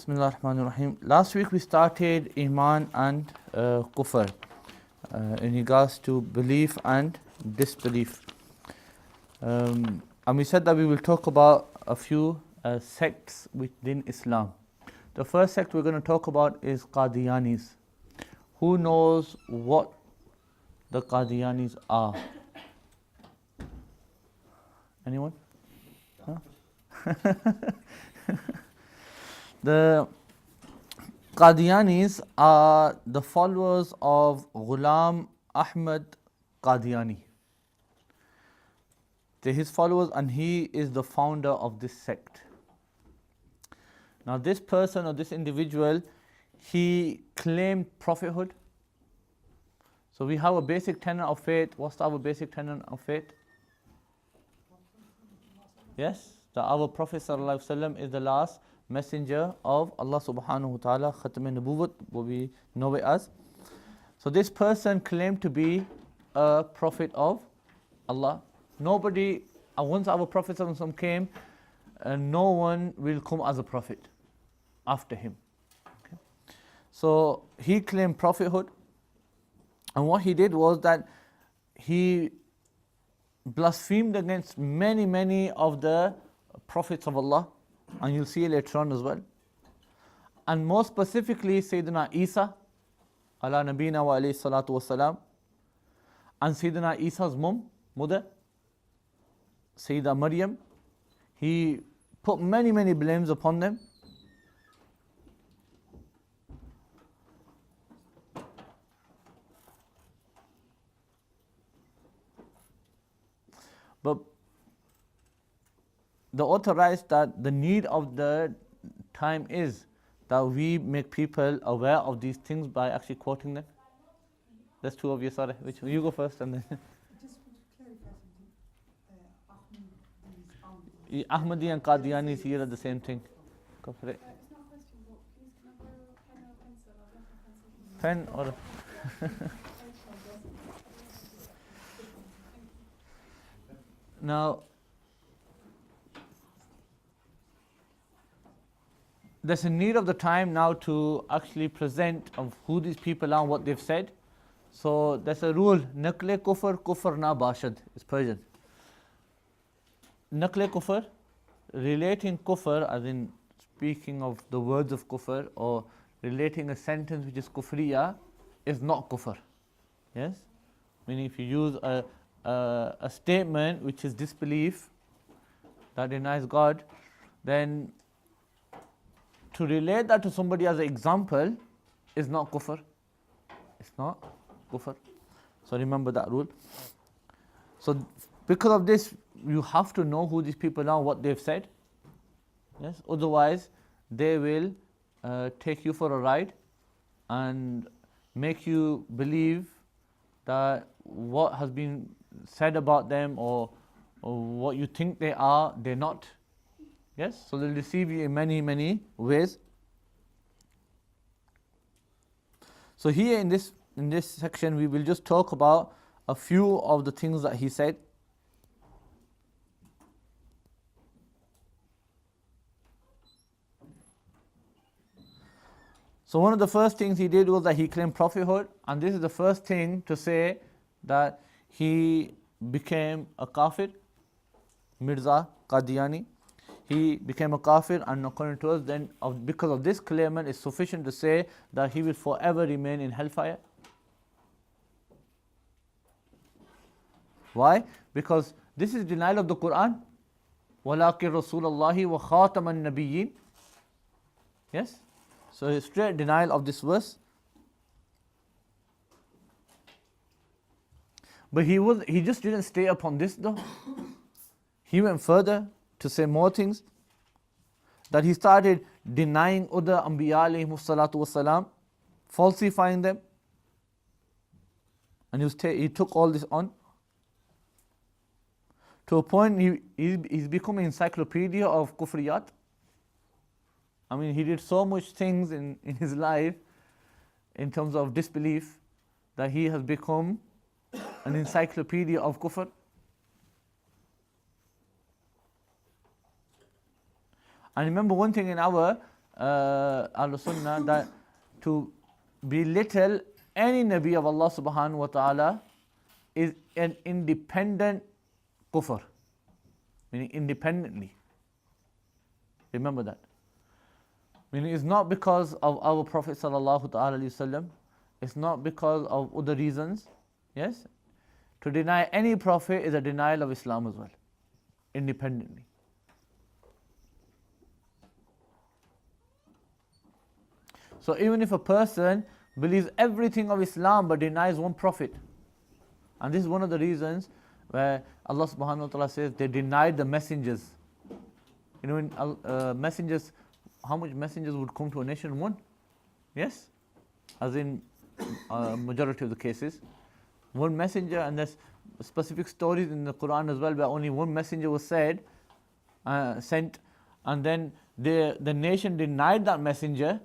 Bismillah ar-Rahman ar-Rahim. Last week we started Iman and Kufr in regards to belief and disbelief. And we said that we will talk about a few sects within Islam. The first sect we're going to talk about is Qadianis. Who knows what the Qadianis are? Anyone? Huh? The Qadianis are the followers of Ghulam Ahmad Qadiani. They're his followers and he is the founder of this sect. Now this person or this individual, he claimed prophethood. So we have a basic tenet of faith. What's our basic tenet of faith? Yes, that our Prophet ﷺ is the last messenger of Allah subhanahu wa ta'ala, Khatam-e-Nubuwwat, what we know it as. So this person claimed to be a prophet of Allah. Nobody, once our Prophet ﷺ came, no one will come as a prophet after him. Okay. So he claimed prophethood, and what he did was that he blasphemed against many of the prophets of Allah, and you'll see it later on as well. And more specifically, Sayyidina Isa, ala nabina wa alayhi salatu wasalam, and Sayyidina Isa's mother, Sayyidah Maryam, he put many blames upon them. But the author writes that the need of the time is that we make people aware of these things by actually quoting them. There's two of you, sorry. Which you go first and then. I just want to clarify something. Ahmadi and Qadianis here are the same thing. Go for it. It's not a question, but please can I have a pen or a pencil? I've left my pencil. Pen or now, there's a need of the time now to actually present of who these people are and what they've said. So there's a rule, Nakle kufr, kufr na bashad, is Persian. Nakle kufr, relating kufr, as in speaking of the words of kufr, or relating a sentence which is kufriya, is not kufr. Yes? Meaning if you use a statement which is disbelief, that denies God, then to relate that to somebody as an example is not kufr. It's not kufr. So remember that rule. So because of this, you have to know who these people are, what they've said. Yes. Otherwise, they will take you for a ride and make you believe that what has been said about them or what you think they are, they're not. Yes, so they'll deceive you in many ways. So here in this section, we will just talk about a few of the things that he said. So one of the first things he did was that he claimed prophethood, and this is the first thing to say that he became a kafir, Mirza Qadiani. He became a kafir, and according to us, then because of this claimant, it's sufficient to say that he will forever remain in hellfire. Why? Because this is denial of the Quran. وَلَكِنْ رَسُولَ اللَّهِ وَخَاتَمَ النَّبِيِّينَ. Yes? So a straight denial of this verse. But he just didn't stay upon this though. He went further to say more things, that he started denying other Anbiya alayhimu salatu wasalam, falsifying them, and he took all this on to a point he's become an encyclopedia of kufriyat. I mean, he did so much things in his life in terms of disbelief that he has become an encyclopedia of kufr. And remember one thing in our Sunnah that to belittle any Nabi of Allah subhanahu wa ta'ala is an independent kufr, meaning independently. Remember that. Meaning it's not because of our Prophet sallallahu ta'ala alayhi wasallam, it's not because of other reasons. Yes? To deny any Prophet is a denial of Islam as well, independently. So even if a person believes everything of Islam but denies one Prophet, and this is one of the reasons where Allah subhanahu wa ta'ala says they denied the messengers. You know, when messengers, how much messengers would come to a nation? One? Yes? As in majority of the cases. One messenger, and there's specific stories in the Quran as well where only one messenger was sent, and then the nation denied that messenger.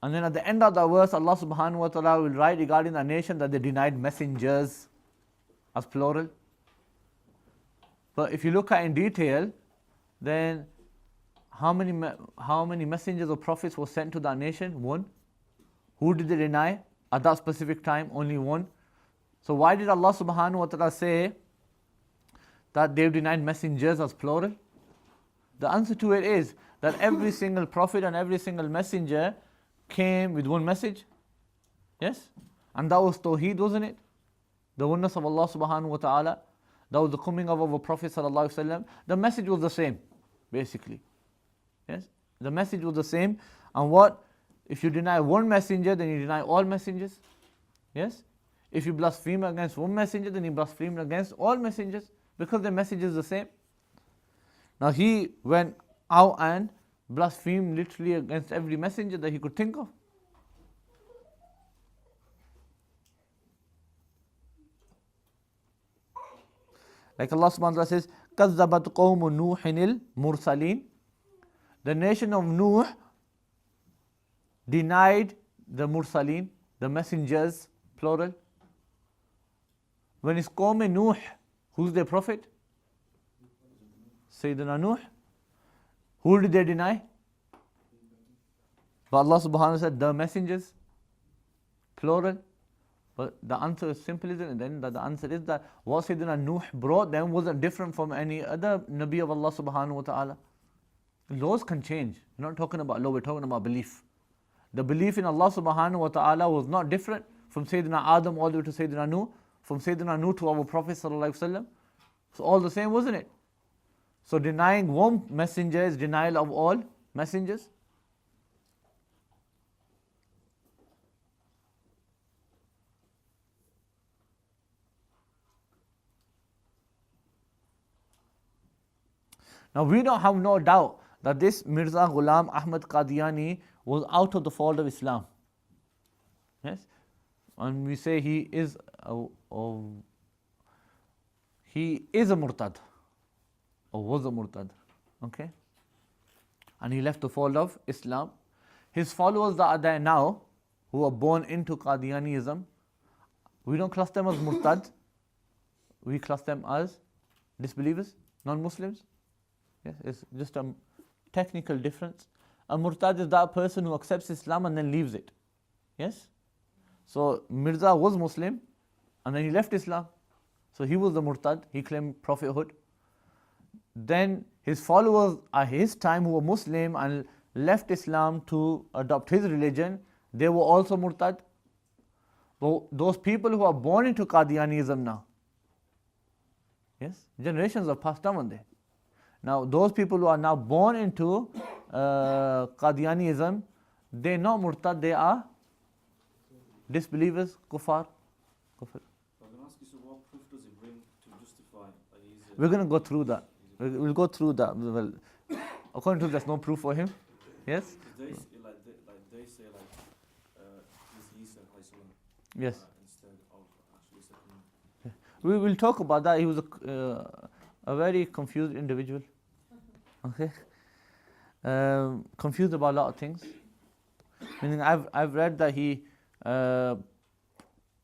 And then at the end of the verse, Allah subhanahu wa ta'ala will write regarding the nation that they denied messengers, as plural. But if you look at in detail, then how many messengers or prophets were sent to that nation? One. Who did they deny at that specific time? Only one. So why did Allah subhanahu wa ta'ala say that they've denied messengers as plural? The answer to it is that every single prophet and every single messenger came with one message. Yes? And that was Tawheed, wasn't it? The oneness of Allah subhanahu wa ta'ala. That was the coming of our Prophet sallallahu alaihi wasallam. The message was the same, basically. Yes? The message was the same. And what? If you deny one messenger, then you deny all messengers. Yes? If you blaspheme against one messenger, then you blaspheme against all messengers, because the message is the same. Now he went out and blasphemed literally against every messenger that he could think of. Like Allah subhanahu wa ta'ala says, كَذَّبَتْ قَوْمُ نُوحٍ الْمُرْسَلِينَ. The nation of Nuh denied the Mursaleen, the messengers, plural. When it's Qawm Nuh, who's their prophet? Sayyidina Nuh. Who did they deny? But Allah subhanahu wa ta'ala said, the messengers, plural. But the answer is simple, isn't it? Then the answer is that what Sayyidina Nuh brought them wasn't different from any other Nabi of Allah subhanahu wa ta'ala. Laws can change. We're not talking about law, we're talking about belief. The belief in Allah subhanahu wa ta'ala was not different from Sayyidina Adam all the way to Sayyidina Nuh, from Sayyidina Nuh to our Prophet sallallahu alaihi wasallam. So all the same, wasn't it? So denying one messenger is denial of all messengers. Now we don't have no doubt that this Mirza Ghulam Ahmad Qadiani was out of the fold of Islam. Yes? And we say he is a murtad, or was a murtad. Okay? And he left the fold of Islam. His followers that are there now, who are born into Qadianism, we don't class them as murtad, we class them as disbelievers, non-Muslims. Yes, it's just a technical difference. A murtad is that person who accepts Islam and then leaves it. Yes? So Mirza was Muslim and then he left Islam. So he was the murtad, he claimed prophethood. Then his followers at his time who were Muslim and left Islam to adopt his religion, they were also murtad. But those people who are born into Qadianism now, yes, generations have passed down on there. Now those people who are now born into Qadianism, they're not murtad, they are disbelievers, kuffar. I'm going to ask you, so what proof does it bring to justify that he's We're going to go through that. We'll go through that. Well, according to there's no proof for him. Yes? They say he's Isa salam, Yes. instead of actually second. Yeah. We will talk about that. He was a very confused individual. Okay? Confused about a lot of things. Meaning I've read that he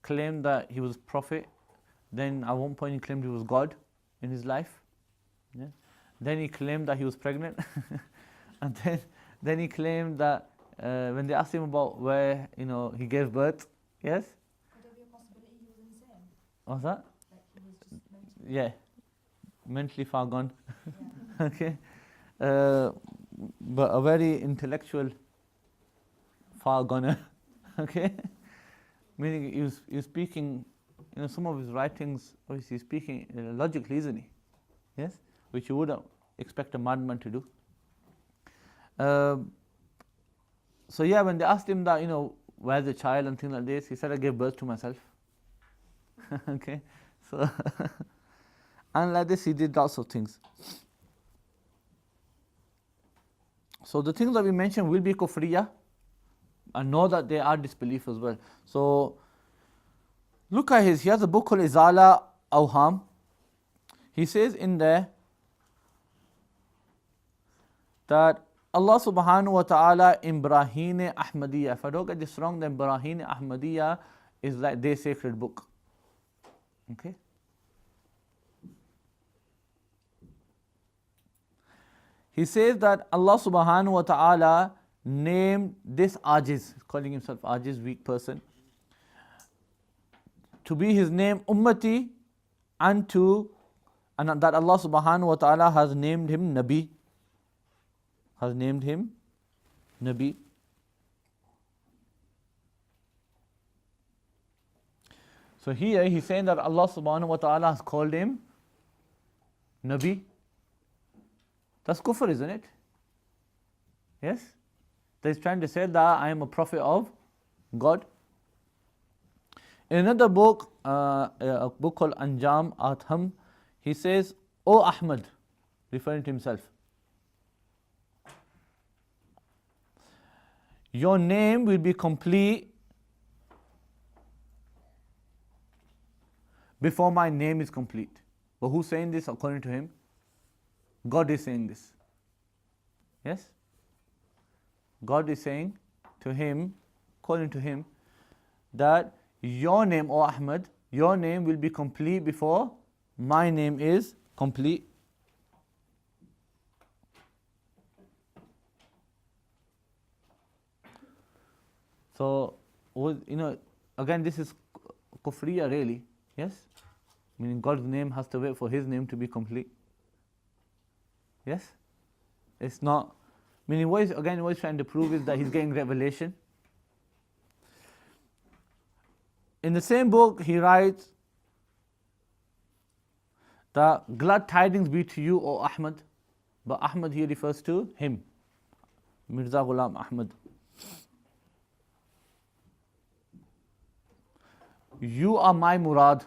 claimed that he was prophet. Then at one point he claimed he was God in his life. Yeah. Then he claimed that he was pregnant. And Then he claimed that when they asked him about where he gave birth, yes. Could there be a possibility he was insane? What's that? Like he was just mentally. Yeah, mentally far gone. Yeah. Okay, but a very intellectual far goner. Okay, meaning he was speaking. Some of his writings, obviously, he's speaking logically, isn't he? Yes, which you wouldn't expect a madman to do. So yeah, when they asked him that, where's the child and things like this, he said, I gave birth to myself. Okay, so and like this, he did lots of things. So the things that we mentioned will be kufriya, and know that they are disbelief as well. So look at he has a book called Izala Awham. He says in there that Allah subhanahu wa ta'ala in Brahine Ahmadiyya, if I don't get this wrong, then Brahine Ahmadiyya is like their sacred book. Okay? He says that Allah subhanahu wa ta'ala named this Ajiz, calling himself Ajiz, weak person, to be his name Ummati, and that Allah subhanahu wa ta'ala has named him Nabi. Has named him Nabi. So here he's saying that Allah subhanahu wa ta'ala has called him Nabi. That's kufr, isn't it? Yes? He's trying to say that I am a prophet of God. In another book, a book called Anjam Atham, he says, O Ahmad, referring to himself, your name will be complete before my name is complete. But who's saying this according to him? God is saying this. Yes? God is saying to him, according to him, that your name, O Ahmad, your name will be complete before my name is complete. So, again, this is kufriya really, yes? Meaning God's name has to wait for his name to be complete. Yes? It's not, meaning what he's trying to prove is that he's getting revelation. In the same book, he writes that glad tidings be to you, O Ahmad. But Ahmad here refers to him, Mirza Ghulam Ahmad. You are my murad.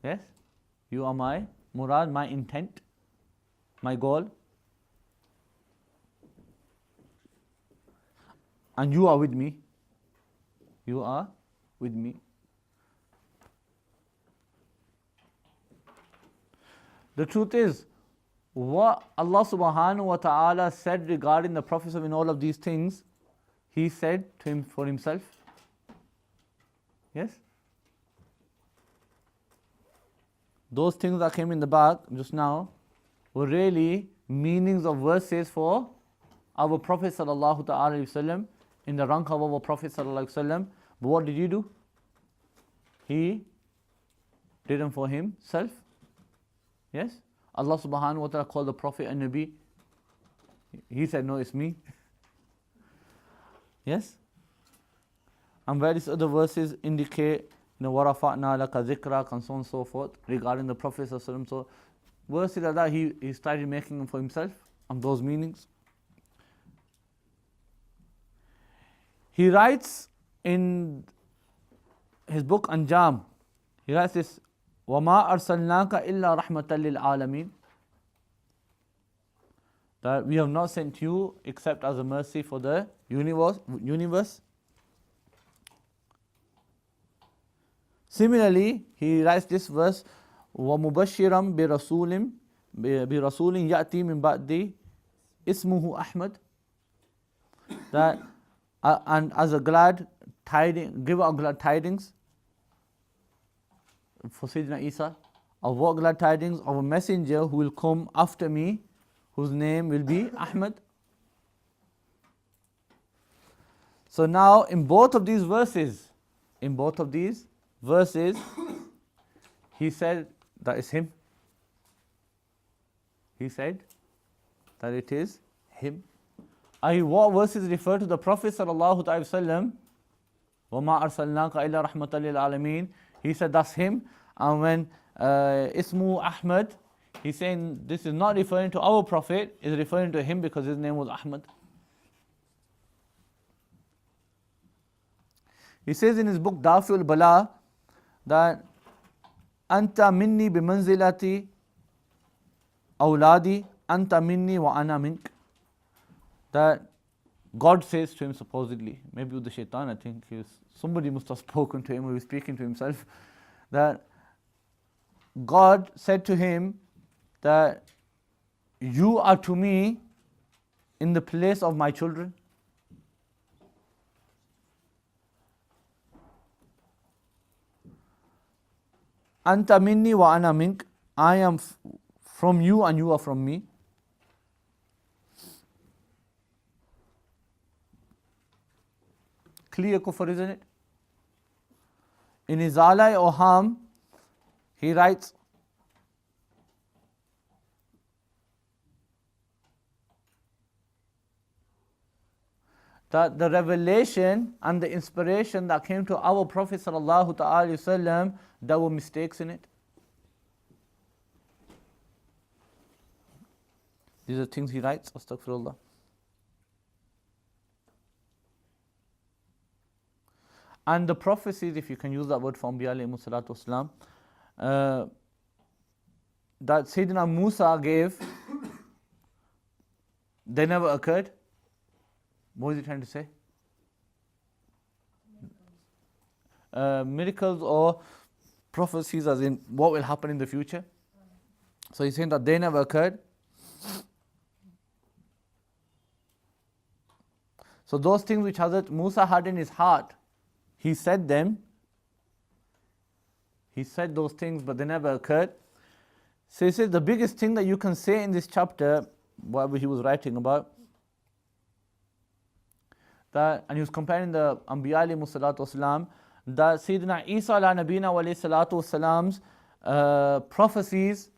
Yes? You are my murad, my intent, my goal. And you are with me. You are with me. The truth is, what Allah subhanahu wa ta'ala said regarding the Prophet in all of these things, he said to him for himself. Yes? Those things that came in the back just now were really meanings of verses for our Prophet sallallahu ta'ala wasallam, in the rank of our Prophet sallallahu wasallam. But what did he do? He did them for himself. Yes? Allah subhanahu wa ta'ala called the Prophet a Nabi. He said, no, it's me. Yes? And various other verses indicate, وَرَفَعْنَا لَكَ ذِكْرَكَ, and so on and so forth, regarding the Prophet sallallahu alaihi wasallam. So verses like that, he started making them for himself, and those meanings. He writes in his book Anjam, he writes this, وَمَا أَرْسَلْنَاكَ إِلَّا رَحْمَةً لِلْعَالَمِينَ, that we have not sent you except as a mercy for the universe. Similarly, he writes this verse, وَمُبَشِّرًا بِرَسُولٍ يَأْتِي مِنْ بَعْدِي اسْمُهُ أَحْمَدٍ, that and as a glad tidings, give out glad tidings for Sayyidina Isa, of what glad tidings? Of a messenger who will come after me, whose name will be Ahmad. So now in both of these verses, he said that is him. He said that it is him. What verses refer to the Prophet sallallahu alaihi wasallam? وَمَا أَرْسَلْنَاكَ إِلَّا رَحْمَةً لِلْعَالَمِينَ. He said that's him. And when Ismu Ahmad, he's saying this is not referring to our Prophet, it's referring to him because his name was Ahmad. He says in his book Dafi'ul Bala that Anta minni bimanzilati awladi anta minni wa ana mink. That God says to him supposedly, maybe with the shaitan, I think somebody must have spoken to him or he was speaking to himself, that God said to him that you are to me in the place of my children. Anta minni wa ana mink. I am from you and you are from me. Clear kufr, isn't it? In his Alai Oham, he writes that the revelation and the inspiration that came to our Prophet sallallahu ta'ala wasallam, there were mistakes in it. These are things he writes, astaghfirullah. And the prophecies, if you can use that word for Anbiya alayhimu salatu wasalam, that Sayyidina Musa gave, they never occurred. What is he trying to say? Miracles or prophecies as in what will happen in the future. So he's saying that they never occurred. So those things which Hazrat Musa had in his heart, he said them. He said those things, but they never occurred. So he says the biggest thing that you can say in this chapter, whatever he was writing about, that, and he was comparing the Anbiya alayhimu salatu wasalam, that Sayyidina Isa ala nabina wa alayhi salatu wasalam's prophecies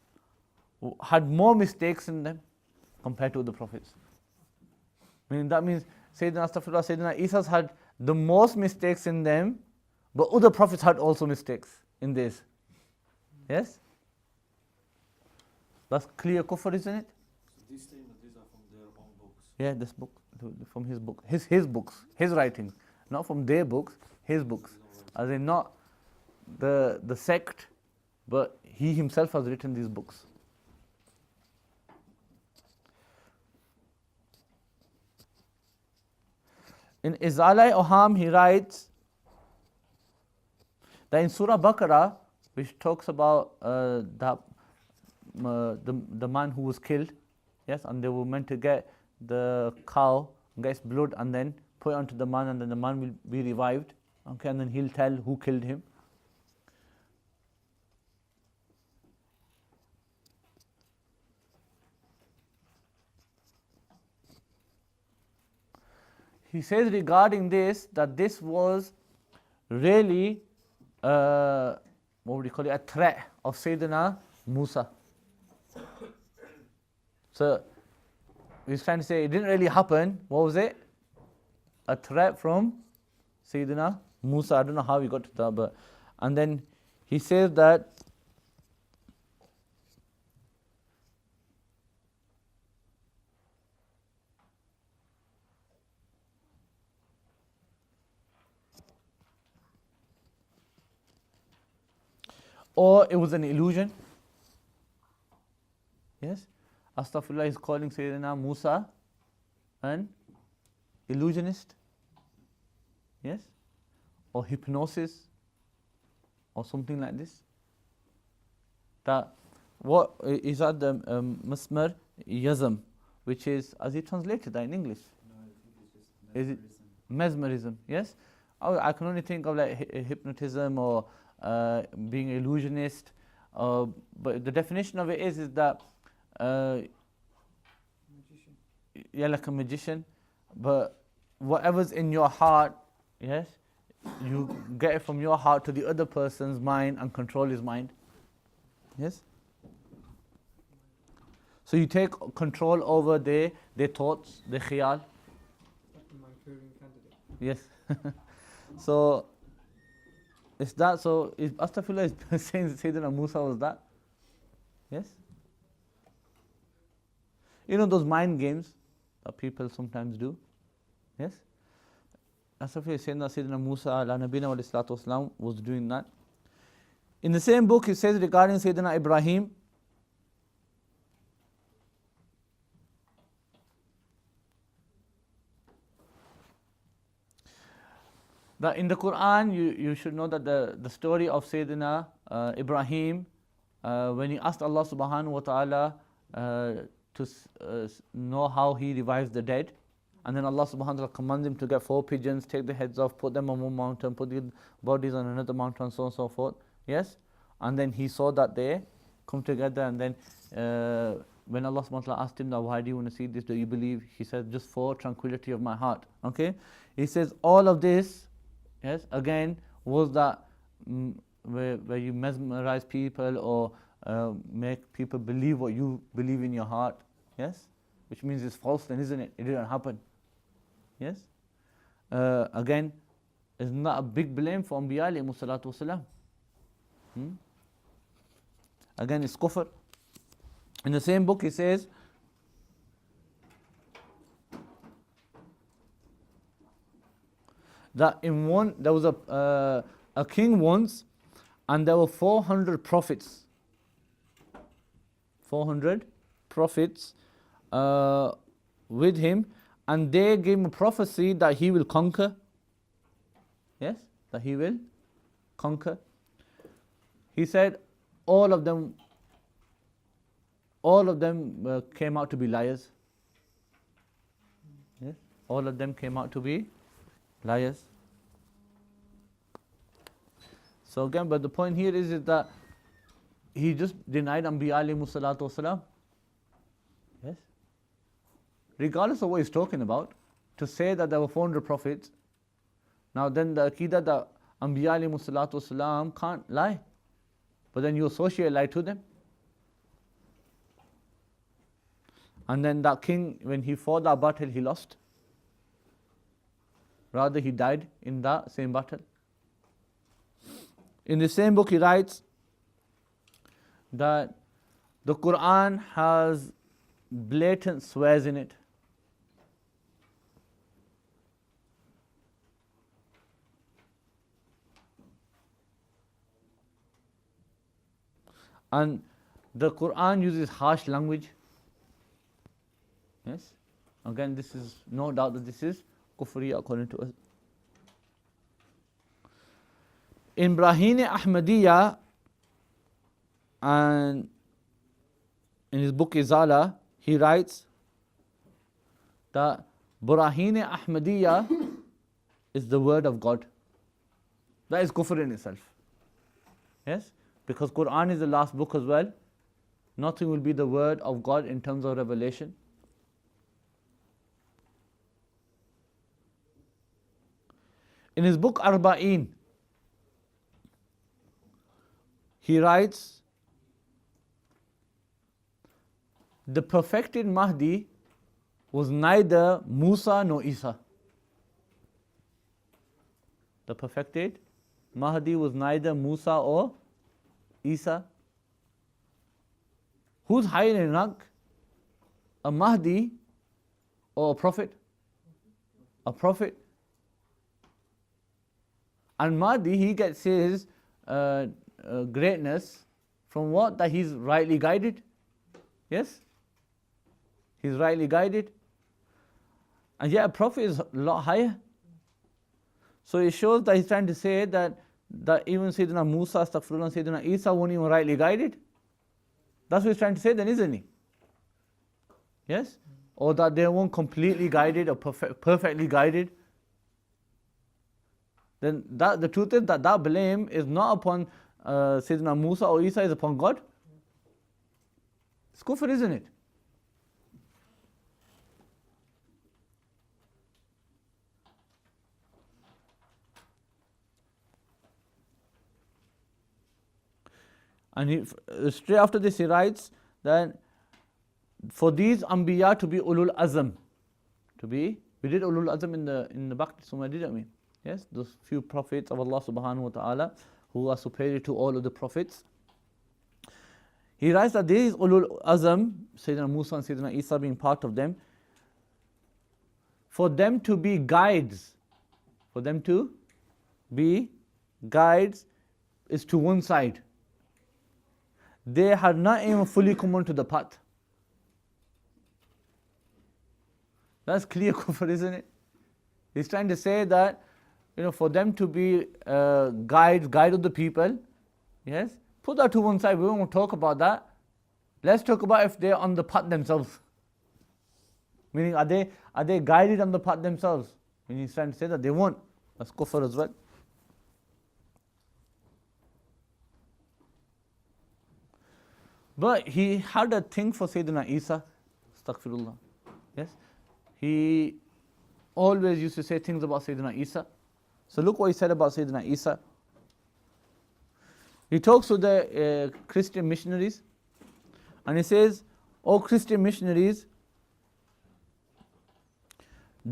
had more mistakes in them compared to the prophets. Meaning that means Sayyidina Isa's had the most mistakes in them, but other prophets had also mistakes in this. Yes? That's clear kufr, isn't it? So these statements, these are from their own books. Yeah, this book, from his book, his books, his writings, not from their books, his books. As in not the sect, but he himself has written these books. In Izalai Oham, he writes that in Surah Baqarah, which talks about the man who was killed, yes, and they were meant to get the cow, get its blood, and then put it onto the man, and then the man will be revived, okay, and then he'll tell who killed him. He says regarding this, that this was really, what would you call it, a threat of Sayyidina Musa. So, he's trying to say it didn't really happen. What was it? A threat from Sayyidina Musa. I don't know how he got to that, but, and then he says that or it was an illusion. Yes? Astaghfirullah is calling Sayyidina Musa an illusionist. Yes? Or hypnosis, or something like this. That what is that the Masmar Yazm, which is, as he translated that in English? No, I think it's just Is it mesmerism. mesmerism? Yes? I can only think of like hypnotism or being an illusionist, but the definition of it is that Magician. yeah, like a magician, but whatever's in your heart, yes, you get it from your heart to the other person's mind and control his mind. Yes? So you take control over their thoughts, their khiyal. Yes. So is that so? Is Astaghfirullah is saying Sayyidina Musa was that? Yes. You know those mind games that people sometimes do. Yes. Astaghfirullah is saying that Sayyidina Musa ala nabina wa salatu wasalam was doing that. In the same book, it says regarding Sayyidina Ibrahim, that in the Quran, you should know that the story of Sayyidina Ibrahim, when he asked Allah subhanahu wa ta'ala to know how he revives the dead, and then Allah subhanahu wa ta'ala commands him to get 4 pigeons, take the heads off, put them on one mountain, put the bodies on another mountain, so on and so forth. Yes? And then he saw that they come together, and then when Allah subhanahu wa ta'ala asked him that, why do you want to see this, do you believe? He said, just for tranquility of my heart. Okay? He says all of this, yes, again, was that where you mesmerize people or make people believe what you believe in your heart, yes, which means it's false then, isn't it? It didn't happen. Yes? Again, it's not a big blame for Anbiya alayhimu salatu wasalam. Again, it's kufr. In the same book, he says, that there was a king once, and there were 400 prophets. 400 prophets with him, and they gave him a prophecy that he will conquer. Yes, that he will conquer. He said all of them came out to be liars. Yes, all of them came out to be liars. So again, but the point here is that he just denied Anbiya alayhimu salatu wasalam. Yes. Regardless of what he's talking about, to say that there were 400 prophets, now then the Aqidah that Anbiya alayhimu salatu wasalam can't lie. But then you associate lie to them. And then that king, when he fought that battle, he lost. Rather, he died in that same battle. In the same book, he writes that the Quran has blatant swears in it. And the Quran uses harsh language. Yes? Again, this is no doubt that this is kufri according to us. In Brahine Ahmadiyya and in his book Izala, he writes that Brahine Ahmadiyya is the word of God. That is kufr in itself. Yes? Because Quran is the last book as well. Nothing will be the word of God in terms of revelation. In his book Arba'in, he writes, the perfected Mahdi was neither Musa nor Isa. The perfected Mahdi was neither Musa or Isa. Who's higher in rank? A Mahdi or a prophet? A prophet. And Mahdi, he gets his greatness from what? That he's rightly guided. Yes? He's rightly guided. And yet a prophet is a lot higher. So it shows that he's trying to say that even Sayyidina Musa, Astaghfirullah, Sayyidina Isa weren't even rightly guided. That's what he's trying to say then, isn't he? Yes? Or that they weren't completely guided or perfectly guided. Then the truth is that blame is not upon Sayyidina Musa or Isa, is upon God. It's kufr, isn't it? And straight after this he writes that for these Anbiya to be ulul azam, we did ulul azam in the Baqarah Surah, didn't we? Yes, those few prophets of Allah subhanahu wa ta'ala who are superior to all of the prophets. He writes that these ulul azam, Sayyidina Musa and Sayyidina Isa being part of them, for them to be guides is to one side. They had not even fully come onto the path. That's clear kufr, isn't it? He's trying to say that, for them to be guide of the people, yes, put that to one side. We won't talk about that. Let's talk about if they're on the path themselves. Meaning, are they guided on the path themselves? Meaning, he's trying to say that they won't. That's kufr as well. But he had a thing for Sayyidina Isa. Astaghfirullah. Yes? He always used to say things about Sayyidina Isa. So look what he said about Sayyidina Isa. He talks to the Christian missionaries and he says, "O Christian missionaries,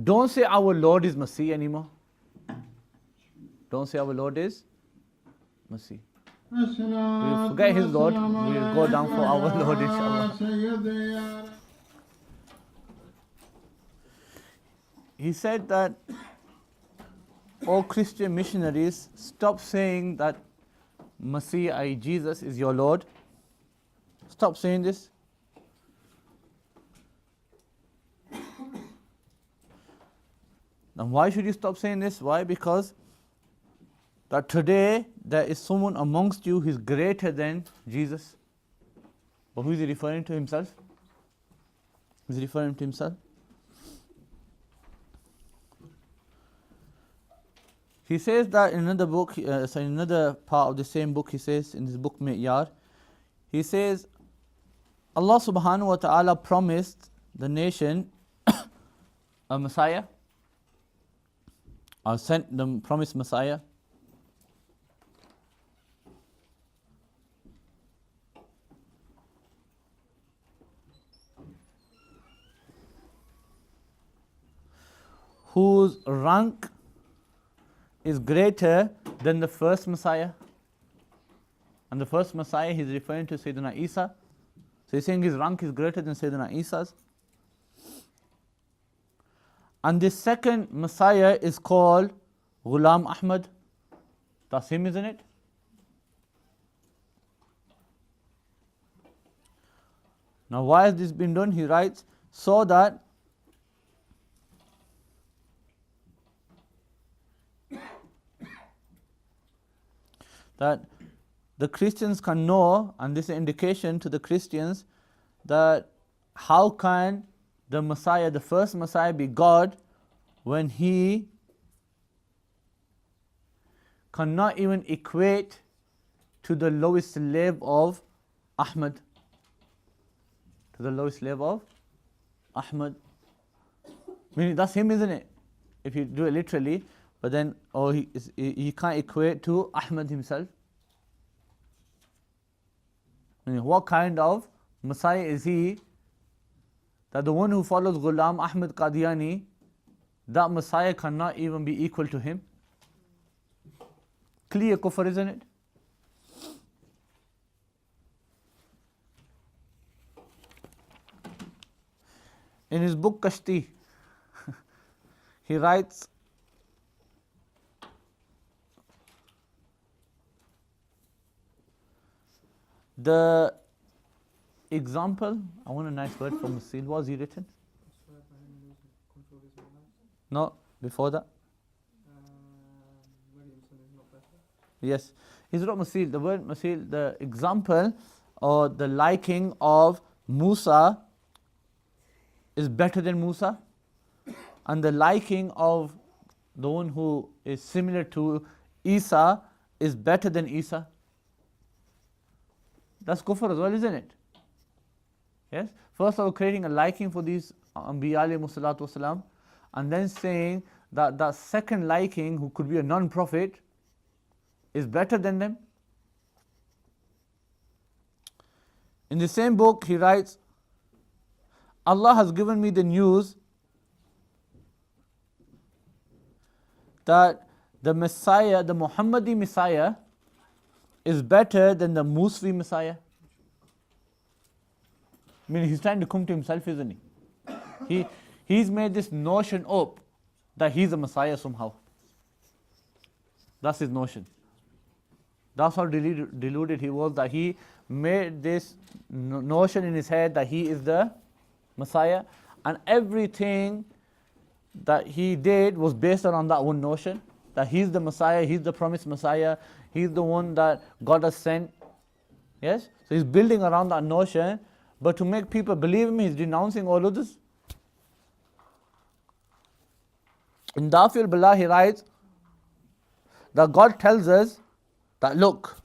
don't say our Lord is Masih anymore. Don't say our Lord is Masih. We will forget his Lord, we will go down for our Lord inshallah." He said that, "O Christian missionaries, stop saying that Masih, Jesus, is your Lord. Stop saying this. Now why should you stop saying this? Why? Because that today there is someone amongst you who is greater than Jesus." But who is he referring to? Himself? Is he referring to himself? He says that in another book, in another part of the same book, he says, in his book Mi'yar, he says, Allah subhanahu wa ta'ala promised the nation a Messiah, or sent the promised Messiah. Whose rank is greater than the first Messiah. And the first Messiah he's referring to Sayyidina Isa. So he's saying his rank is greater than Sayyidina Isa's. And the second Messiah is called Ghulam Ahmad. That's him, isn't it? Now why has this been done? He writes, so that the Christians can know, and this is an indication to the Christians, that how can the Messiah, the first Messiah, be God when he cannot even equate to the lowest slave of Ahmad. To the lowest slave of Ahmad. Meaning that's him, isn't it? If you do it literally. But then, he can't equate to Ahmad himself. Meaning, what kind of Messiah is he? That the one who follows Ghulam Ahmad Qadiani, that Messiah cannot even be equal to him. Clear kufr, isn't it? In his book Kashti, he writes, the example, I want a nice word from Masil. What was he written? No, before that? Yes. He's wrote Masil. The word Masil, the example or the liking of Musa is better than Musa. And the liking of the one who is similar to Isa is better than Isa. That's kufr as well, isn't it? Yes? First of all, creating a liking for these Anbiya alayhimu salatu wasalam, and then saying that that second liking, who could be a non-prophet, is better than them. In the same book, he writes, Allah has given me the news that the Messiah, the Muhammadi Messiah, is better than the Muswi Messiah. I mean, he's trying to come to himself, isn't he? He's made this notion up that he's a Messiah somehow. That's his notion. That's how deluded he was, that he made this notion in his head that he is the Messiah, and everything that he did was based on that one notion, that he's the Messiah, he's the promised Messiah, he's the one that God has sent. Yes? So he's building around that notion, but to make people believe him, he's denouncing all others. In Dafil Billah, he writes that God tells us that, look,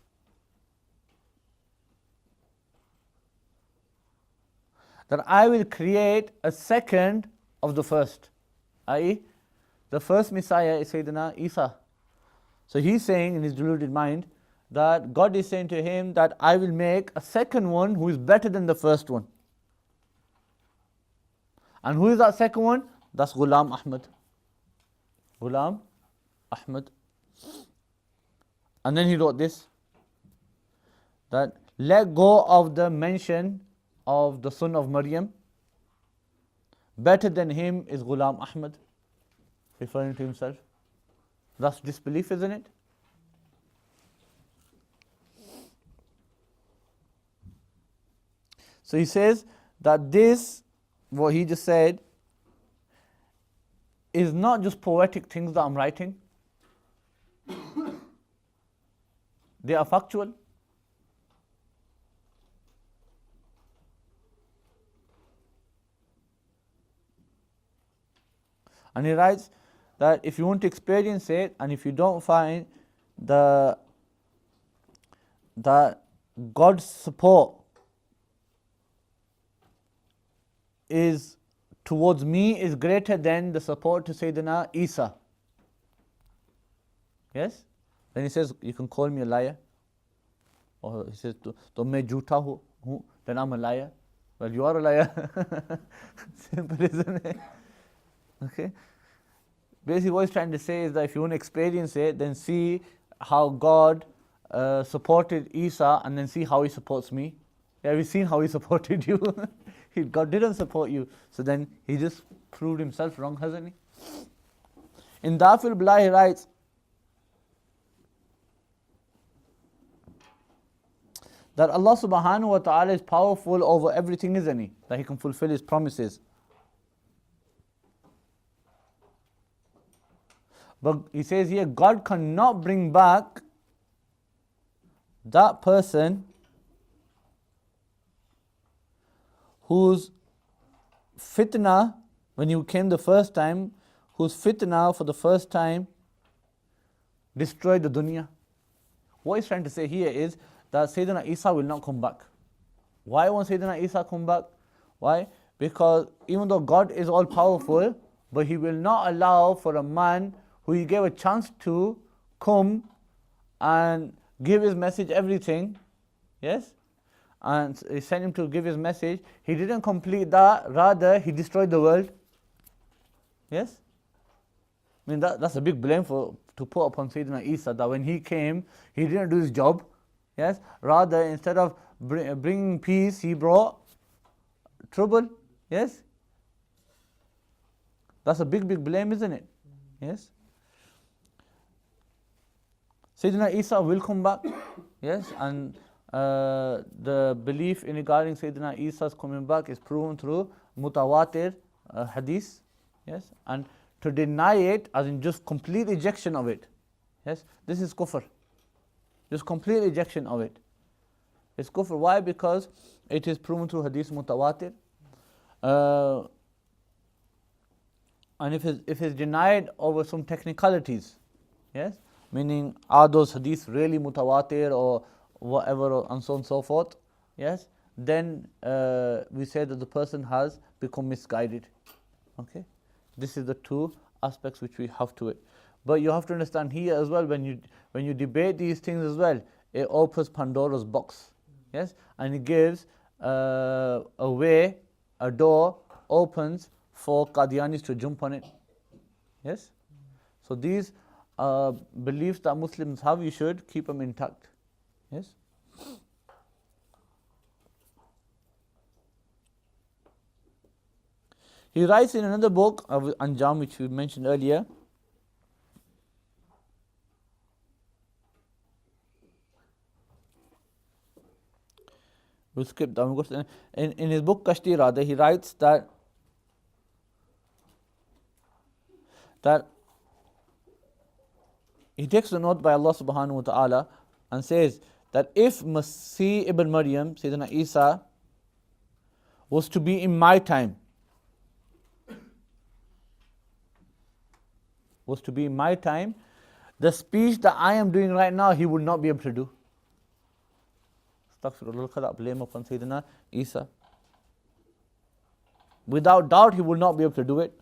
that I will create a second of the first, i.e., the first Messiah is Sayyidina Isa. So he's saying in his deluded mind that God is saying to him that I will make a second one who is better than the first one. And who is that second one? That's Ghulam Ahmad. Ghulam Ahmad. And then he wrote this, that let go of the mention of the son of Maryam. Better than him is Ghulam Ahmad, referring to himself. That's disbelief, isn't it? So he says that this, what he just said, is not just poetic things that I'm writing. They are factual. And he writes that if you want to experience it, and if you don't find that God's support is towards me is greater than the support to Sayyidina Isa. Yes? Then he says, you can call me a liar. Or he says, to main jhoota hu, then I'm a liar. Well, you are a liar. Simple, isn't it? Okay? Basically what he's trying to say is that if you want to experience it, then see how God supported Isa, and then see how he supports me. Have you seen how he supported you? God didn't support you. So then he just proved himself wrong, hasn't he? In Dafil Billah, he writes that Allah subhanahu wa ta'ala is powerful over everything, isn't he? That he can fulfill his promises. But he says here, God cannot bring back that person whose fitna, when you came the first time, whose fitna for the first time destroyed the dunya. What he's trying to say here is that Sayyidina Isa will not come back. Why won't Sayyidina Isa come back? Why? Because even though God is all powerful, but he will not allow for a man who he gave a chance to come and give his message everything, yes? And he sent him to give his message. He didn't complete that, rather he destroyed the world. Yes? I mean, that's a big blame to put upon Sayyidina Isa, that when he came, he didn't do his job. Yes? Rather, instead of bringing peace, he brought trouble. Yes? That's a big blame, isn't it? Yes? Sayyidina Isa will come back. Yes? And the belief in regarding Sayyidina Isa's coming back is proven through mutawatir hadith. Yes? And to deny it, as in just complete rejection of it, yes, this is kufr. Just complete rejection of it. It's kufr. Why? Because it is proven through hadith mutawatir. And if it's denied over some technicalities, yes, meaning are those hadiths really mutawatir or whatever, and so on and so forth, yes, then we say that the person has become misguided. Okay? This is the two aspects which we have to it. But you have to understand here as well, when you debate these things as well, it opens Pandora's box. Yes? And it gives a way, a door opens for Qadianis to jump on it. Yes? So these beliefs that Muslims have, you should keep them intact. Yes? He writes in another book of Anjam, which we mentioned earlier, we'll skip down. In his book Kashti rather, he writes that he takes a note by Allah subhanahu wa ta'ala and says that if Masih ibn Maryam, Sayyidina Isa, was to be in my time, the speech that I am doing right now, he would not be able to do. Astaghfirullah, blame upon Sayyidina Isa. Without doubt, he will not be able to do it.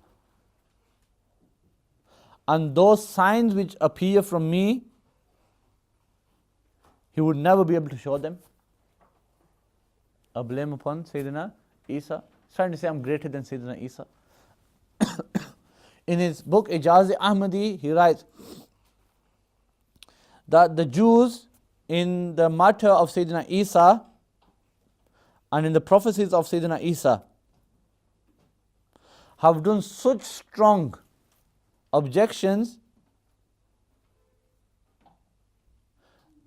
And those signs which appear from me, he would never be able to show them. A blame upon Sayyidina Isa. He's trying to say, I'm greater than Sayyidina Isa. In his book Ijaz Ahmadi, he writes that the Jews, in the matter of Sayyidina Isa and in the prophecies of Sayyidina Isa, have done such strong objections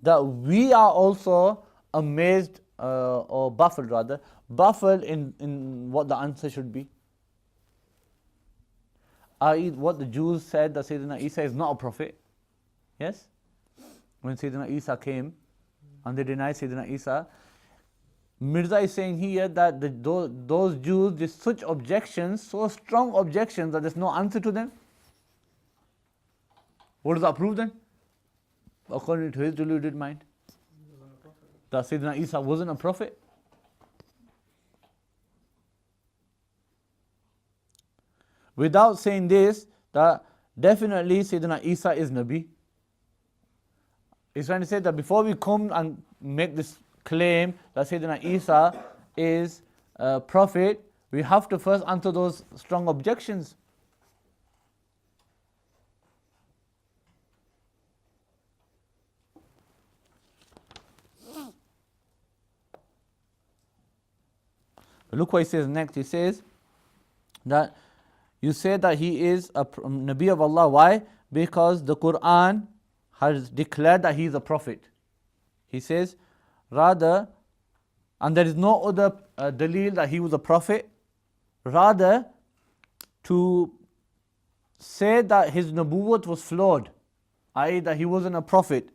that we are also amazed or baffled in what the answer should be. I.e., what the Jews said that Sayyidina Isa is not a prophet. Yes? When Sayyidina Isa came and they denied Sayyidina Isa, Mirza is saying here that those Jews did such objections, so strong objections, that there's no answer to them. What does that prove then? According to his deluded mind, that Sayyidina Isa wasn't a prophet. Without saying this, that definitely Sayyidina Isa is Nabi. He's trying to say that before we come and make this claim that Sayyidina Isa is a prophet, we have to first answer those strong objections. Look what he says next. He says that you say that he is a Nabi of Allah. Why? Because the Quran has declared that he is a prophet. He says, rather, and there is no other dalil that he was a prophet, rather to say that his nubuwwat was flawed, i.e. that he wasn't a prophet,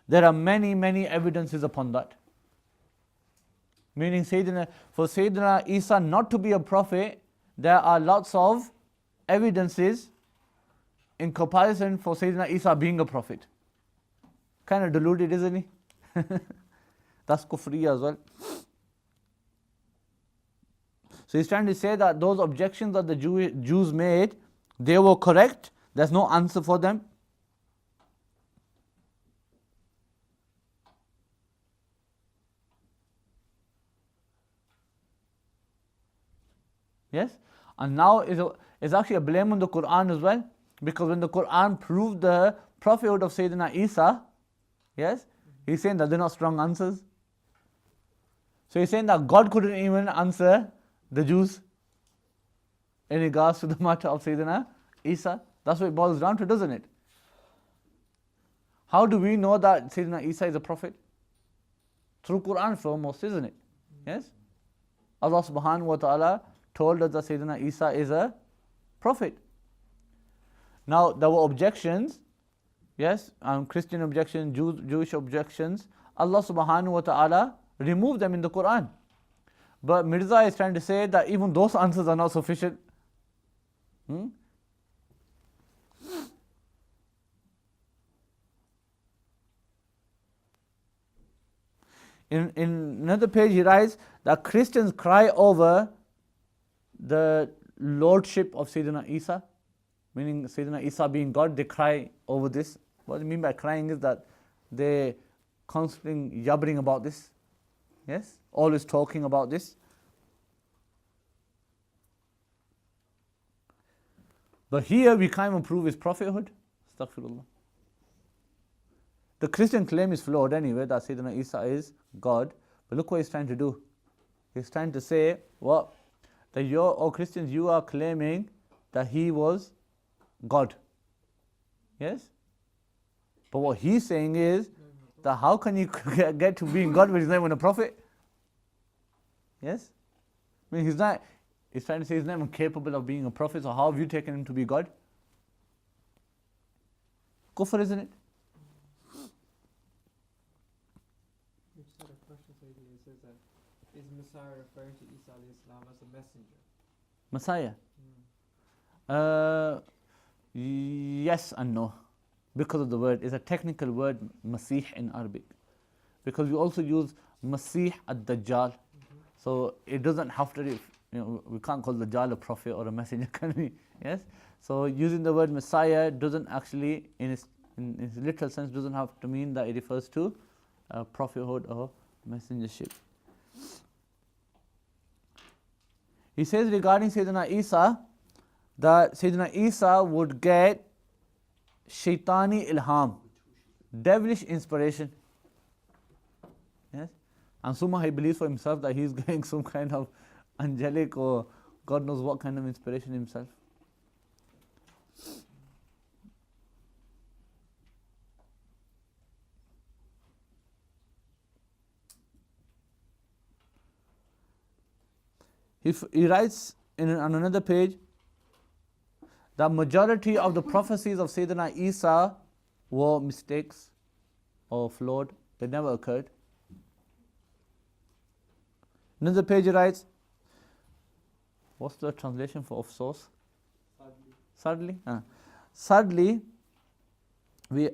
there are many, many evidences upon that. Meaning for Sayyidina Isa not to be a prophet, there are lots of evidences in comparison for Sayyidina Isa being a prophet. Kind of deluded, isn't he? That's kufriya as well. So he's trying to say that those objections that the Jews made, they were correct. There's no answer for them. Yes? And now is actually a blame on the Quran as well. Because when the Quran proved the prophethood of Sayyidina Isa, yes, he's saying that they're not strong answers. So he's saying that God couldn't even answer the Jews in regards to the matter of Sayyidina Isa. That's what it boils down to, doesn't it? How do we know that Sayyidina Isa is a prophet? Through Quran foremost, isn't it? Yes? Allah subhanahu wa ta'ala told us that Sayyidina Isa is a prophet. Now, there were objections, yes, Christian objections, Jewish objections. Allah subhanahu wa ta'ala removed them in the Quran. But Mirza is trying to say that even those answers are not sufficient. In another page he writes that Christians cry over the lordship of Sayyidina Isa, meaning Sayyidina Isa being God. They cry over this. What I mean by crying is that they constantly yabbering about this. Yes? Always talking about this. But here we can't even prove his prophethood. Astaghfirullah. The Christian claim is flawed anyway, that Sayyidina Isa is God. But look what he's trying to do. He's trying to say, what? That Christians, you are claiming that he was God. Yes? But what he's saying is, that how can you get to being God when he's not even a prophet? Yes? I mean, he's trying to say he's not even capable of being a prophet, so how have you taken him to be God? Kufr, isn't it? You just had a question, Sayyidi. It says that, is Messiah referring to Isa alayhi salam as a messenger? Messiah? Yes and no. Because of the word. It's a technical word, Masih in Arabic. Because we also use Masih ad-Dajjal. So it doesn't have to, we can't call Dajjal a prophet or a messenger, can we? Yes? So using the word Messiah doesn't actually, in its literal sense, doesn't have to mean that it refers to prophethood or messengership. He says regarding Sayyidina Isa, that Sayyidina Isa would get shaitani ilham, devilish inspiration. Yes? And somehow he believes for himself that he's getting some kind of angelic or God knows what kind of inspiration himself. He writes on another page, the majority of the prophecies of Sayyidina Isa were mistakes or flawed. They never occurred. Another page he writes, what's the translation for of source? Sadly. Sadly,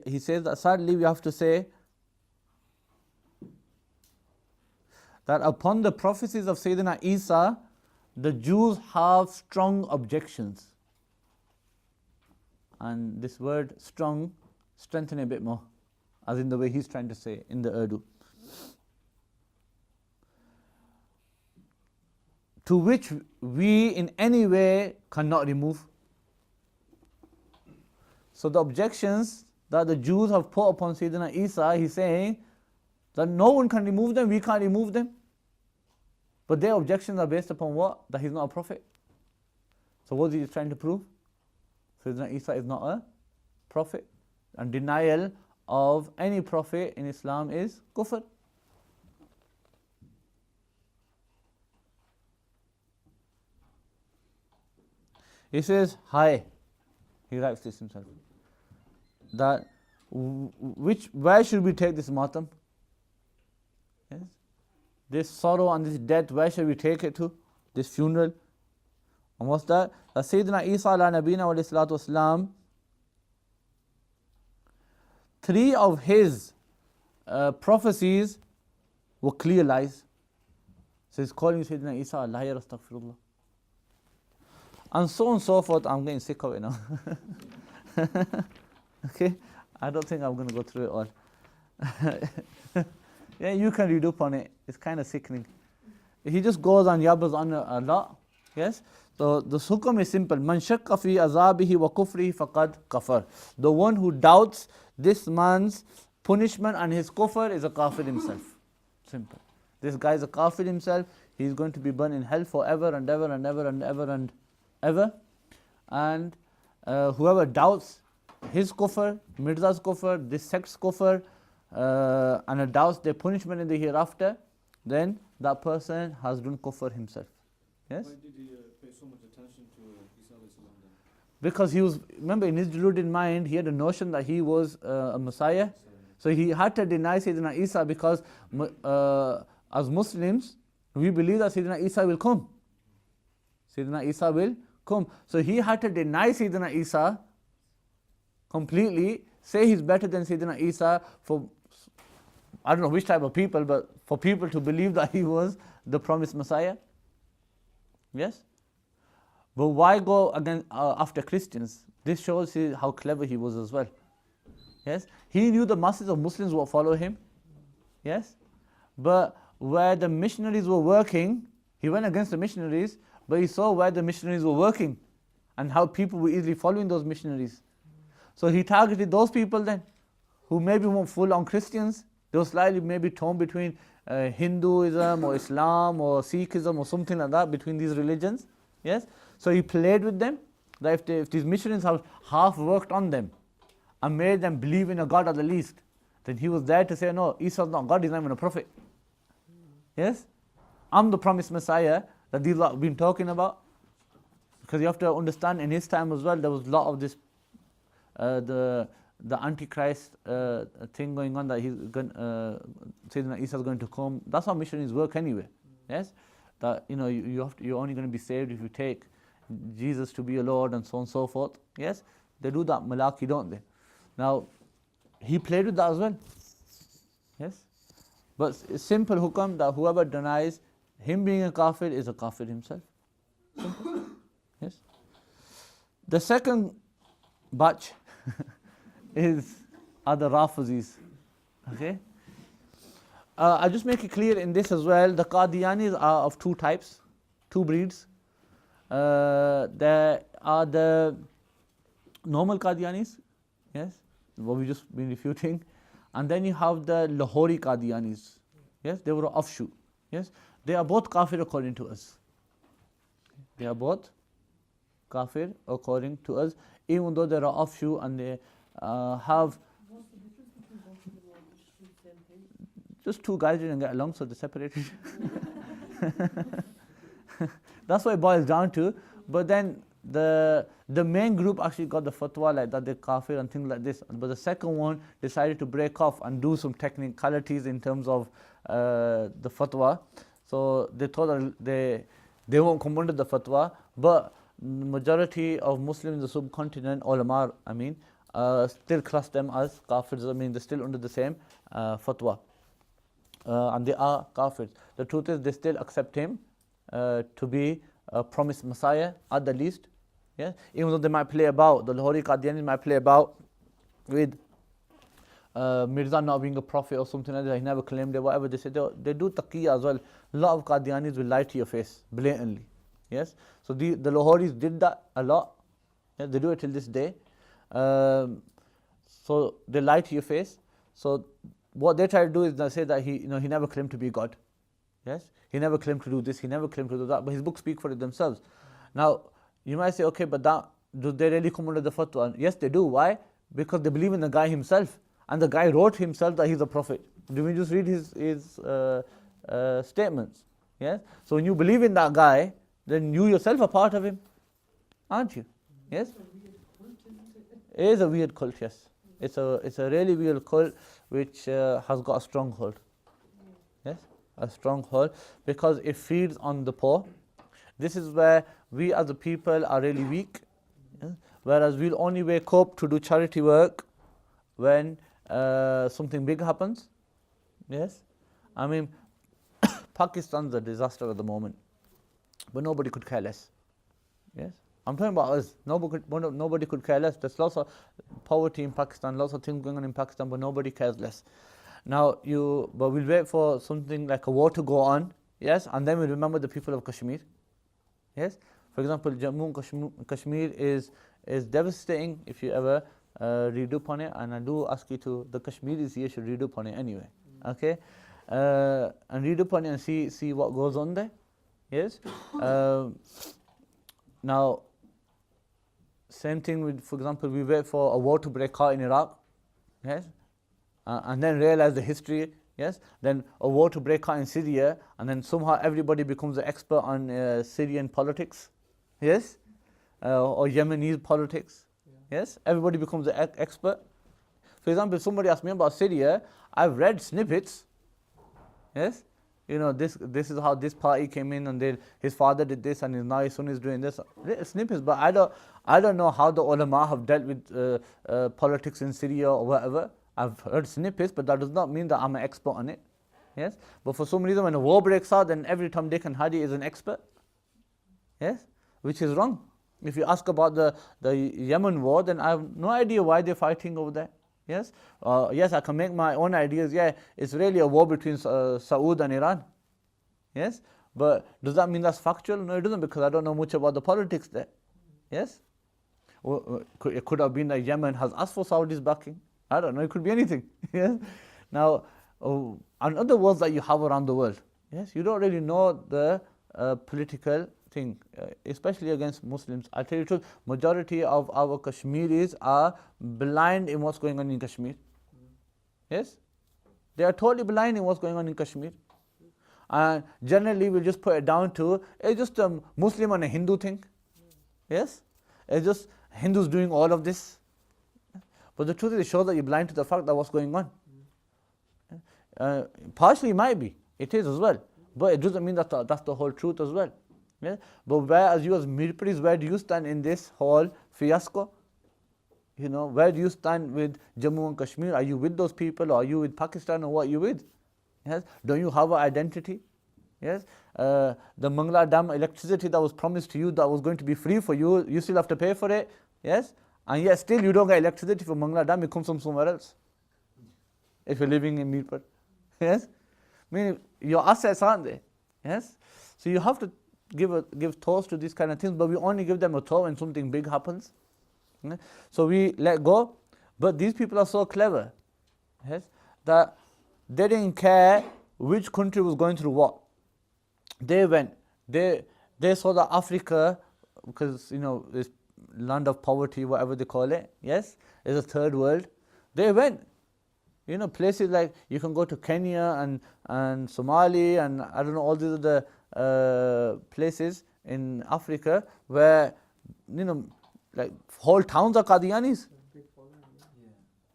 he says that sadly we have to say that upon the prophecies of Sayyidina Isa, the Jews have strong objections. And this word strong, strengthen a bit more, as in the way he's trying to say in the Urdu. To which we in any way cannot remove. So the objections that the Jews have put upon Sayyidina Isa, he's saying that no one can remove them, we can't remove them. But their objections are based upon what? That he's not a prophet. So what is he trying to prove? Sayyidina Isa is not a prophet. And denial of any prophet in Islam is kufr. He says, he writes this himself, that where should we take this matam? Yes? This sorrow and this death, where should we take it to? This funeral. And what's that? Sayyidina Isa ala nabina wa salatu wasalam, 3 of his prophecies were clear lies. So he's calling Sayyidina Isa a liar, astaghfirullah. And so on and so forth. I'm getting sick of it now. Okay? I don't think I'm going to go through it all. Yeah, you can read up on it. It's kind of sickening. He just goes on, yabbers on a lot. Yes? So the hukum is simple. Man shakka fi azabihi wa kufrihi faqad kafar. The one who doubts this man's punishment and his kufr is a kafir himself. Simple. This guy is a kafir himself. He's going to be burned in hell forever and ever and ever and ever and ever. And whoever doubts his kufr, Mirza's kufr, this sect's kufr, and doubts their punishment in the hereafter, then that person has done kufr himself. Yes? Why did he pay so much attention to Isa alayhi salam then? Because he was, remember, in his deluded mind, he had a notion that he was a Messiah. So he had to deny Sayyidina Isa because as Muslims, we believe that Sayyidina Isa will come. Sayyidina Isa will come. So he had to deny Sayyidina Isa completely, say he's better than Sayyidina Isa for, I don't know which type of people, but for people to believe that he was the promised Messiah. Yes? But why go against, after Christians? This shows how clever he was as well. Yes? He knew the masses of Muslims would follow him. Yes? But where the missionaries were working. He went against the missionaries, but he saw where the missionaries were working and how people were easily following those missionaries. So he targeted those people then, who maybe weren't full on Christians. They were slightly maybe torn between Hinduism or Islam or Sikhism or something like that, between these religions. Yes. So he played with them, that if these missionaries have half worked on them and made them believe in a God at the least, then he was there to say, no, Isa's not God, he's not even a prophet. Yes? I'm the promised Messiah that these lot have been talking about. Because you have to understand, in his time as well, there was a lot of this, the Antichrist thing going on, that he's going, saying that Isa is going to come. That's how missionaries work anyway. Yes? That, you know, you're only going to be saved if you take Jesus to be your Lord and so on and so forth. Yes? They do that malaki, don't they? Now, he played with that as well. Yes? But it's simple hukam that whoever denies him being a kafir is a kafir himself. Simple. Yes? The second batch are the Rafizis. Okay? I'll just make it clear in this as well, the Qadianis are of two types, two breeds. There are the normal Qadianis, yes, what we just been refuting, and then you have the Lahori Qadianis, yes, they were offshoot, yes, they are both kafir according to us. They are both kafir according to us, even though they are offshoot and they have. What's the difference between both of them, or just the same thing? Just two guys didn't get along, so they separated. That's what it boils down to. But then the main group actually got the fatwa like that they're kafir and things like this. But the second one decided to break off and do some technicalities in terms of the fatwa. So they thought that they won't come under the fatwa. But majority of Muslims in the subcontinent, ulama, still class them as kafirs. They're still under the same fatwa. And they are kafirs. The truth is, they still accept him to be a promised Messiah at the least. Yeah? Even though they might play about, the Lahori Qadianis might play about with Mirza not being a prophet or something like that. He never claimed it, whatever they say. They do taqiyya as well. A lot of Qadianis will lie to your face blatantly. Yes? So the Lahoris did that a lot. Yeah? They do it till this day. So they lie to your face. So what they try to do is they say that he never claimed to be God. Yes, he never claimed to do this, he never claimed to do that, but his books speak for it themselves. Now, you might say, okay, but do they really come under the fatwa? Yes, they do. Why? Because they believe in the guy himself, and the guy wrote himself that he's a prophet. Do we just read his statements? Yes. So when you believe in that guy, then you yourself are part of him, aren't you? Yes. It is a weird cult. Yes. It's a really weird cult which has got a stronghold. Yes, a stronghold, because it feeds on the poor. This is where we as a people are really weak. Yeah? Whereas we'll only wake up to do charity work when something big happens. Yes, Pakistan's a disaster at the moment, but nobody could care less. Yes. I'm talking about us. Nobody could care less. There's lots of poverty in Pakistan, lots of things going on in Pakistan, but nobody cares less. But we'll wait for something like a war to go on, yes, and then we'll remember the people of Kashmir. Yes? For example, Jammu and Kashmir is devastating if you ever read up on it, and I do ask you to, the Kashmiris here should read up on it anyway. Okay? And read up on it and see what goes on there. Yes? Now, same thing with, for example, we wait for a war to break out in Iraq, yes, and then realize the history, yes, then a war to break out in Syria, and then somehow everybody becomes an expert on Syrian politics, yes, or Yemeni politics, yes, everybody becomes an expert. For example, if somebody asks me about Syria, I've read snippets, yes, this is how this party came in, and his father did this, and now his son is doing this. Snippets, but I don't know how the ulama have dealt with politics in Syria or whatever. I've heard snippets, but that does not mean that I'm an expert on it. Yes, but for some reason, when a war breaks out, then every Tom, Dick, and Harry is an expert. Yes, which is wrong. If you ask about the Yemen war, then I have no idea why they're fighting over there. Yes? Yes, I can make my own ideas. Yeah, it's really a war between Saud and Iran. Yes? But does that mean that's factual? No, it doesn't, because I don't know much about the politics there. Yes? It could have been that Yemen has asked for Saudi's backing. I don't know, it could be anything. Yes? Now, and other wars that you have around the world, yes, you don't really know the political thing, especially against Muslims. I tell you the truth, majority of our Kashmiris are blind in what's going on in Kashmir. Yes? They are totally blind in what's going on in Kashmir. And generally we'll just put it down to, it's just a Muslim and a Hindu thing. Yes? It's just Hindus doing all of this. But the truth is, it shows that you're blind to the fact that what's going on. Partially it might be, it is as well. But it doesn't mean that that's the whole truth as well. Yeah? But where, as you as Mirpuris, where do you stand in this whole fiasco? You know, where do you stand with Jammu and Kashmir? Are you with those people, or are you with Pakistan, or what are you with? Yes? Don't you have an identity? Yes? The Mangla Dam electricity that was promised to you, that was going to be free for you, you still have to pay for it. Yes? And yet still you don't get electricity from Mangla Dam, it comes from somewhere else. If you're living in Mirpur. Yes? I mean, your assets aren't there. Yes? So you have to give thoughts to these kind of things, but we only give them a thought when something big happens. Yeah? So we let go. But these people are so clever, yes, that they didn't care which country was going through what. They went. They saw that Africa, because this land of poverty, whatever they call it, yes, is a third world. They went. Places like, you can go to Kenya and Somali and I don't know, all these other places in Africa where, like whole towns are Qadianis.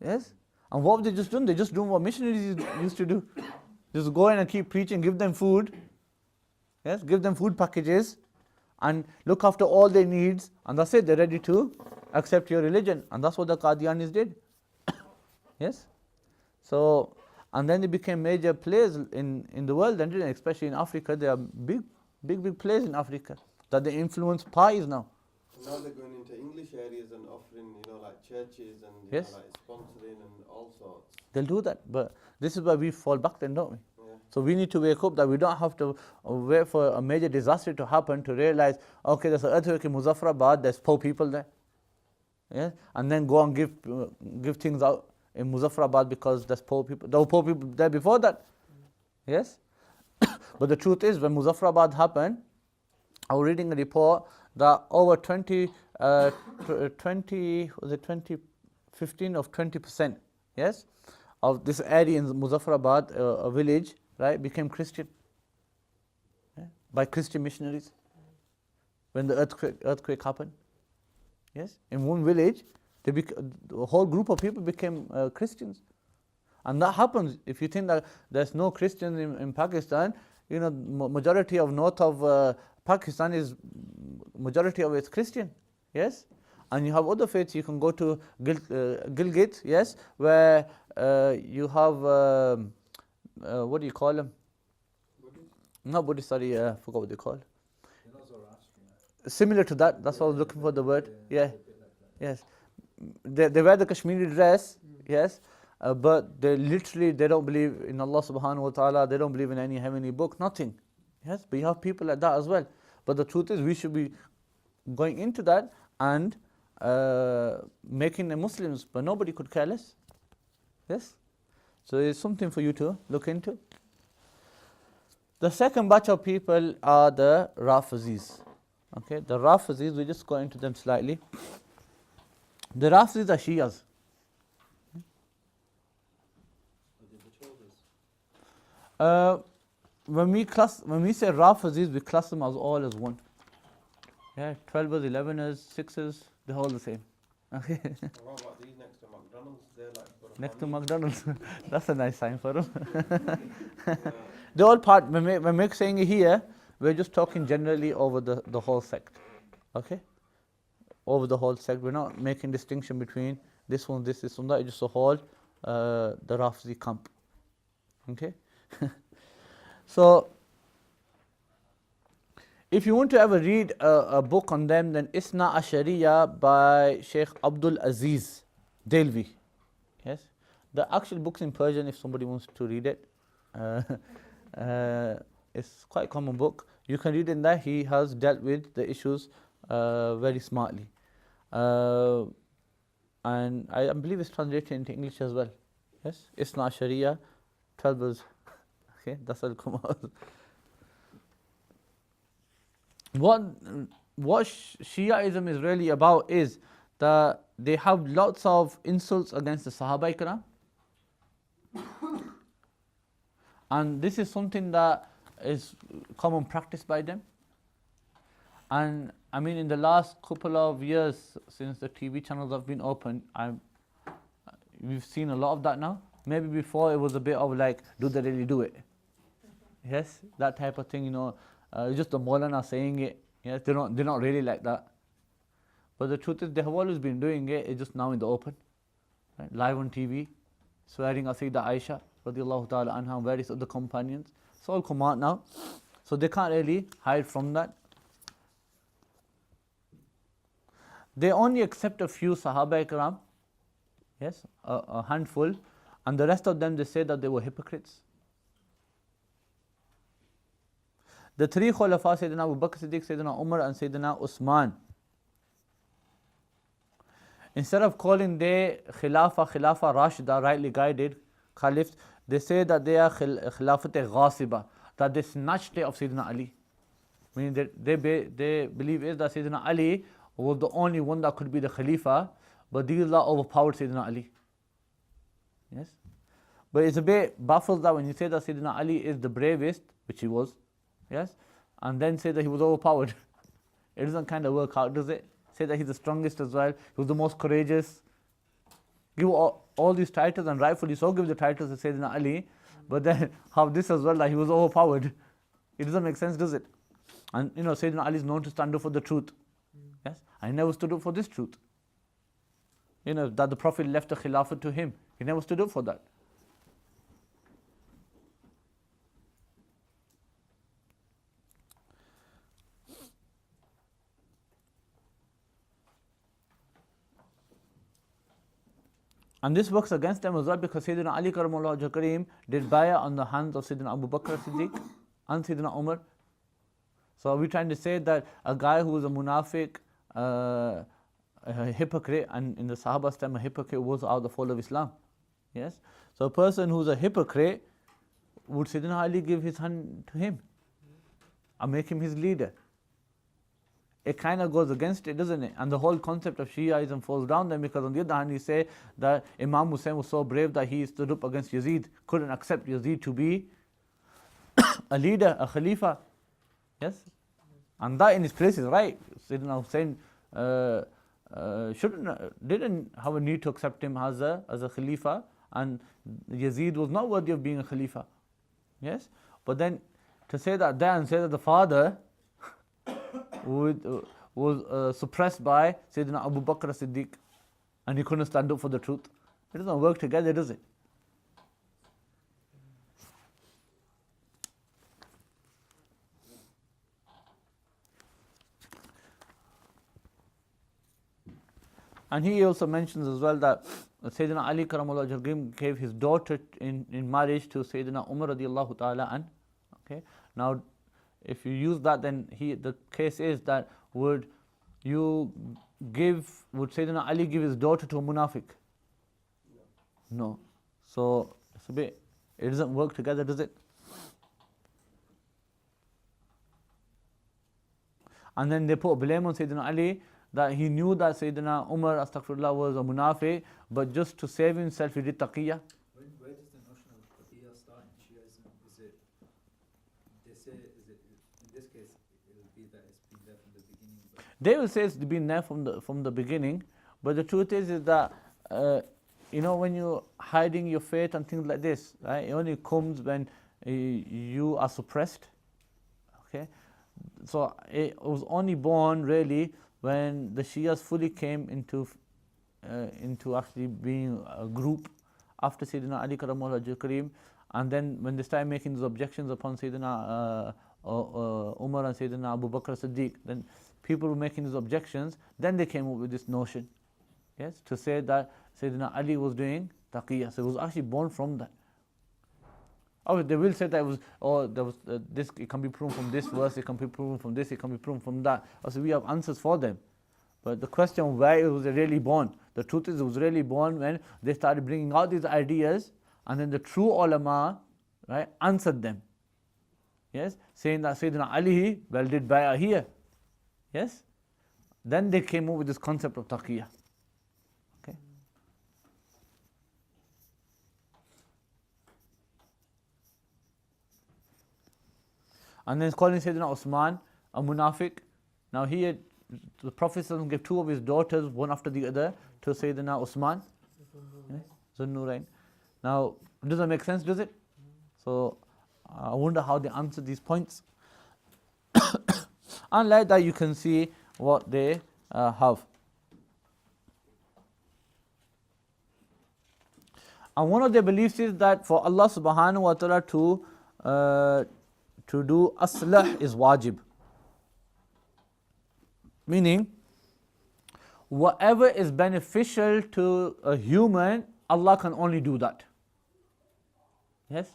Yes? And what have they just done? They just doing what missionaries used to do. Just go in and keep preaching, give them food. Yes? Give them food packages and look after all their needs, and that's it. They're ready to accept your religion. And that's what the Qadianis did. Yes? So, and then they became major players in the world, and especially in Africa. They are big players in Africa, that they influence parties now. Now they're going into English areas and offering, like churches and yes, like sponsoring and all sorts. They'll do that, but this is where we fall back then, don't we? Yeah. So we need to wake up, that we don't have to wait for a major disaster to happen to realize, okay, there's an earthquake in Muzaffarabad, there's poor people there. Yeah? And then go and give things out in Muzaffarabad because there's poor people. There were poor people there before that. Yes? But the truth is, when Muzaffarabad happened, I was reading a report that over 15 of 20%, yes, of this area in Muzaffarabad, a village, right, became Christian. Yeah? By Christian missionaries. When the earthquake happened. Yes? In one village, a whole group of people became Christians. And that happens if you think that there's no Christians in Pakistan. Majority of north of Pakistan is, majority of it's Christian. Yes? And you have other faiths. You can go to Gilgit, yes, where you have, what do you call them? Buddhist? Not Buddhist, sorry, I forgot what they call. Similar to that, that's what I was looking for the word. Yeah. Yes. They wear the Kashmiri dress, yes, but they don't believe in Allah subhanahu wa ta'ala, they don't believe in any heavenly book, nothing. Yes, but you have people like that as well. But the truth is, we should be going into that and making them Muslims, but nobody could care less. Yes? So it's something for you to look into. The second batch of people are the Rafizis. Okay, the Rafizis, we just go into them slightly. The Rafizis are Shias. When we say Rafizis, we class them as all as one. Yeah, 12ers, 11ers, 6ers, they're all the same. Okay. What about these next to McDonald's? They're like next to McDonald's. That's a nice sign for them. They're all part. When we're saying it here, we're just talking generally over the whole sect. Okay? Over the whole sect. We're not making distinction between this one, this one, that. It's just a whole, the Rafizi camp. Okay? So, if you want to ever read a book on them, then Isna Ashariya by Sheikh Abdul Aziz Delvi. Yes, the actual book's in Persian if somebody wants to read it. It's quite a common book. You can read in that. He has dealt with the issues very smartly. And I believe it's translated into English as well. Yes, Isna Sharia, 12 verse. Okay, that's what come out. What Shiaism is really about is that they have lots of insults against the Sahaba Ikram. And this is something that is common practice by them. And I mean, in the last couple of years, since the TV channels have been opened, we've seen a lot of that now. Maybe before it was a bit of like, do they really do it? Yes, that type of thing, just the Maulana saying it. Yes, they're not really like that. But the truth is, they have always been doing it. It's just now in the open, right? Live on TV, swearing at Sayyidah Aisha radiallahu ta'ala anha and various other companions. It's all come out now, so they can't really hide from that. They only accept a few Sahaba Ikram, yes, a handful, and the rest of them they say that they were hypocrites. The three Khulafa, Sayyidina Abu Bakr Siddiq, Sayyidina Umar and Sayyidina Usman, instead of calling they Khilafa Rashida, rightly guided Caliphs, they say that they are Khilafat Ghasiba, that they snatched it of Sayyidina Ali. Meaning they believe is that Sayyidina Ali was the only one that could be the Khalifa, but these Allah overpowered Sayyidina Ali. Yes? But it's a bit baffles that when you say that Sayyidina Ali is the bravest, which he was, yes, and then say that he was overpowered. It doesn't kind of work out, does it? Say that he's the strongest as well, he was the most courageous. Give all these titles, and rightfully so give the titles to Sayyidina Ali, but then have this as well, that he was overpowered. It doesn't make sense, does it? And Sayyidina Ali is known to stand up for the truth. Yes, I never stood up for this truth. That the Prophet left the Khilafah to him. He never stood up for that. And this works against them as well, because Sayyidina Ali Karamallahu Wajhahu Kareem did bay'ah on the hands of Sayyidina Abu Bakr Siddiq and Sayyidina Umar. So are we trying to say that a guy who was a munafiq, a hypocrite, and in the Sahaba's time a hypocrite was out of the fold of Islam? Yes? So a person who's a hypocrite, would Sayyidina Ali give his hand to him and make him his leader? It kind of goes against it, doesn't it? And the whole concept of Shiaism falls down then, because on the other hand, you say that Imam Hussein was so brave that he stood up against Yazid, couldn't accept Yazid to be a leader, a Khalifa. Yes? And that in his place is right. Sayyidina Hussein didn't have a need to accept him as a Khalifa, and Yazid was not worthy of being a Khalifa. Yes? But then to say that there and say that the father was suppressed by Sayyidina Abu Bakr Siddiq and he couldn't stand up for the truth. It doesn't work together, does it? And he also mentions as well that Sayyidina Ali Karamallahu Wajhahu Kareem gave his daughter in marriage to Sayyidina Umar radiallahu ta'ala an. Okay. Now, if you use that, then the case is that would Sayyidina Ali give his daughter to a munafiq? No. So it doesn't work together, does it? And then they put blame on Sayyidina Ali that he knew that Sayyidina Umar astaghfirullah was a munafiq, but just to save himself he did taqiyya. Where does the notion of qadiyya start in Shiaism? They say, in this case, it will be that it's been there from the beginning? They will say it's been there from the beginning, but the truth is that, when you're hiding your faith and things like this, right, it only comes when you are suppressed. Okay? So it was only born really when the Shias fully came into actually being a group after Sayyidina Ali Karamallahu Wajhahu Kareem, and then when they started making those objections upon Sayyidina Umar and Sayyidina Abu Bakr Siddiq, then people were making these objections, then they came up with this notion, yes, to say that Sayyidina Ali was doing taqiyya. So it was actually born from that. Oh, they will say that it was, oh, there was this, it can be proven from this verse, it can be proven from this, it can be proven from that. Also, we have answers for them. But the question where it was really born, the truth is it was really born when they started bringing out these ideas, and then the true ulama, right, answered them. Yes, saying that Sayyidina Ali well did bay'ah here. Yes, then they came up with this concept of taqiyya. Okay. And then it's calling Sayyidina Usman a munafiq. Now here, the Prophet gave two of his daughters, one after the other, to Sayyidina Usman. Zunnurain. Now, does that make sense, does it? So, I wonder how they answer these points. And like that, you can see what they have. And one of their beliefs is that for Allah subhanahu wa ta'ala to do aslah is wajib. Meaning, whatever is beneficial to a human, Allah can only do that. Yes?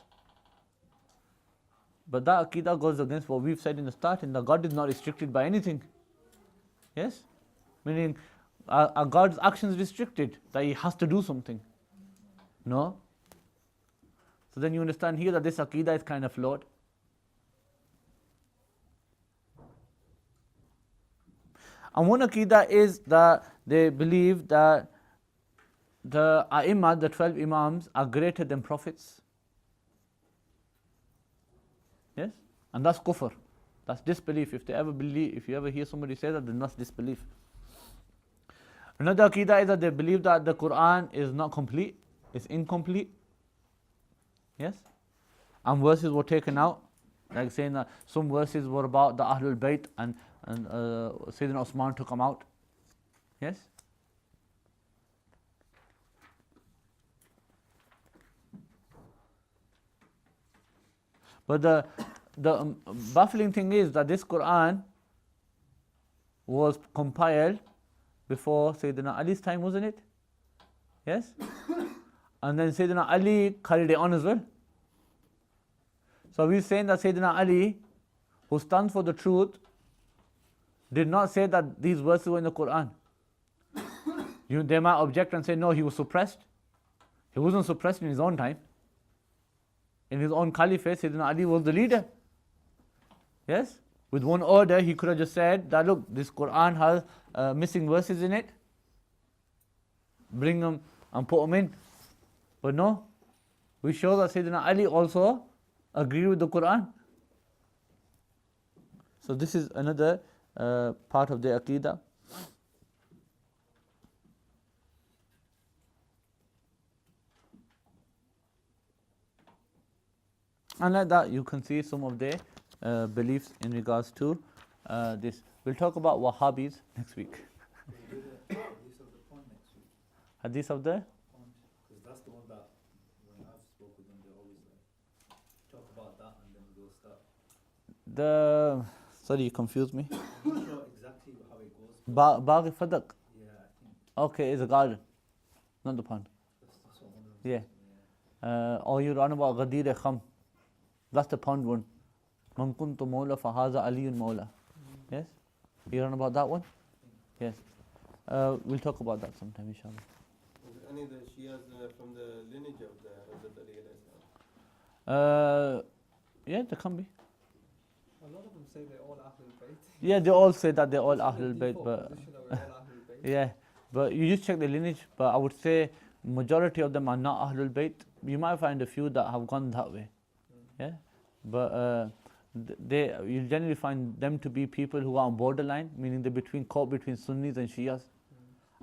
But that aqidah goes against what we've said in the starting, that God is not restricted by anything. Yes? Meaning, are God's actions restricted, that He has to do something? No? So then you understand here that this aqidah is kind of flawed. And one aqidah is that they believe that the A'imah, the 12 Imams, are greater than prophets. Yes? And that's kufr. That's disbelief. If you ever hear somebody say that, then that's disbelief. Another aqidah is that they believe that the Quran is not complete, it's incomplete. Yes? And verses were taken out, like saying that some verses were about the Ahlul Bayt and Sayyidina Usman took them out. Yes? But the baffling thing is that this Quran was compiled before Sayyidina Ali's time, wasn't it? Yes? And then Sayyidina Ali carried it on as well. So we're saying that Sayyidina Ali, who stands for the truth, did not say that these verses were in the Quran. They might object and say, no, he was suppressed. He wasn't suppressed in his own time. In his own caliphate, Sayyidina Ali was the leader. Yes? With one order, he could have just said that, look, this Quran has missing verses in it. Bring them and put them in. But no, we show that Sayyidina Ali also agreed with the Quran. So this is another part of the aqidah. And like that, you can see some of their beliefs in regards to this. We'll talk about Wahhabis next week. We'll do the hadith of the pond next week. Hadith of the? Pond, because that's the one that when I've spoken with them, they always like talk about that and then we'll start. Sorry, you confused me. I'm not sure exactly how it goes. Bagh Fadak. Yeah, I think Okay, it's a garden, not the pond. that's what one of them Yeah. Or you're on about Ghadir Kham. That's the pond one. Man kuntu mawla fahaza aliyun mawla. Yes? You're on about that one? Yes. We'll talk about that sometime, inshallah. Is any of the Shias from the lineage of the Hazrat Ali alayhi salam? Yeah, there can be. A lot of them say they're all Ahlul Bayt. Yeah, they all say that they're all That's the Ahlul Bayt, default but position that we're all Ahlul Bayt. yeah, but you just check the lineage. But I would say majority of them are not Ahlul Bayt. You might find a few that have gone that way. Yeah, but you generally find them to be people who are on borderline, meaning they're caught between Sunnis and Shias.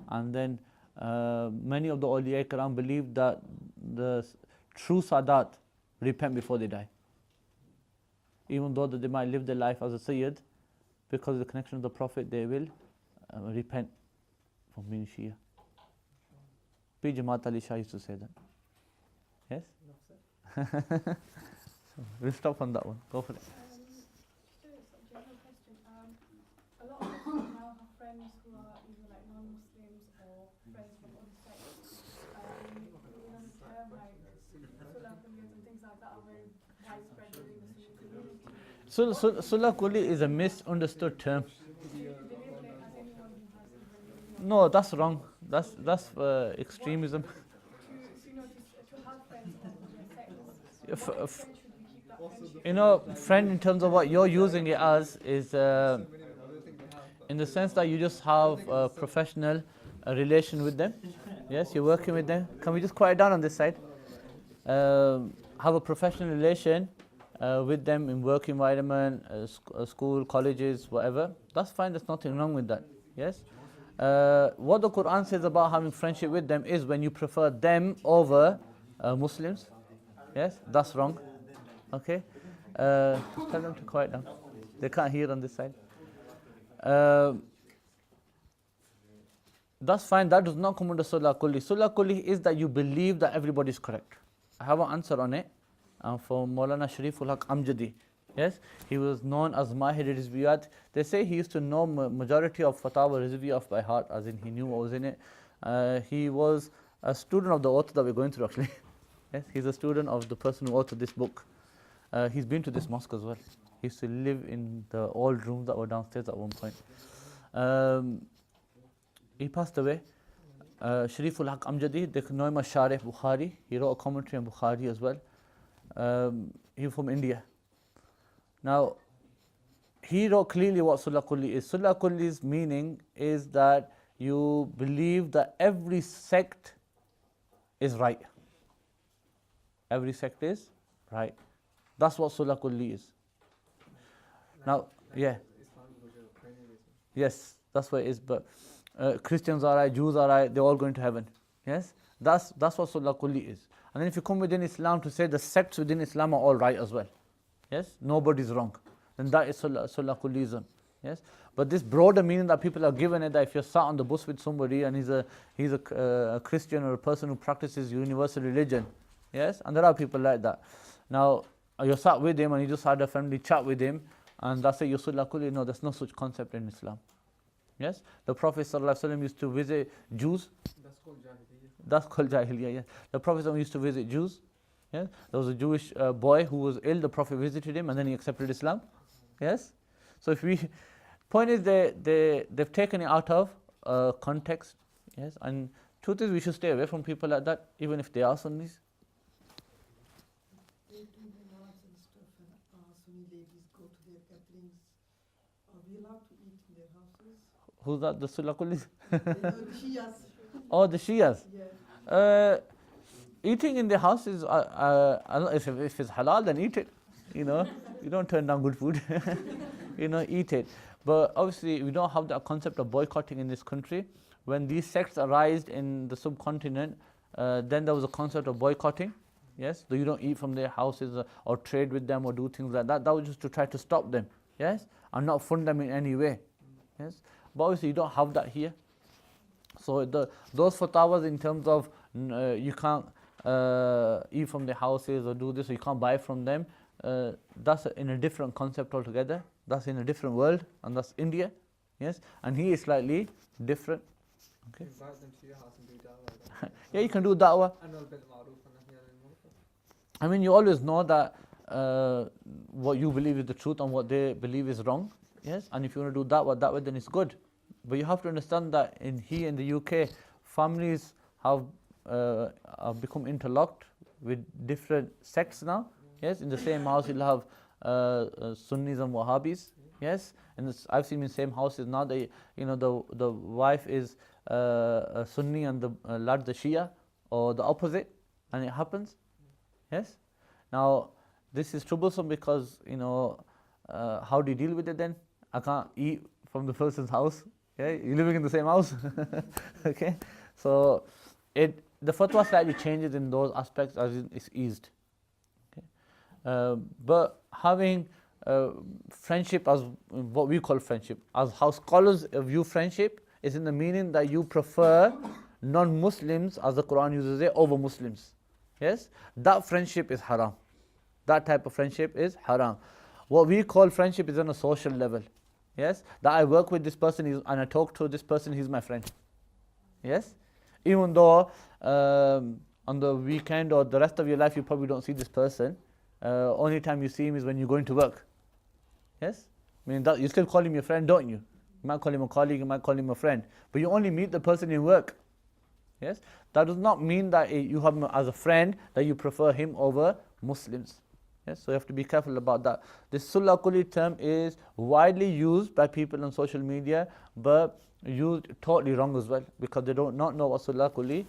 And then many of the awliya Karam believe that the true Sadat repent before they die. Even though that they might live their life as a Sayyid, because of the connection of the Prophet, they will repent from being Shia. P. Jamaat Ali Shah used to say that. Yes? So we'll stop on that one. Go for it. General question. A lot of us now have friends who are either like non-Muslims or friends from other sects. We Sulah Kulli is a misunderstood term. No, that's wrong. That's extremism. To have friends of your sex. F- f- Should we keep that friendship? You know, friend in terms of what you're using it as is in the sense that you just have a professional relation with them. Yes, you're working with them. Can we just quiet down on this side? Have a professional relation with them in work environment, school, colleges, whatever. That's fine. There's nothing wrong with that. Yes. What the Quran says about having friendship with them is when you prefer them over Muslims. Yes, that's wrong. Okay. Tell them to quiet down. They can't hear on this side. That's fine. That does not come under Sulah Kulli. Sulah Kulli is that you believe that everybody is correct. I have an answer on it for Maulana Shariful Haq Amjadi. Yes, he was known as Mahir Rizviyat. They say he used to know majority of Fatawa Rizviyat by heart, as in he knew what was in it. He was a student of the author that we're going through actually. Yes, he's a student of the person who authored this book. He's been to this mosque as well. He used to live in the old rooms that were downstairs at one point. He passed away. Shariful Haq Amjadi, they know him as Sharif Bukhari. He wrote a commentary on Bukhari as well. He's from India. Now, he wrote clearly what Sulah Kulli is. Sulah Kulli's meaning is that you believe that every sect is right. Every sect is right. That's what Sulah Kulli is. Now, yeah. Yes, that's what it is. But Christians are right, Jews are right, they're all going to heaven. Yes? That's what Sulah Kulli is. And then if you come within Islam to say the sects within Islam are all right as well. Yes? Nobody's wrong. Then that is Sulah Kullism. Yes? But this broader meaning that people are given it, that if you're sat on the bus with somebody and he's a Christian or a person who practices universal religion. Yes? And there are people like that. Now, you're sat with him and you just had a friendly chat with him and that's it, you're Sulah Kulli. No, there's no such concept in Islam. Yes? The Prophet ﷺ used to visit Jews. That's called Jahiliyyah. That's called Jahiliyyah, yes. The Prophet ﷺ used to visit Jews. Yes? There was a Jewish boy who was ill, the Prophet visited him and then he accepted Islam. Yes? So point is they've taken it out of context. Yes? And truth is we should stay away from people like that, even if they are Sunnis. They do Menards and stuff, and Sunni ladies go to their gatherings. Are we allowed to eat in their houses? Who's that? The Sulah Kullis? The Shias. Oh, the Shias. Yeah. Eating in the house is, I don't know, if it's halal, then eat it. You know, you don't turn down good food. You know, eat it. But obviously, we don't have that concept of boycotting in this country. When these sects arose in the subcontinent, then there was a concept of boycotting. Yes, so you don't eat from their houses or trade with them or do things like that. That was just to try to stop them. Yes, and not fund them in any way. Yes, but obviously you don't have that here. So those fatwas in terms of you can't eat from their houses or do this, or you can't buy from them, that's in a different concept altogether. That's in a different world, and that's India. Yes, and he is slightly different. Okay. Invite them to your house and do da'wah. Yeah, you can do da'wah. I mean, you always know that what you believe is the truth and what they believe is wrong. Yes, and if you want to do da'wah that way, then it's good. But you have to understand that here in the UK, families have become interlocked with different sects now. Yes, in the same house you'll have Sunnis and Wahhabis. Yes, and I've seen in the same houses now that the wife is a Sunni and the lad the Shia, or the opposite, and it happens. Yes. Now this is troublesome because how do you deal with it then? I can't eat from the person's house. Yeah, you're living in the same house. Okay, so the fatwa slightly changes in those aspects as it's eased. Okay, but having friendship as what we call friendship, as how scholars view friendship, is in the meaning that you prefer non-Muslims, as the Quran uses it, over Muslims. Yes, that friendship is haram. That type of friendship is haram. What we call friendship is on a social level. Yes, that I work with this person and I talk to this person, he's my friend. Yes, even though on the weekend or the rest of your life you probably don't see this person. Only time you see him is when you're going to work. Yes? I mean, that, you still call him your friend, don't you? You might call him a colleague, you might call him a friend. But you only meet the person in work. Yes? That does not mean that you have him as a friend, that you prefer him over Muslims. Yes? So you have to be careful about that. This Sulla Kulli term is widely used by people on social media, but used totally wrong as well, because they don't not know what Sulla Kulli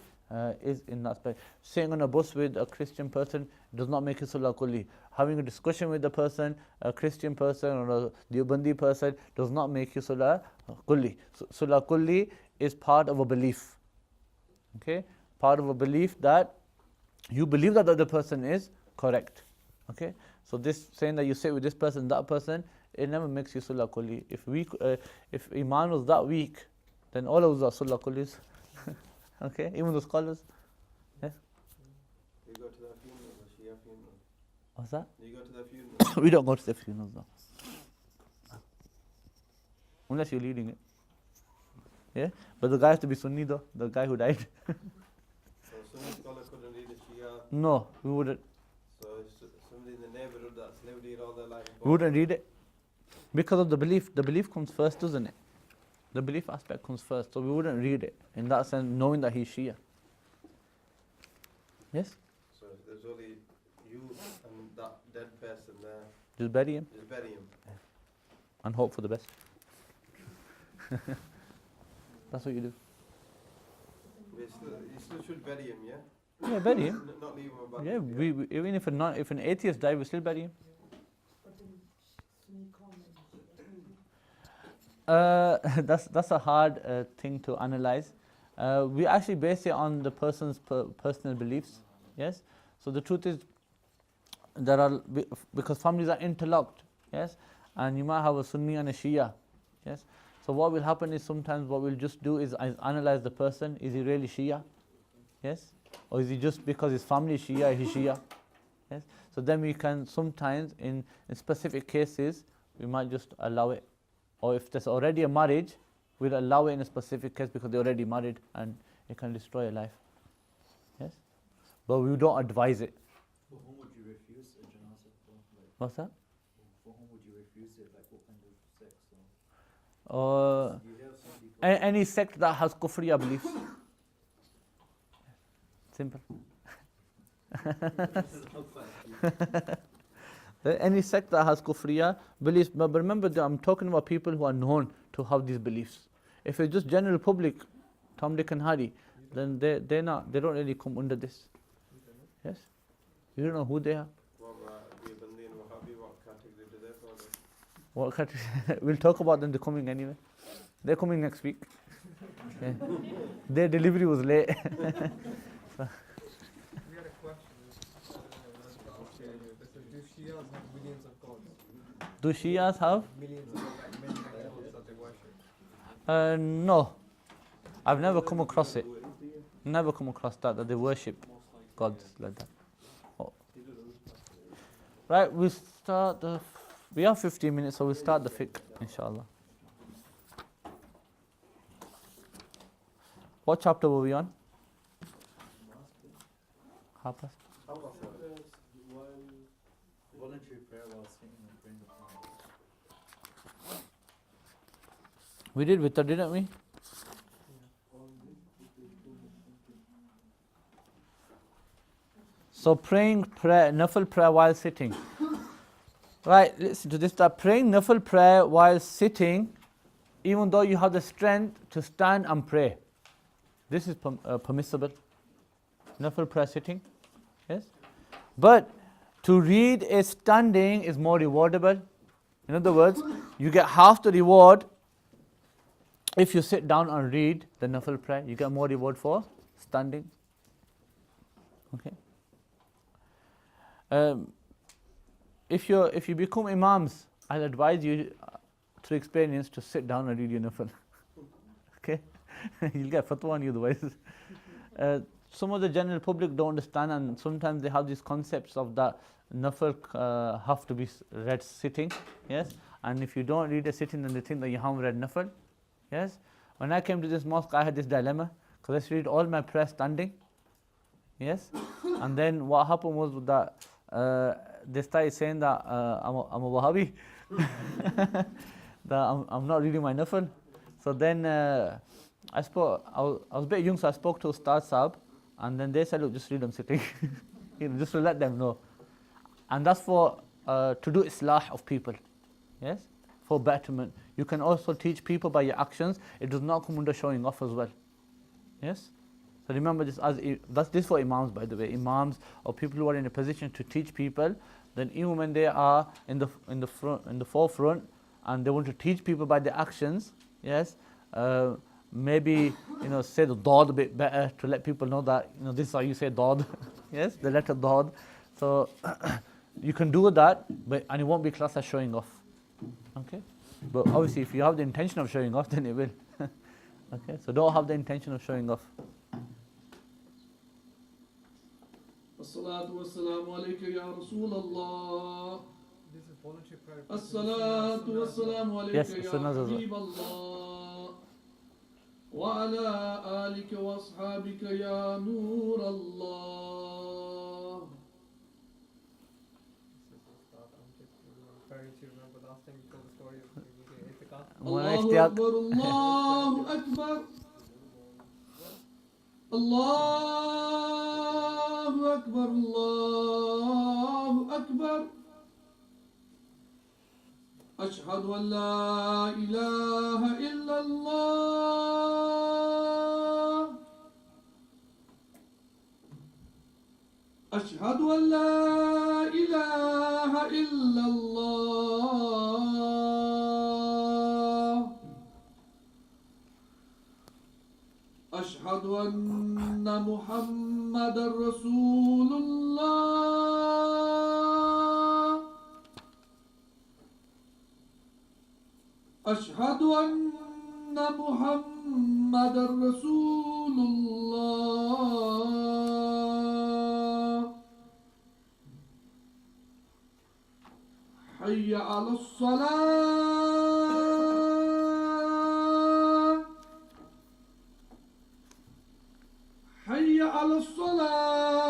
is in that space. Sitting on a bus with a Christian person does not make it Sulla Kulli. Having a discussion with a person, a Christian person or a Deobandi person, does not make you Sulla Kulli. Sulla Kulli is part of a belief. Okay? Part of a belief that you believe that the other person is correct. Okay? So this saying that you sit with this person, that person, it never makes you Sulla Kulli. If Iman was that weak, then all of us are Sulla Kullis. Okay? Even the scholars. Yes? You go to their funeral, the Shia funeral. What's that? You go to their funeral. We don't go to the funerals though. Unless you're leading it. Yeah? But the guy has to be Sunni though, the guy who died. So Sunni scholar couldn't read the Shia. No, we wouldn't. So somebody in the neighborhood that's lived here all their life. We wouldn't read it. Because of the belief. The belief comes first, doesn't it? The belief aspect comes first. So we wouldn't read it. In that sense, knowing that he's Shia. Yes? So there's only you and that dead person there. Just bury him Just bury him. and hope for the best. That's what you do. You still should bury him, yeah? Yeah, bury him. Not leave him about. Yeah, we even if an atheist died, we still bury him. But in Sunni comment, That's a hard thing to analyze. We actually base it on the person's personal beliefs. Yes. So the truth is, because families are interlocked. Yes, and you might have a Sunni and a Shia. Yes. So what will happen is sometimes what we'll just do is analyze the person. Is he really Shia? Yes. Or is he just because his family is Shia, he's Shia? Yes. So then we can sometimes, in specific cases, we might just allow it. Or if there's already a marriage, we'll allow it in a specific case because they're already married and it can destroy a life. Yes? But we don't advise it. For whom would you refuse a janazah for? Like, What's that? for whom would you refuse it? Like what kind of sex? Or you have some people. Any sect that has kufriya beliefs. Simple. Any sect that has kufriya beliefs, but remember that I'm talking about people who are known to have these beliefs. If it's just general public, Tom, Dick and Harry, then they don't really come under this. Yes? You don't know who they are. What about Deobandi and Wahhabi? What category do they fall in? What category? We'll talk about them, they're coming anyway. They're coming next week. Yeah. Their delivery was late. We had a question. Do Shias have millions of gods? Do Shias have? Millions of like many gods that they worship? No. I've never come across it. Never come across that they worship gods like that. Oh. Right, we have 15 minutes, so we'll start the fiqh, inshallah. What chapter were we on? Half past. Voluntary prayer while sitting and praying the prayer. We did witr, didn't we? So praying prayer, nafil prayer while sitting. Right, listen to this, that praying nafil prayer while sitting, even though you have the strength to stand and pray. This is permissible. Nafil prayer sitting. Yes? But to read it standing is more rewardable. In other words, you get half the reward if you sit down and read the nafil prayer. You get more reward for standing. Okay. If you become imams, I'll advise you through experience to sit down and read your nafil. Okay. You'll get fatwa on you otherwise. Some of the general public don't understand, and sometimes they have these concepts of that nafil have to be read sitting. Yes, and if you don't read it sitting, then they think that you haven't read nafil. Yes. When I came to this mosque, I had this dilemma because I used to read all my prayers standing. Yes, and then what happened was that they started saying that I'm a Wahhabi. that I'm not reading my nafil. So then I was a bit young, so I spoke to Ustad Saab, and then they said, look, just read them sitting, just to let them know. And that's for to do islah of people, yes, for betterment. You can also teach people by your actions. It does not come under showing off as well, yes. So remember this, that's this for imams, by the way, imams or people who are in a position to teach people. Then even when they are in the forefront and they want to teach people by their actions, yes, maybe say the dod a bit better to let people know that this is how you say dod, yes, the letter dod. So you can do that, and it won't be classed as showing off. Okay, but obviously if you have the intention of showing off, then it will. Okay, so don't have the intention of showing off. الصلاة والسلام عليك يا رسول الله. This is voluntary prayer. الصلاة والسلام عليك Yes, يا sunnahs as well. حبيب الله. وعلى آلك وأصحابك يا نور الله. This is Ustad. I'm just referring to, remember last time we told the story of the itikaf. الله أكبر الله أكبر. الله أكبر الله أكبر. أشهد أن لا إله إلا الله. أشهد أن لا إله إلا الله. أشهد أن محمد رسول الله. أشهد أن محمد رسول الله. حي على الصلاة. حي على الصلاة.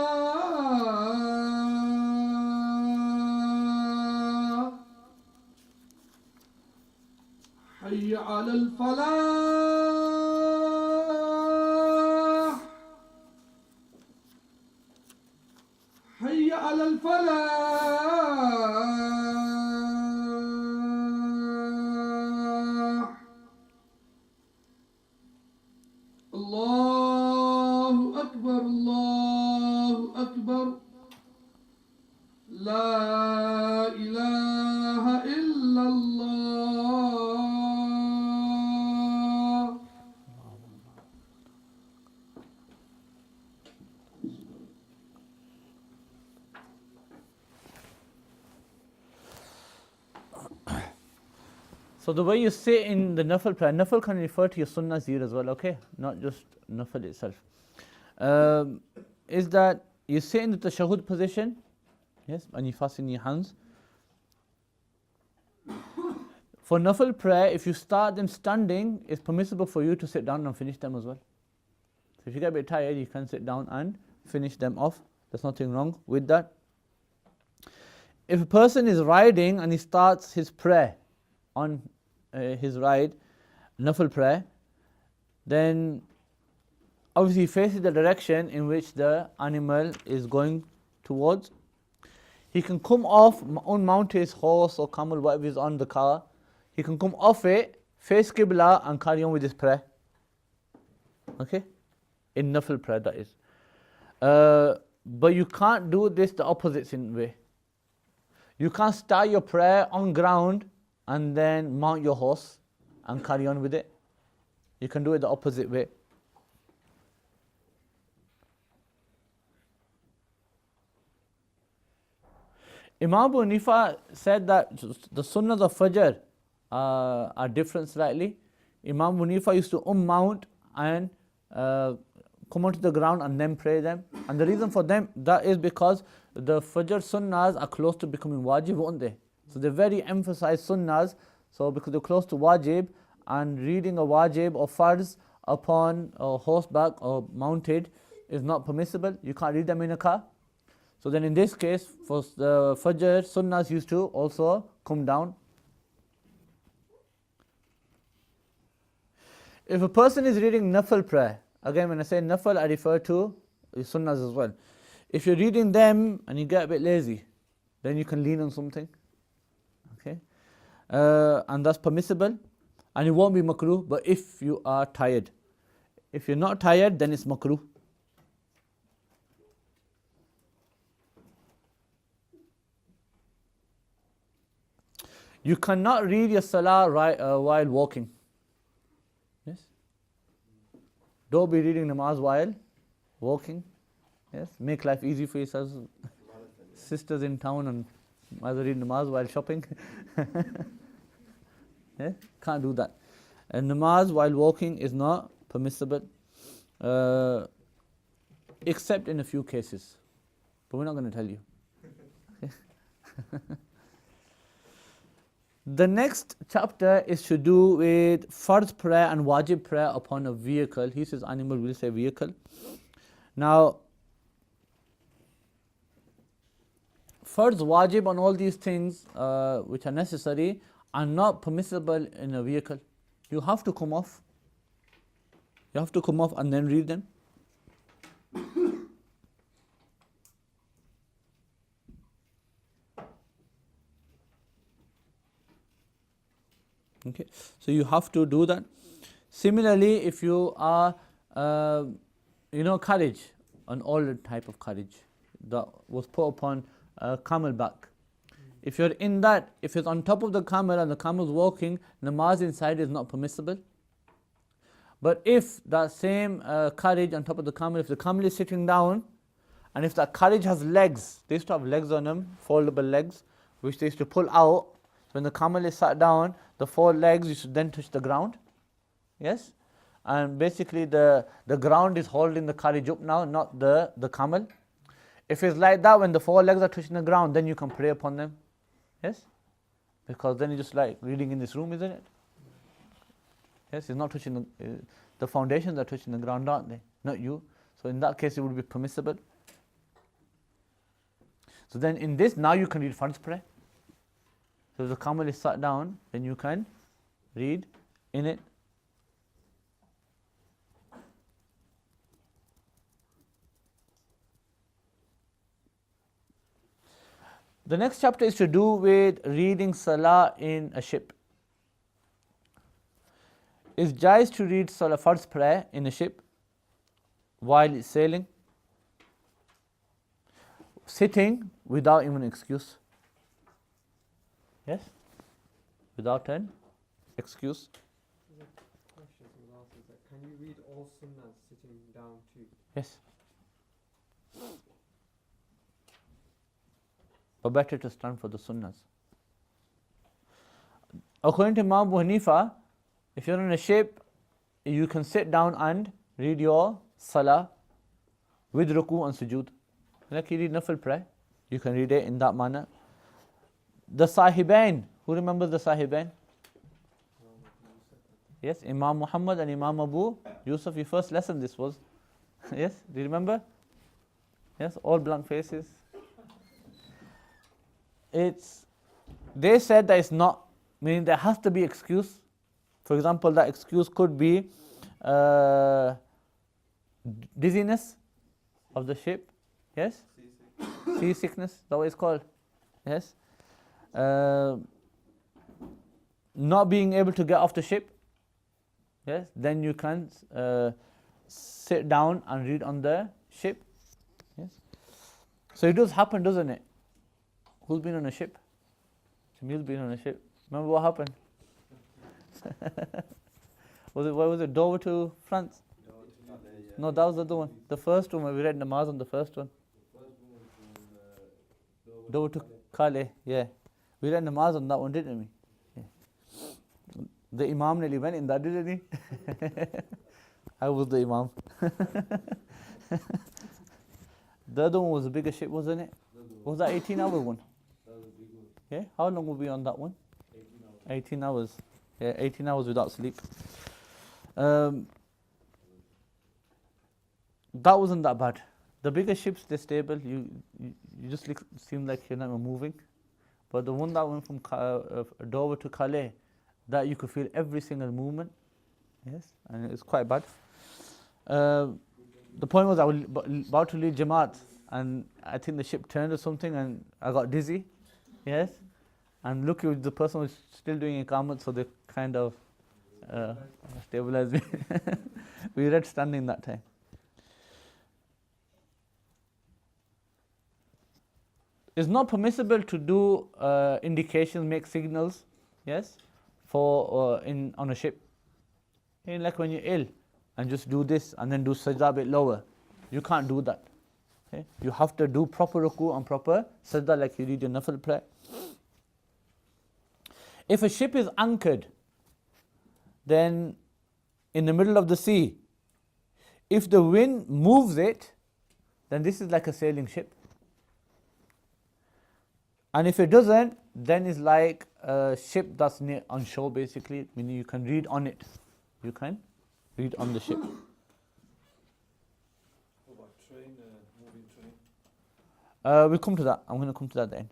حي على الفلاح. حي على الفلاح. الله أكبر الله أكبر. لا إله إلا الله. So the way you say in the nafil prayer, nafil can refer to your sunnahs here as well, okay? Not just nafil itself. Is that you say in the tashahhud position, yes, and you fasten your hands. For nafil prayer, if you start them standing, it's permissible for you to sit down and finish them as well. So if you get a bit tired, you can sit down and finish them off. There's nothing wrong with that. If a person is riding and he starts his prayer on his ride, nafil prayer, then obviously he faces the direction in which the animal is going towards. He can come off, unmount his horse or camel, whatever is on the car. He can come off it, face Qibla and carry on with his prayer. Okay? In nafil prayer, that is. But you can't do this the opposite way. You can't start your prayer on ground and then mount your horse and carry on with it. You can do it the opposite way. Imam Abu Hanifa said that the sunnahs of Fajr are different slightly. Imam Abu Hanifa used to mount and come onto the ground and then pray them. And the reason for them, that is because the Fajr sunnahs are close to becoming wajib, aren't they? So they're very emphasized sunnahs. So because they're close to wajib, and reading a wajib or farz upon a horseback or mounted is not permissible. You can't read them in a car. So then in this case, for the Fajr, sunnahs used to also come down If a person is reading nafil prayer, again when I say nafil I refer to sunnahs as well. If you're reading them and you get a bit lazy, then you can lean on something. Okay? And that's permissible. And it won't be makruh, but if you are tired. If you're not tired, then it's makruh. You cannot read your salah while walking. Yes? Don't be reading namaz while walking. Yes? Make life easy for yourselves. Sisters in town and either read namaz while shopping. Yeah? Can't do that. And namaz while walking is not permissible, except in a few cases. But we're not going to tell you. The next chapter is to do with farz prayer and wajib prayer upon a vehicle. He says animal, we'll say vehicle. Now, farz, wajib and all these things which are necessary are not permissible in a vehicle. You have to come off. You have to come off and then read them. Okay, so you have to do that. Similarly, if you are, carriage, an old type of carriage that was put upon a camel back. If you're in that, if it's on top of the camel and the camel is walking, namaz inside is not permissible. But if that same carriage on top of the camel, if the camel is sitting down, and if that carriage has legs, they used to have legs on them, foldable legs, which they used to pull out. When the camel is sat down, the four legs you should then touch the ground. Yes? And basically the ground is holding the carriage up now, not the camel. If it's like that, when the four legs are touching the ground, then you can pray upon them. Yes? Because then it's just like reading in this room, isn't it? Yes, it's not touching the foundations are touching the ground, aren't they? Not you. So in that case, it would be permissible. So then in this, now you can read farz prayer. So if the camel is sat down, then you can read in it. The next chapter is to do with reading salah in a ship. Is jais to read salah farz prayer in a ship while it's sailing, sitting without even excuse? Yes? Without an excuse. The question someone asked is that can you read all sunnahs sitting down too? Yes. But better to stand for the sunnahs. According to Imam Abu Hanifa, if you're in a ship, you can sit down and read your salah with ruku and sujood. Like you read nafil prayer, you can read it in that manner. The Sahibain, who remembers the Sahibain? Yes, Imam Muhammad and Imam Abu Yusuf, your first lesson this was. Yes, do you remember? Yes, all blank faces. They said that it's not, meaning there has to be excuse. For example, that excuse could be dizziness of the ship. Yes? Seasickness, is that what it's called? Yes? Not being able to get off the ship. Yes? Then you can sit down and read on the ship. Yes? So it does happen, doesn't it? Who's been on a ship? Jamil's been on a ship. Remember what happened? Where was it? Dover to France? No, that was the other one. The first one, where we read namaz on the first one. Dover to Calais, yeah. We read namaz on that one, didn't we? Yeah. The Imam nearly went in that, didn't he? I was the Imam. The other one was a bigger ship, wasn't it? Was that 18-hour one? Yeah? How long were we on that one? 18 hours. Yeah, 18 hours without sleep. That wasn't that bad. The bigger ships, they're stable. You just seem like you're not moving. But the one that went from Dover to Calais, that you could feel every single movement. Yes, and it's quite bad. The point was I was about to leave Jamaat, and I think the ship turned or something, and I got dizzy. Yes, and look, the person was still doing Iqamat, so they kind of stabilized me. We read standing that time. It's not permissible to do indications, make signals, yes, for on a ship. Like when you're ill, and just do this and then do sajda a bit lower. You can't do that. Okay? You have to do proper ruku and proper sajda like you read your nafil prayer. If a ship is anchored, then in the middle of the sea, if the wind moves it, then this is like a sailing ship. And if it doesn't, then it's like a ship that's on shore basically, meaning you can read on it. You can read on the ship. What about train, moving train? We'll come to that. I'm going to come to that then.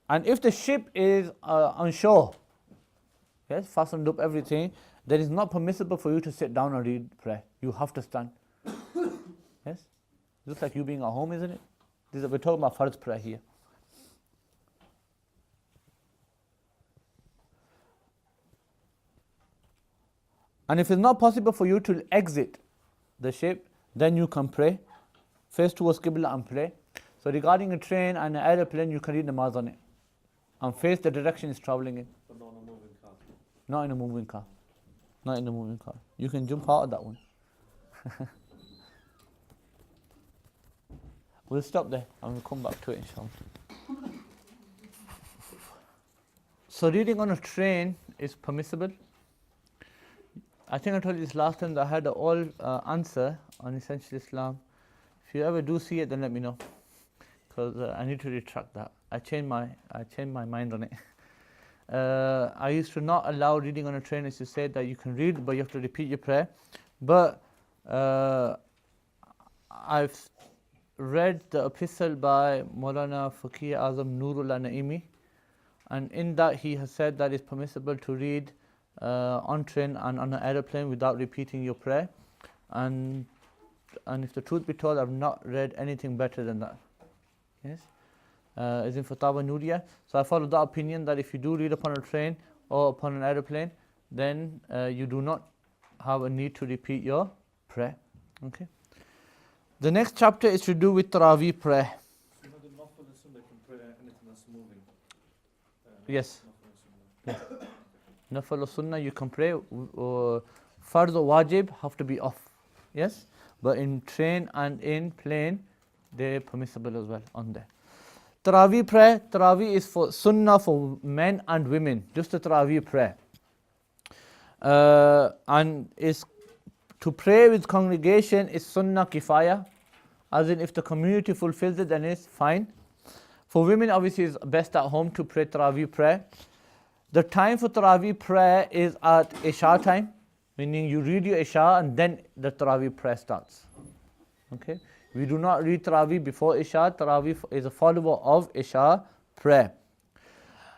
And if the ship is on shore, yes, fastened up everything, then it's not permissible for you to sit down and read prayer. You have to stand. Yes? Just like you being at home, isn't it? We're talking about Fardh prayer here. And if it's not possible for you to exit the ship, then you can pray. Face towards Qibla and pray. So regarding a train and an aeroplane, you can read namaz on it. And face the direction it's traveling in. But not on a moving car. Not in a moving car. Not in a moving car. You can jump out of that one. We'll stop there and we'll come back to it inshallah. So reading on a train is permissible. I think I told you this last time that I had an all answer on Essential Islam. If you ever do see it, then let me know, because I need to retract that. I changed my mind on it. I used to not allow reading on a train. As you said that you can read, but you have to repeat your prayer. But I've read the epistle by Maulana Faqih Azam Nurullah Naimi, and in that he has said that it's permissible to read on train and on an aeroplane without repeating your prayer. And if the truth be told, I've not read anything better than that. Yes, as in Fatawa Nuriya. So I follow that opinion that if you do read upon a train or upon an aeroplane, then you do not have a need to repeat your prayer. Okay. The next chapter is to do with Taraweeh prayer. So the Nafil and Sunnah can pray anything that's moving. Yes. Nafil and Sunnah. Nafil or Sunnah you can pray. Fardh or Wajib have to be off. Yes. But in train and in plane, they're permissible as well on there. Taraweeh prayer. Taraweeh is for Sunnah for men and women. Just the Taraweeh prayer. And is to pray with congregation is Sunnah Kifaya. As in if the community fulfills it, then it's fine. For women, obviously, it's best at home to pray Taraweeh prayer. The time for Taraweeh prayer is at Isha time, meaning you read your Isha and then the Taraweeh prayer starts. Okay? We do not read Taraweeh before Isha. Taraweeh is a follower of Isha prayer.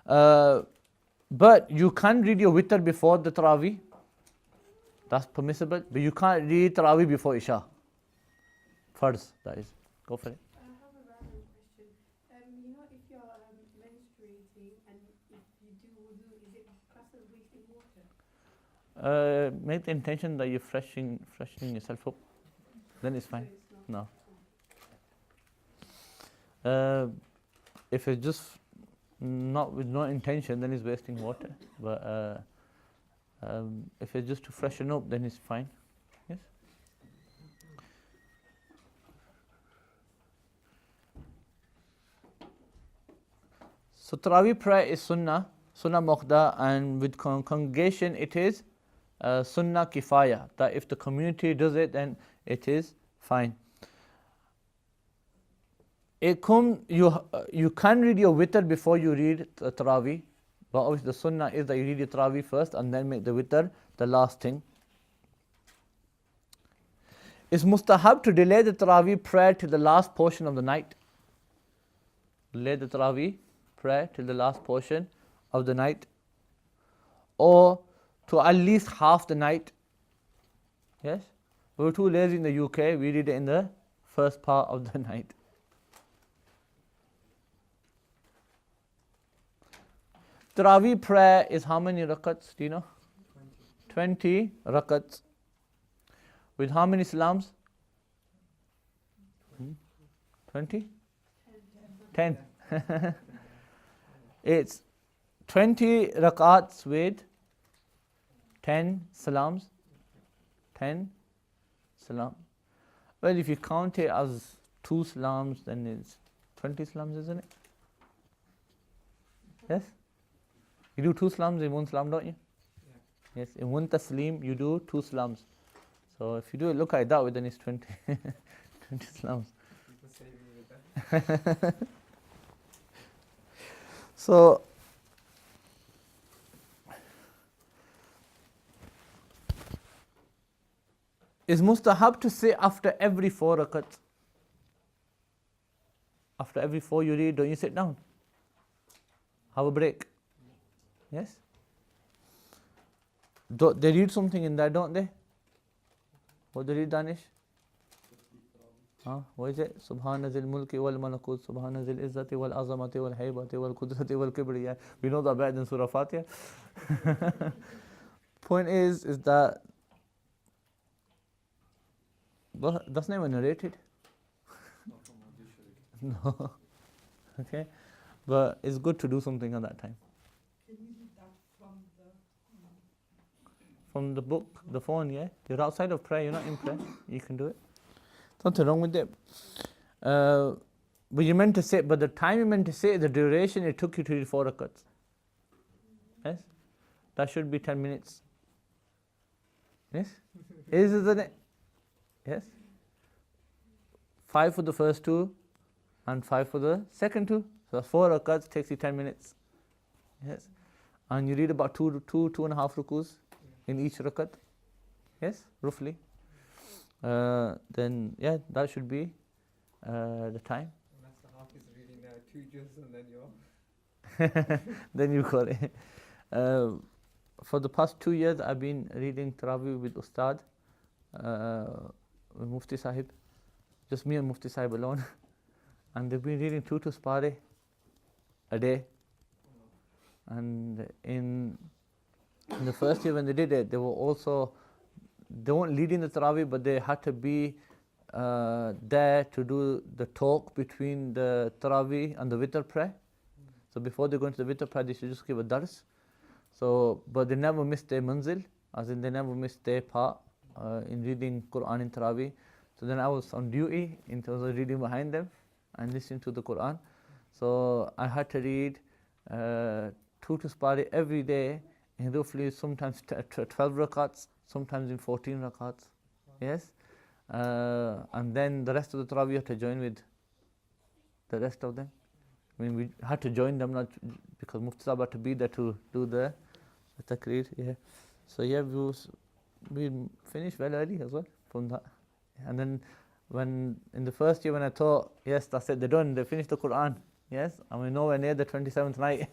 But you can read your Witr before the Taraweeh. That's permissible. But you can't read Taraweeh before Isha. First, that is. Go for it. I have a random question. You know, if you're menstruating and if you do wudu, is it classed as wasting water? Make the intention that you're freshening yourself up. Then it's fine. No. If it's just not with no intention, then it's wasting water. But if it's just to freshen up, then it's fine. Yes. So Taraweeh prayer is Sunnah Muqda, and with congregation it is Sunnah Kifaya. That if the community does it, then it is fine. You can read your Witr before you read the Taraweeh, but obviously the Sunnah is that you read your Taraweeh first and then make the Witr the last thing. It's mustahab to delay the Taraweeh prayer to the last portion of the night. Delay the Taraweeh prayer till the last portion of the night. or to at least half the night. Yes? We were too lazy in the UK, we read it in the first part of the night. Taraweeh prayer is how many rakats? Do you know? 20 rakats. With how many salams? 20? 10. It's 20 rakats with 10 salams. 10 salam. Well, if you count it as 2 salams, then it's 20 salams, isn't it? Yes? You do 2 salams in 1 salam, don't you? Yeah. Yes, in 1 taslim you do 2 salams. So if you do it, look at it that way, then it's 20, 20 salams. People save me with that. So, is mustahab to say after every 4 rakats? After every 4 you read, don't you sit down? Have a break. Yes? They read something in that, don't they? What do they read, Danish? What is it? Subhana zil mulki wal malakut, Subhana zil izzati wal azamati wal haybati wal qudrati wal kibriya. We know that better than Surah Fatiha. Point is that that's never narrated. No. Okay? But it's good to do something at that time. Can you read that From the book, the phone, yeah? You're outside of prayer, you're not in prayer. You can do it. Nothing wrong with it. But you meant to say, but the time you meant to say, the duration it took you to read 4 rakats. Yes? That should be 10 minutes. Yes? Isn't it? Yes? 5 for the first 2 and 5 for the second 2. So 4 rakats takes you 10 minutes. Yes? And you read about 2.5 rukus in each rakat. Yes? Roughly. Then, yeah, that should be the time. Master Hafiz reading 2 juz and then you're... Then you got it. For the past 2 years, I've been reading Taraweeh with Ustad, with Mufti Sahib, just me and Mufti Sahib alone. And they've been reading 2 Tuspare a day. And in the first year when they did it, they weren't leading the Taraweeh, but they had to be there to do the talk between the Taraweeh and the Witr prayer. So before they go into the Witr prayer, they should just give a dars. So, but they never missed their manzil, as in they never missed their part in reading Quran in Taraweeh. So then I was on duty in terms of reading behind them and listening to the Quran. So I had to read 2 Tuspare every day, in roughly sometimes 12 rakats, sometimes in 14 rakats. Yes? And then the rest of the Taraweeh had to join with the rest of them. I mean, we had to join them, not because Mufti Sahib had to be there to do the takreer. Yeah. So yeah, we finished well early as well from that. And then when in the first year when I thought, yes, that's it, they finished the Quran. Yes, and we're nowhere near the 27th night.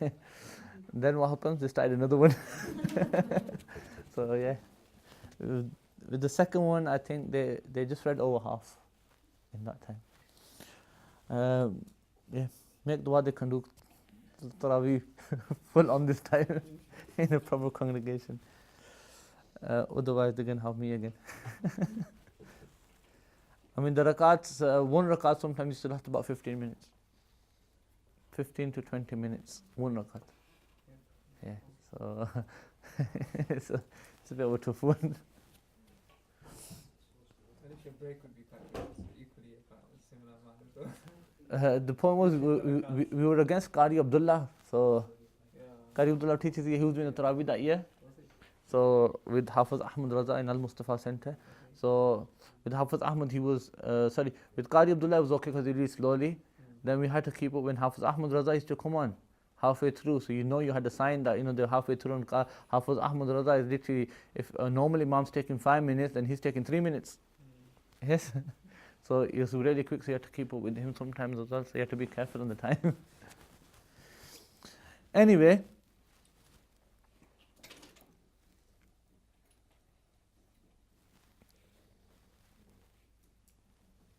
Then what happens? They started another one. So yeah, with the second one, I think they just read over half in that time. Yeah, make dua they can do Taraweeh full on this time in a proper congregation. Otherwise, they're going to have me again. I mean, the rakats, 1 rakat sometimes you still have to about 15 minutes. 15 to 20 minutes, 1 rakat. Yeah, so it's a bit of a tough one. I think your break would be quite good, so equally about a similar amount as well. The point was, we were against Qari Abdullah. So, Yeah. Qari Abdullah teaches he was doing the Taraweeh that year. So, with Hafiz Ahmad Raza in Al Mustafa Center. So, with Hafiz Ahmad, with Qari Abdullah, it was okay because he read slowly. Then we had to keep up when Hafiz Ahmad Raza used to come on halfway through. So, you had a sign that, they're halfway through. And Hafiz Ahmad Raza is literally, if normally Imam's taking 5 minutes, then he's taking 3 minutes. Yes. So it was really quick, so you had to keep up with him sometimes as well, so you had to be careful on the time. Anyway,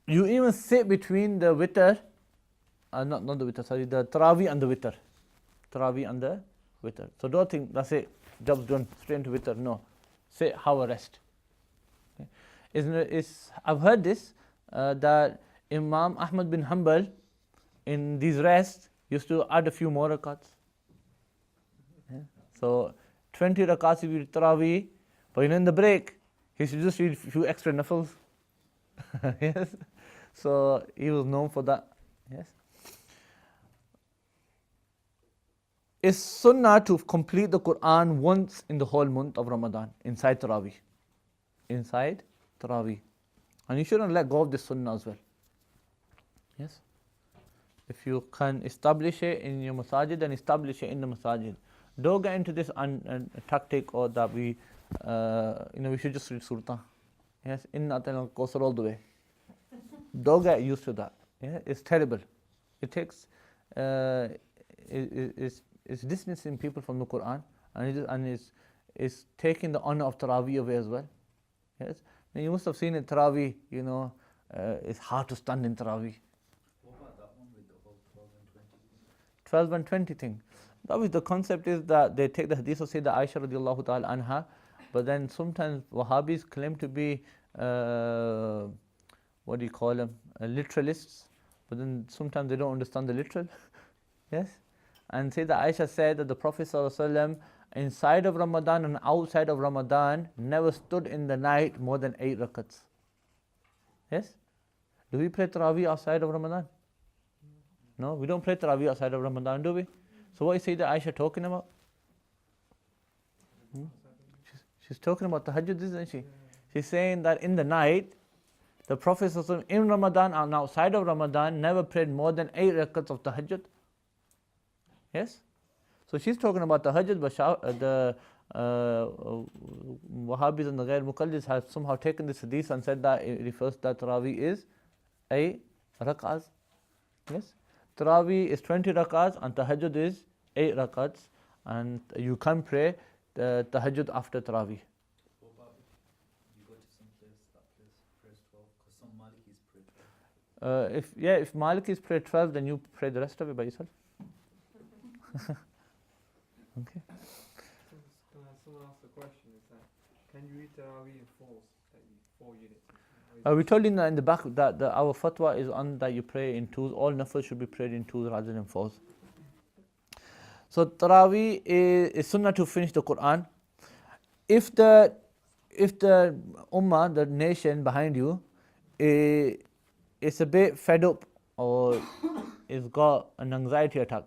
You even sit between the witr, not the witr, sorry, the Taraweeh and the witr. Taraweeh and the witr. So don't think, that's it, job's done, straight into witr. No. Sit, have a rest. Okay. I've heard this, that Imam Ahmad bin Hanbal, in these rests, used to add a few more rakats. Yeah. So 20 rakats if you read Taraweeh, but in the break, he should just read a few extra nafils. Yes. So he was known for that. Yes. It's sunnah to complete the Quran once in the whole month of Ramadan, inside Taraweeh. Inside Taraweeh. And you shouldn't let go of this sunnah as well. Yes. If you can establish it in your masajid, then establish it in the masajid. Don't get into this tactic or that we should just read surah. Yes, Untitled Chapter all the way. Don't get used to that. Yeah, it's terrible. It takes, it's distancing people from the Quran, and it's taking the honor of Taraweeh away as well. Yes, now you must have seen in Taraweeh. It's hard to stand in Taraweeh. What about that one with the whole 12 and 20 thing? 12 and 20 thing. That was the concept is that they take the hadith of Sayyidah Aisha radiallahu ta'ala anha, but then sometimes Wahhabis claim to be, what do you call them, literalists, but then sometimes they don't understand the literal. Yes? And Sayyidah Aisha said that the Prophet ﷺ, inside of Ramadan and outside of Ramadan, never stood in the night more than 8 rakats. Yes? Do we pray Taraweeh outside of Ramadan? No, we don't pray Taraweeh outside of Ramadan, do we? So what is Sayyidah Aisha talking about? She's talking about tahajjud, isn't she? She's saying that in the night, the Prophet ﷺ in Ramadan and outside of Ramadan never prayed more than 8 rakats of tahajjud. Yes? So she's talking about tahajjud, but the Wahhabis and the Ghair Muqallidis have somehow taken this hadith and said that it refers that Taraweeh is 8 rakats. Yes? Taraweeh is 20 rakats and tahajjud is 8 rakats, and you can pray the tahajjud after Taraweeh. What about if you go to some place that prays 12? Because some Malikis pray 12. If Malikis pray 12, then you pray the rest of it by yourself. Okay. Someone asked a question, is that, can you read Taraweeh in 4 units? We told you in the back that our fatwa is on that you pray in 2s. All nafil should be prayed in 2s rather than 4s. So Taraweeh is sunnah to finish the Quran. If the ummah, the nation behind you, is a bit fed up or is got an anxiety attack,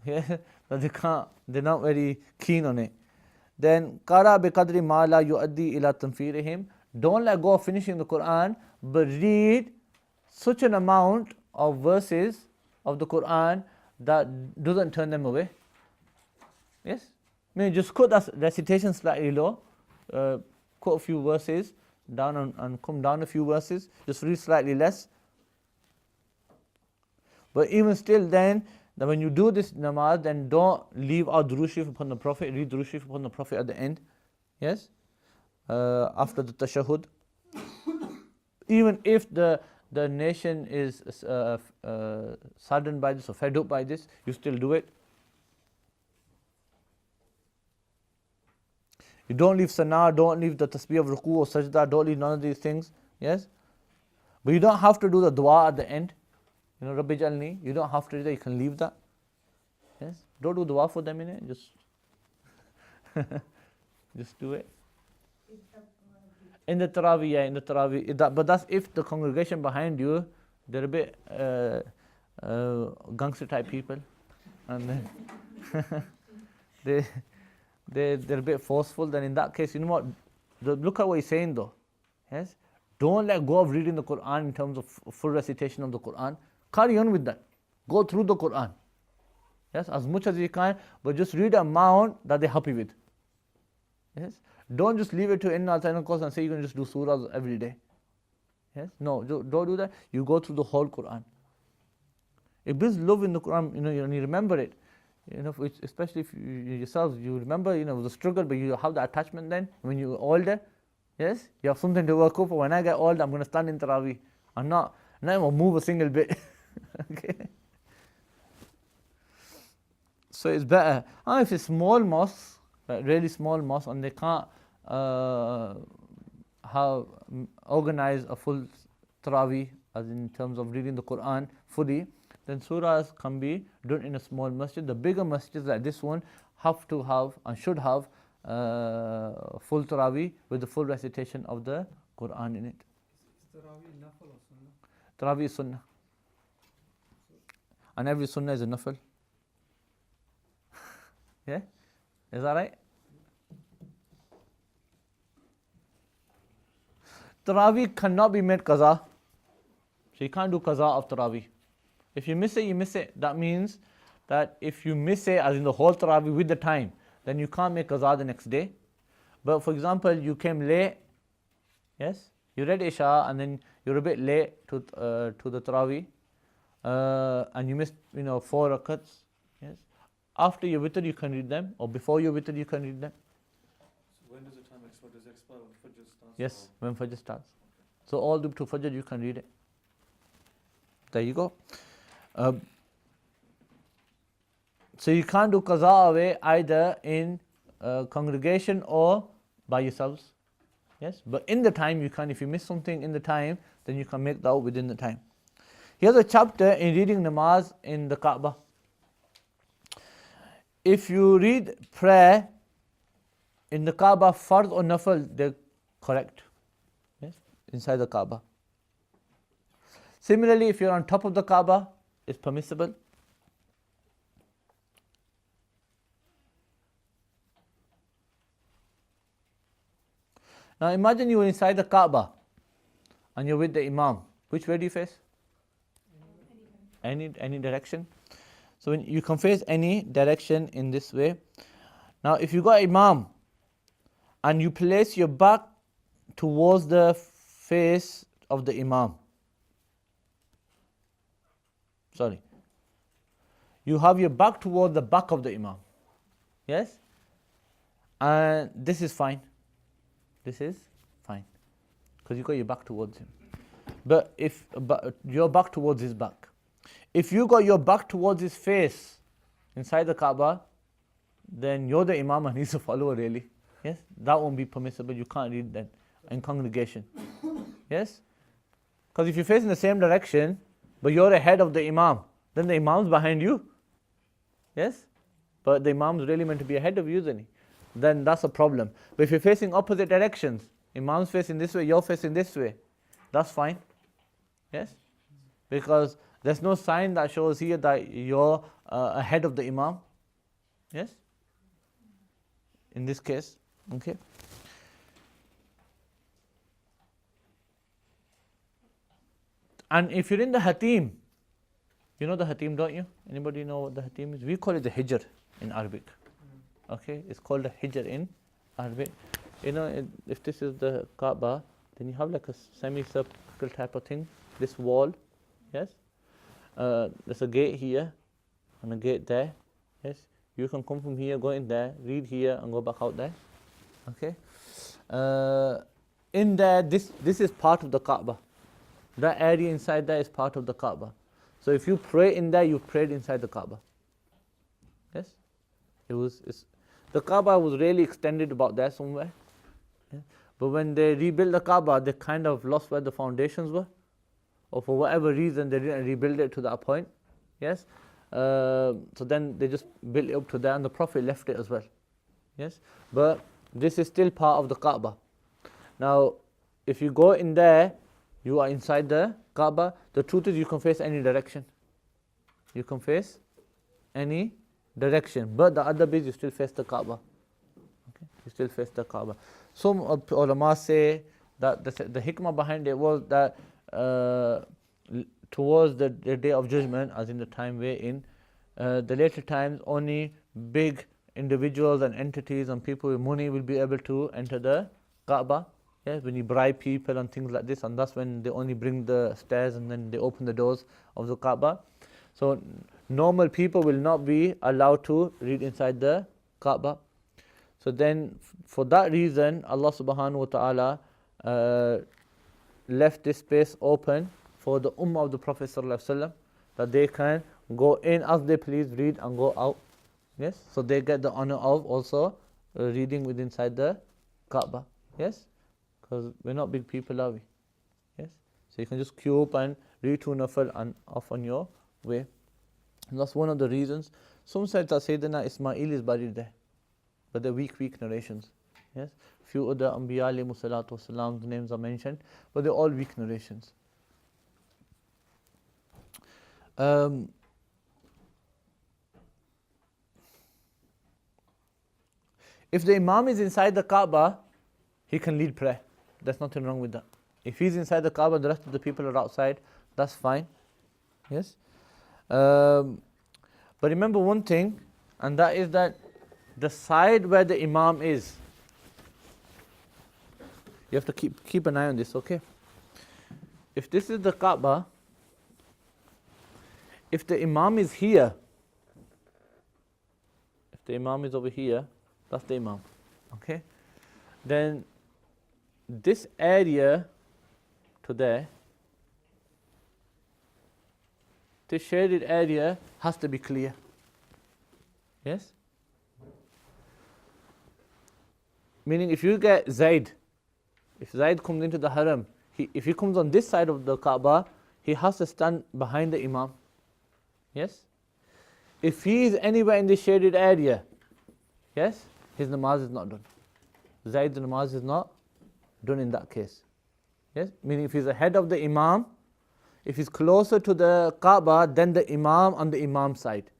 yeah, that they're not very keen on it, then qara bi qadri ma la yuaddi ila tanfirihim. Don't let go of finishing the Quran, but read such an amount of verses of the Quran that doesn't turn them away. Yes? I mean, just cut that recitation slightly low, cut a few verses down and come down a few verses, just read slightly less. But even still then, that when you do this namaz, then don't leave out Durood Sharif upon the Prophet, read Durood Sharif upon the Prophet at the end. Yes? After the tashahhud. Even if the nation is saddened by this or fed up by this, you still do it. You don't leave sana, don't leave the tasbih of ruku or sajda, don't leave none of these things. Yes? But you don't have to do the dua at the end. Rabbi Jalni, you don't have to do that, you can leave that. Yes? Don't do dua for them in it, just do it. In the Taraweeh, but that's if the congregation behind you, they're a bit gangster type people, and they're a bit forceful. Then in that case, you know what? Look at what he's saying though. Yes, don't let go of reading the Quran in terms of full recitation of the Quran. Carry on with that. Go through the Quran. Yes, as much as you can, but just read an amount that they're happy with. Yes. Don't just leave it to Inna al course and say you can just do surahs every day. Yes? No, don't do that. You go through the whole Quran. It builds love in the Quran, you remember it. Especially if you yourselves, you remember, the struggle, but you have the attachment then, when you're older. Yes? You have something to work up for. When I get old, I'm going to stand in Taraweeh. I'm not Not even move a single bit. Okay. So it's better. If it's small mosques, like really small mosques, and they can't organize a full Taraweeh, as in terms of reading the Quran fully, then surahs can be done in a small masjid. The bigger masjids like this one have to have and should have full Taraweeh with the full recitation of the Quran in it. Is Tarawih nafil or sunnah? Taraweeh is sunnah. And every sunnah is a nafil. Yeah? Is that right? Taraweeh cannot be made qaza. So you can't do qaza of Taraweeh. If you miss it, you miss it. That means that if you miss it, as in the whole Taraweeh with the time, then you can't make qaza the next day. But for example, you came late, yes? You read Isha and then you're a bit late to the Taraweeh, and you missed 4 rakats. Yes? After your witr you can read them, or before your witr you can read them. So when does the time expire? Does it expire when Fajr starts? Yes, when Fajr starts. So all the way to Fajr you can read it. There you go. So you can't do qaza away either in congregation or by yourselves. Yes, but in the time you can. If you miss something in the time, then you can make that within the time. Here's a chapter in reading namaz in the Kaaba. If you read prayer in the Kaaba, fard or nafil, they're correct. Yes, inside the Kaaba. Similarly, if you're on top of the Kaaba, it's permissible. Now imagine you are inside the Kaaba and you're with the Imam. Which way do you face? Any direction. So when you can face any direction in this way. Now if you got Imam and you place your back towards the face of the Imam. Sorry. You have your back towards the back of the Imam. Yes? And this is fine. This is fine. Because you got your back towards him. But if your back towards his back. If you got your back towards his face inside the Kaaba, then you're the Imam and he's a follower really. Yes? That won't be permissible. You can't read that in congregation. Yes? Because if you're facing the same direction, but you're ahead of the Imam, then the Imam's behind you. Yes? But the Imam's really meant to be ahead of you, isn't he? Then that's a problem. But if you're facing opposite directions, Imam's facing this way, you're facing this way, that's fine. Yes? Because there's no sign that shows here that you're ahead of the Imam. Yes? In this case. Okay? And if you're in the Hatim, you know the Hatim, don't you? Anybody know what the Hatim is? We call it the Hijr in Arabic. Okay? It's called a Hijr in Arabic. If this is the Kaaba, then you have like a semicircle type of thing, this wall. Yes? There's a gate here and a gate there. Yes? You can come from here, go in there, read here and go back out there. Okay? In there, this is part of the Kaaba. That area inside there is part of the Kaaba. So if you pray in there, you prayed inside the Kaaba. Yes? The Kaaba was really extended about there somewhere. Yeah? But when they rebuilt the Kaaba, they kind of lost where the foundations were. Or for whatever reason, they didn't rebuild it to that point. Yes? So then they just built it up to there and the Prophet left it as well. Yes? But this is still part of the Kaaba. Now, if you go in there, you are inside the Kaaba. The truth is you can face any direction. You can face any direction. But the adab is you still face the Kaaba. Okay? You still face the Kaaba. Some ulama say that the hikmah behind it was that towards the day of judgment, as in the time we're in, the later times only big individuals and entities and people with money will be able to enter the Kaaba. Yes, when you bribe people and things like this, and that's when they only bring the stairs and then they open the doors of the Kaaba. So normal people will not be allowed to read inside the Kaaba. So then for that reason, Allah subhanahu wa ta'ala left this space open for the Ummah of the Prophet ﷺ, that they can go in as they please, read and go out. Yes, so they get the honor of also reading with inside the Kaaba. Yes, because we're not big people, are we? Yes, so you can just queue up and read 2 nafil and off on your way. And that's one of the reasons. Some said that Sayyidina Ismail is buried there, but they're weak narrations. Yes, few other Anbiya alayhimu salatu wasalam's names are mentioned, but they're all weak narrations. If the Imam is inside the Kaaba, he can lead prayer. There's nothing wrong with that. If he's inside the Kaaba, the rest of the people are outside, that's fine. Yes. But remember one thing, and that is that the side where the Imam is, you have to keep an eye on this, okay? If this is the Kaaba, if the Imam is here, if the Imam is over here, that's the Imam, okay? Then this area to there, this shaded area has to be clear. Yes? Meaning if you get Zaid, if Zaid comes into the Haram, if he comes on this side of the Kaaba, he has to stand behind the Imam. Yes? If he is anywhere in this shaded area, yes, his namaz is not done. Zaid's namaz is not done in that case. Yes? Meaning if he's ahead of the Imam, if he's closer to the Kaaba than the Imam on the Imam side,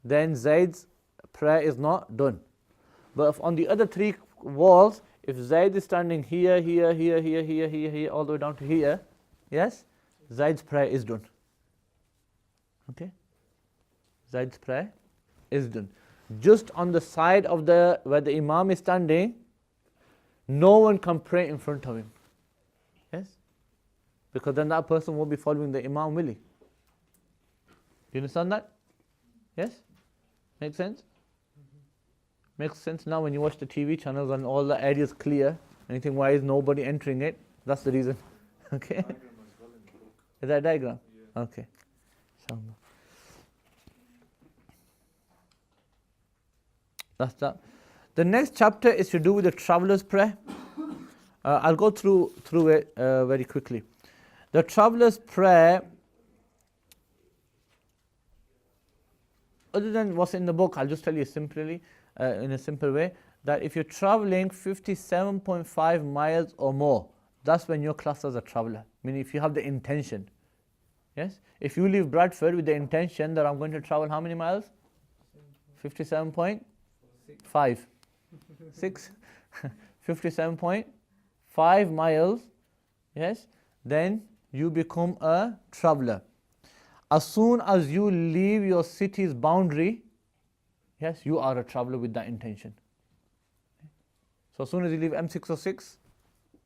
then Zaid's prayer is not done. But if on the other 3 walls, if Zaid is standing here, all the way down to here, yes, Zaid's prayer is done. Okay? Zaid's prayer is done. Just on the side of where the Imam is standing, no one can pray in front of him. Yes? Because then that person won't be following the Imam, will he? You understand that? Yes? Makes sense? Makes sense now when you watch the TV channels and all the areas clear, and you think, why is nobody entering it? That's the reason. Okay? Is that a diagram? Yeah. Okay. Inshallah. That's that. The next chapter is to do with the traveler's prayer. I'll go through it very quickly. The traveler's prayer, other than what's in the book, I'll just tell you simply, in a simple way, that if you're traveling 57.5 miles or more, that's when you're classed as a traveler. Meaning if you have the intention. Yes? If you leave Bradford with the intention that I'm going to travel how many miles? 57.5. 6. 57.5 miles. Yes? Then you become a traveler. As soon as you leave your city's boundary, yes, you are a traveler with that intention. So as soon as you leave M606,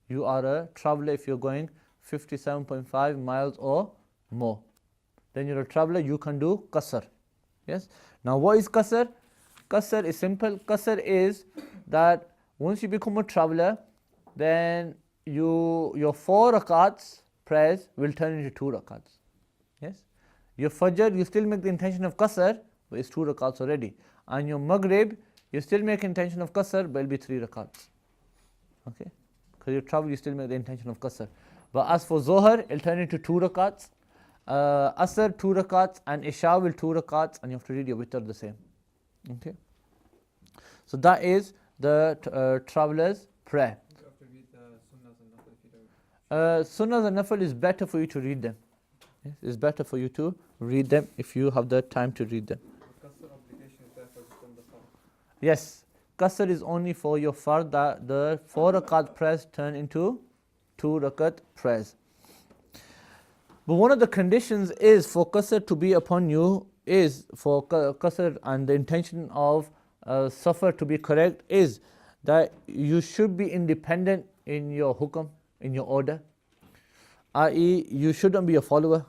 you are a traveler if you're going 57.5 miles or more. Then you're a traveler, you can do qasr. Yes? Now what is qasr? Qasr is simple. Qasr is that once you become a traveler, then your 4 rakats prayers will turn into 2 rakats. Yes? Your Fajr, you still make the intention of qasr, but it's 2 rakats already. And your Maghrib, you still make intention of qasr, but it'll be 3 rakats. Okay? Because you travel, you still make the intention of qasr. But as for Zohar, it'll turn into 2 rakats. Asr, 2 rakats, and Isha will 2 rakats, and you have to read your witr the same. Okay? So that is the traveler's prayer. You have to read the sunnahs and nafil if you don't. Sunnahs and nafil is better for you to read them. Yes? It's better for you to read them if you have the time to read them. Qasr obligation is there for just on the fard. Yes, qasr is only for your fard, that the 4 rakat prayers turn into 2 rakat prayers. But one of the conditions is for qasr to be upon you, is for qasr and the intention of safar to be correct, is that you should be independent in your hukam, in your order, i.e. you shouldn't be a follower.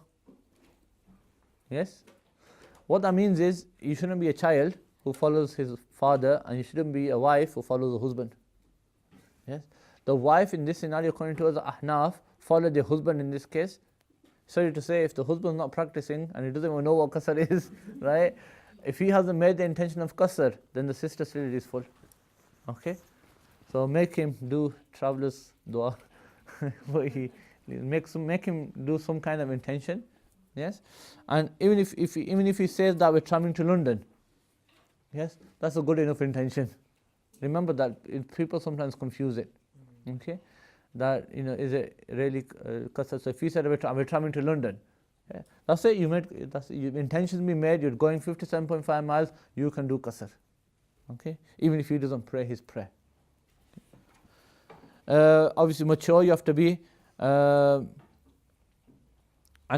Yes? What that means is, you shouldn't be a child who follows his father, and you shouldn't be a wife who follows a husband. Yes? The wife in this scenario, according to the Ahnaf, followed the husband in this case. sorry to say, if the husband's not practicing and he doesn't even know what qasr is, right? If he hasn't made the intention of qasr, then the sister still is full. Okay? So make him do traveler's dua. Make him do some kind of intention. Yes? And even if he says that we're traveling to London, yes, that's a good enough intention. Remember that people sometimes confuse it. Okay? That, is it really qasr? So if you said we're traveling to London, yeah, that's it. Your intentions be made. You're going 57.5 miles. You can do qasr. Okay, even if he doesn't pray his prayer. Obviously, mature you have to be. I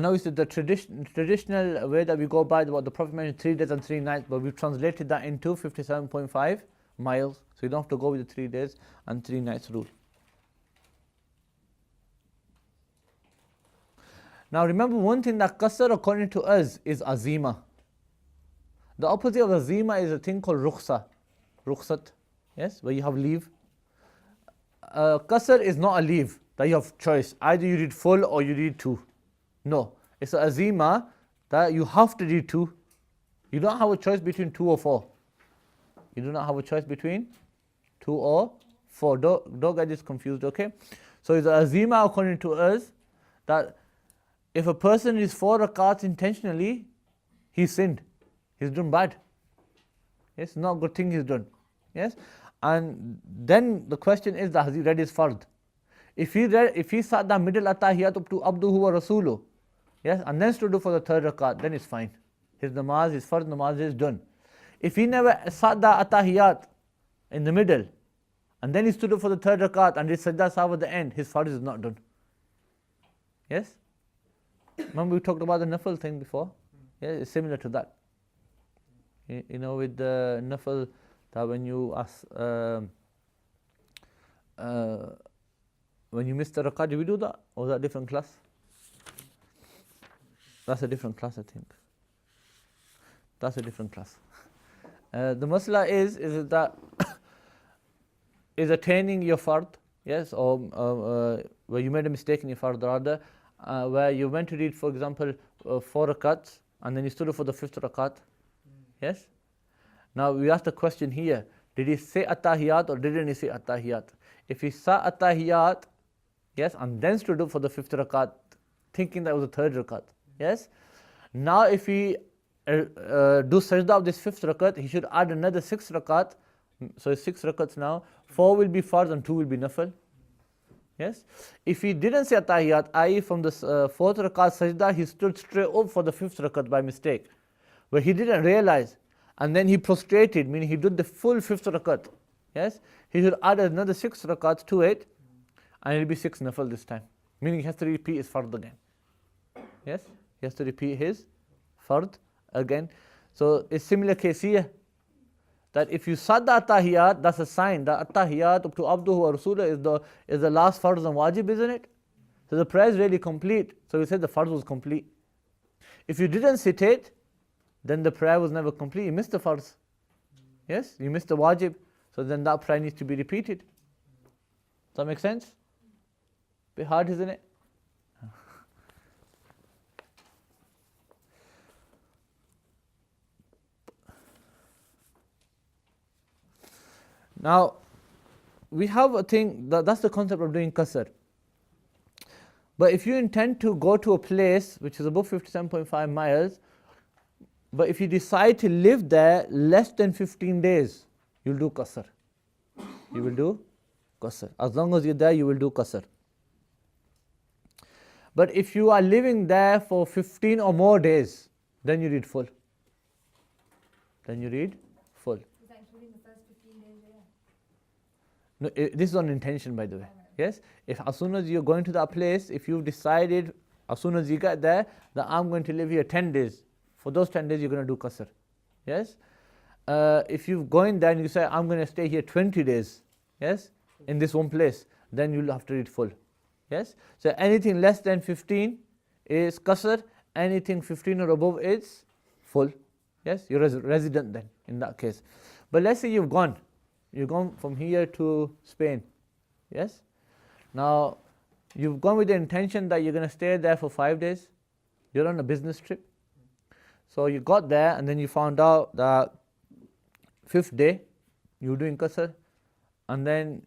know it's the traditional way that we go by. What the Prophet mentioned 3 days and 3 nights, but we've translated that into 57.5 miles. So you don't have to go with the 3 days and 3 nights rule. Now remember one thing, that qasr according to us is azima. The opposite of azima is a thing called rukhsat, yes, where you have leave. Qasr is not a leave that you have choice. Either you read full or you read 2. No, it's a azima that you have to read 2. You don't have a choice between 2 or 4. You do not have a choice between 2 or 4. Don't get this confused, okay? So it's a azima according to us that if a person is 4 rakats intentionally, he sinned. He's done bad. Yes, not a good thing he's done. Yes, and then the question is that has he read his fard? If he sat the middle attahiyat up to abduhu wa rasuluh, yes, and then stood up for the 3rd rakat, then it's fine. His namaz, his fard namaz is done. If he never sat the attahiyat in the middle, and then he stood up for the 3rd rakat and did sajda sahwa at the end, his fard is not done. Yes? Remember we talked about the nafil thing before? Yeah, it's similar to that. With the nafil, that when you ask, when you miss the rakat, did we do that? Or was that a different class? That's a different class, I think. That's a different class. The masla is that is attaining your fard, yes, or where you made a mistake in your fard, rather, where you went to read, for example, 4 rakats, and then you stood up for the 5th rakat. Yes? Now we ask the question here, did he say attahiyat or didn't he say attahiyat? If he saw attahiyat, yes, and then stood up for the 5th rakat, thinking that was the 3rd rakat, yes? Now if he do sajda of this 5th rakat, he should add another 6 rakat, so it's 6 rakats now, 4 will be farz and 2 will be nafil. Yes? If he didn't say attahiyat, i.e. from the 4th rakat sajda, he stood straight up for the 5th rakat by mistake, but he didn't realize, and then he prostrated, meaning he did the full 5th rakat. Yes? He should add another 6 rakats to it, and it will be 6 nafil this time, meaning he has to repeat his fard again. Yes? He has to repeat his fard again. So it's similar case here, that if you said the attahiyat, that's a sign that attahiyat up to abduhu wa rasulah is the last fard and wajib, isn't it? So the prayer is really complete. So we said the fard was complete. If you didn't sit it, then the prayer was never complete. You missed the farz. Yes, you missed the wajib. So then that prayer needs to be repeated. Does that make sense? Bit hard, isn't it? Now, we have a thing, that's the concept of doing qasr. But if you intend to go to a place which is above 57.5 miles, but if you decide to live there less than 15 days, you'll do qasr. You will do qasr. As long as you're there, you will do qasr. But if you are living there for 15 or more days, then you read full. Then you read full. Is that including the first 15 days there? No, this is on intention, by the way. Yes? If as soon as you're going to that place, if you've decided, as soon as you get there, that I'm going to live here 10 days, for those 10 days you're going to do qasr. Yes? If you're going there and you say, I'm going to stay here 20 days, yes, in this one place, then you'll have to read full. Yes? So anything less than 15 is qasr, anything 15 or above is full. Yes? You're a resident then, in that case. But let's say you've gone from here to Spain. Yes? Now, you've gone with the intention that you're going to stay there for 5 days, You're on a business trip. So you got there and then you found out that 5th day you're doing qasr, and then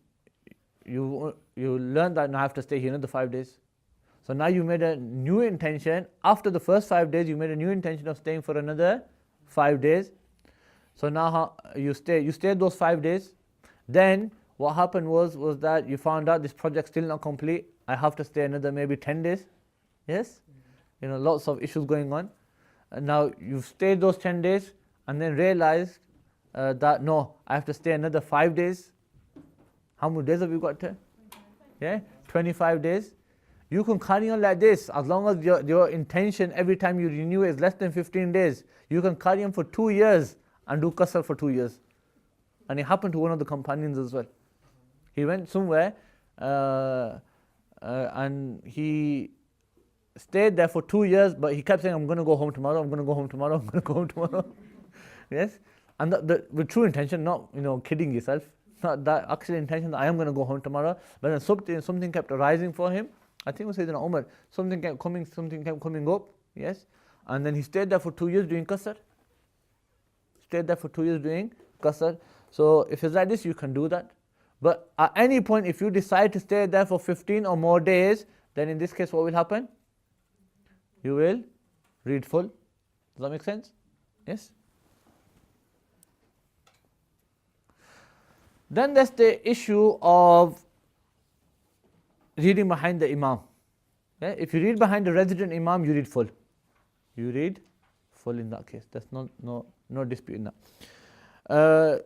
you learned that now I have to stay here another 5 days. So now you made a new intention. After the first 5 days, you made a new intention of staying for another 5 days. So now you stayed those 5 days. Then what happened was that you found out this project still not complete. I have to stay another maybe 10 days. Yes? Lots of issues going on. And now you've stayed those 10 days and then realized that no, I have to stay another 5 days. How many days have you got to? 25 days. You can carry on like this as long as your intention every time you renew is less than 15 days. You can carry on for 2 years and do qasr for 2 years. And it happened to one of the companions as well. He went somewhere and he stayed there for 2 years, but he kept saying, I'm going to go home tomorrow, I'm going to go home tomorrow, I'm going to go home tomorrow. Yes? And with true intention, not kidding yourself. Not that actual intention that I am going to go home tomorrow. But then something kept arising for him. I think it was Sayyidina Umar. Something kept coming up. Yes? And then he stayed there for 2 years doing qasr. So if it's like this, you can do that. But at any point, if you decide to stay there for 15 or more days, then in this case, what will happen? You will read full. Does that make sense? Yes? Then there's the issue of reading behind the imam. If you read behind the resident imam, you read full. You read full in that case. There's no dispute in that.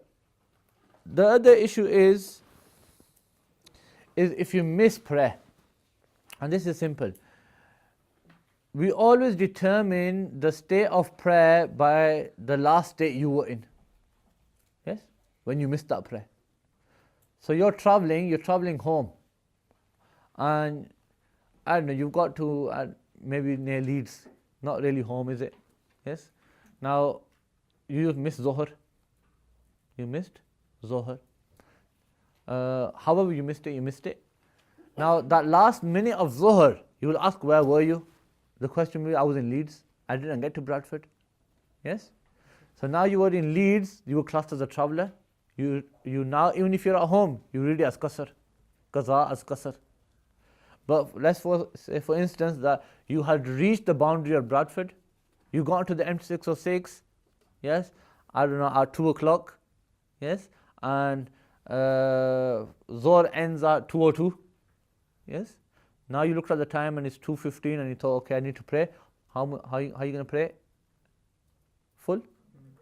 The other issue is if you miss prayer. And this is simple. We always determine the state of prayer by the last state you were in. Yes? When you missed that prayer. So you're traveling home. And I don't know, you've got to maybe near Leeds. Not really home, is it? Yes? Now, you missed Zohar. You missed Zohar. However you missed it. Now, that last minute of Zohar, you will ask, where were you? The question will be, I was in Leeds. I didn't get to Bradford. Yes? So now you were in Leeds, you were classed as a traveller. You now, even if you're at home, you read it as qasr. Qaza as qasr. But let's say for instance that you had reached the boundary of Bradford. You got to the M606. Yes? I don't know, at 2 o'clock. Yes? And Zohar ends at 2:02. Yes? Now you looked at the time and it's 2:15 and you thought, okay, I need to pray. How are you going to pray? Full?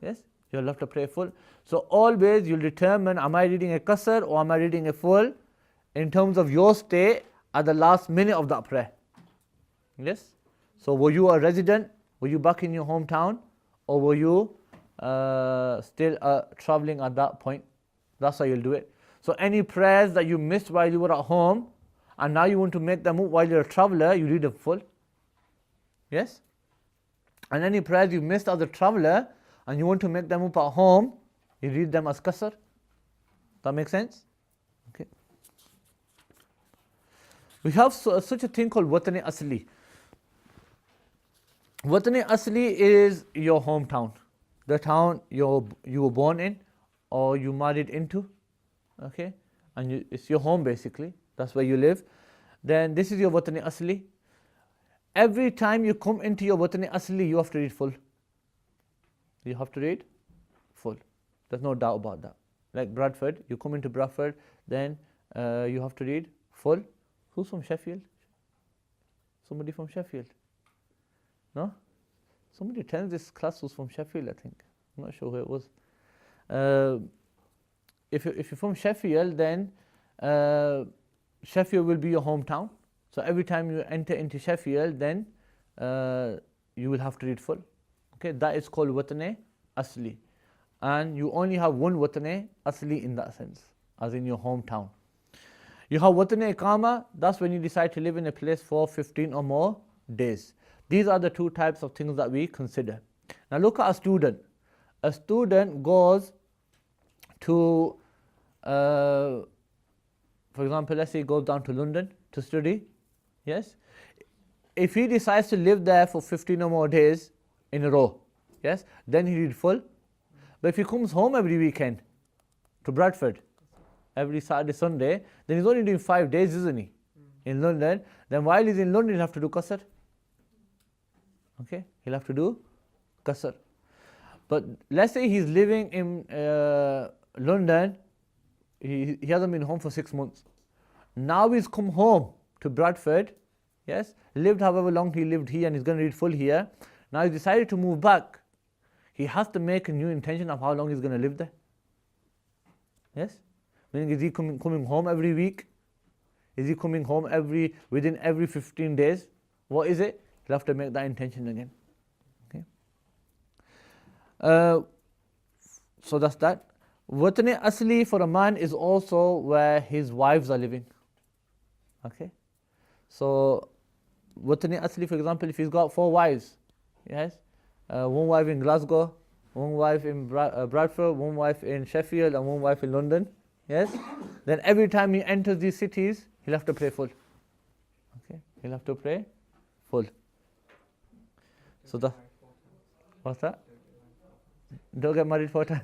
Yes? You'll have to pray full. So always you'll determine, am I reading a qasr or am I reading a full in terms of your stay at the last minute of that prayer. Yes? So were you a resident? Were you back in your hometown? Or were you still traveling at that point? That's how you'll do it. So any prayers that you missed while you were at home, and now you want to make them up while you're a traveller, you read them full. Yes? And any prayers you missed as a traveller, and you want to make them up at home, you read them as qasr. That makes sense? Okay. We have such a thing called Watani Asli. Watani Asli is your hometown. The town you were born in or you married into. Okay? And it's your home basically. That's where you live. Then this is your Watani Asli. Every time you come into your Watani Asli, you have to read full. You have to read full. There's no doubt about that. Like Bradford, you come into Bradford, then you have to read full. Who's from Sheffield? Somebody from Sheffield? No? Somebody attends this class was from Sheffield, I think. I'm not sure who it was. If you're from Sheffield, then Sheffield will be your hometown. So every time you enter into Sheffield, then you will have to read full. Okay, that is called Watani Asli. And you only have one Watani Asli in that sense, as in your hometown. You have Watani Iqama, that's when you decide to live in a place for 15 or more days. These are the two types of things that we consider. Now look at a student. A student goes to, for example, let's say he goes down to London to study. Yes? if he decides to live there for 15 or more days in a row, yes, then he did full. But if he comes home every weekend to Bradford, every Saturday, Sunday, then he's only doing 5 days, isn't he? In London. Then while he's in London, he'll have to do qasr. Okay, he'll have to do qasr. But let's say he's living in London, he hasn't been home for 6 months. Now he's come home to Bradford, yes, lived however long he lived here and he's going to read full here. Now he decided to move back. He has to make a new intention of how long he's going to live there. Yes? Meaning, is he coming home every week? Is he coming home within every 15 days? What is it? He'll have to make that intention again. Okay. So that's that. Watani asli for a man is also where his wives are living. Okay. So Watani asli, for example, if he's got 4 wives, yes, one wife in Glasgow, one wife in Bradford, one wife in Sheffield, and one wife in London, yes, then every time he enters these cities, he'll have to pray full. Okay, he'll have to pray full. So that, what's that? Don't get married 4 times.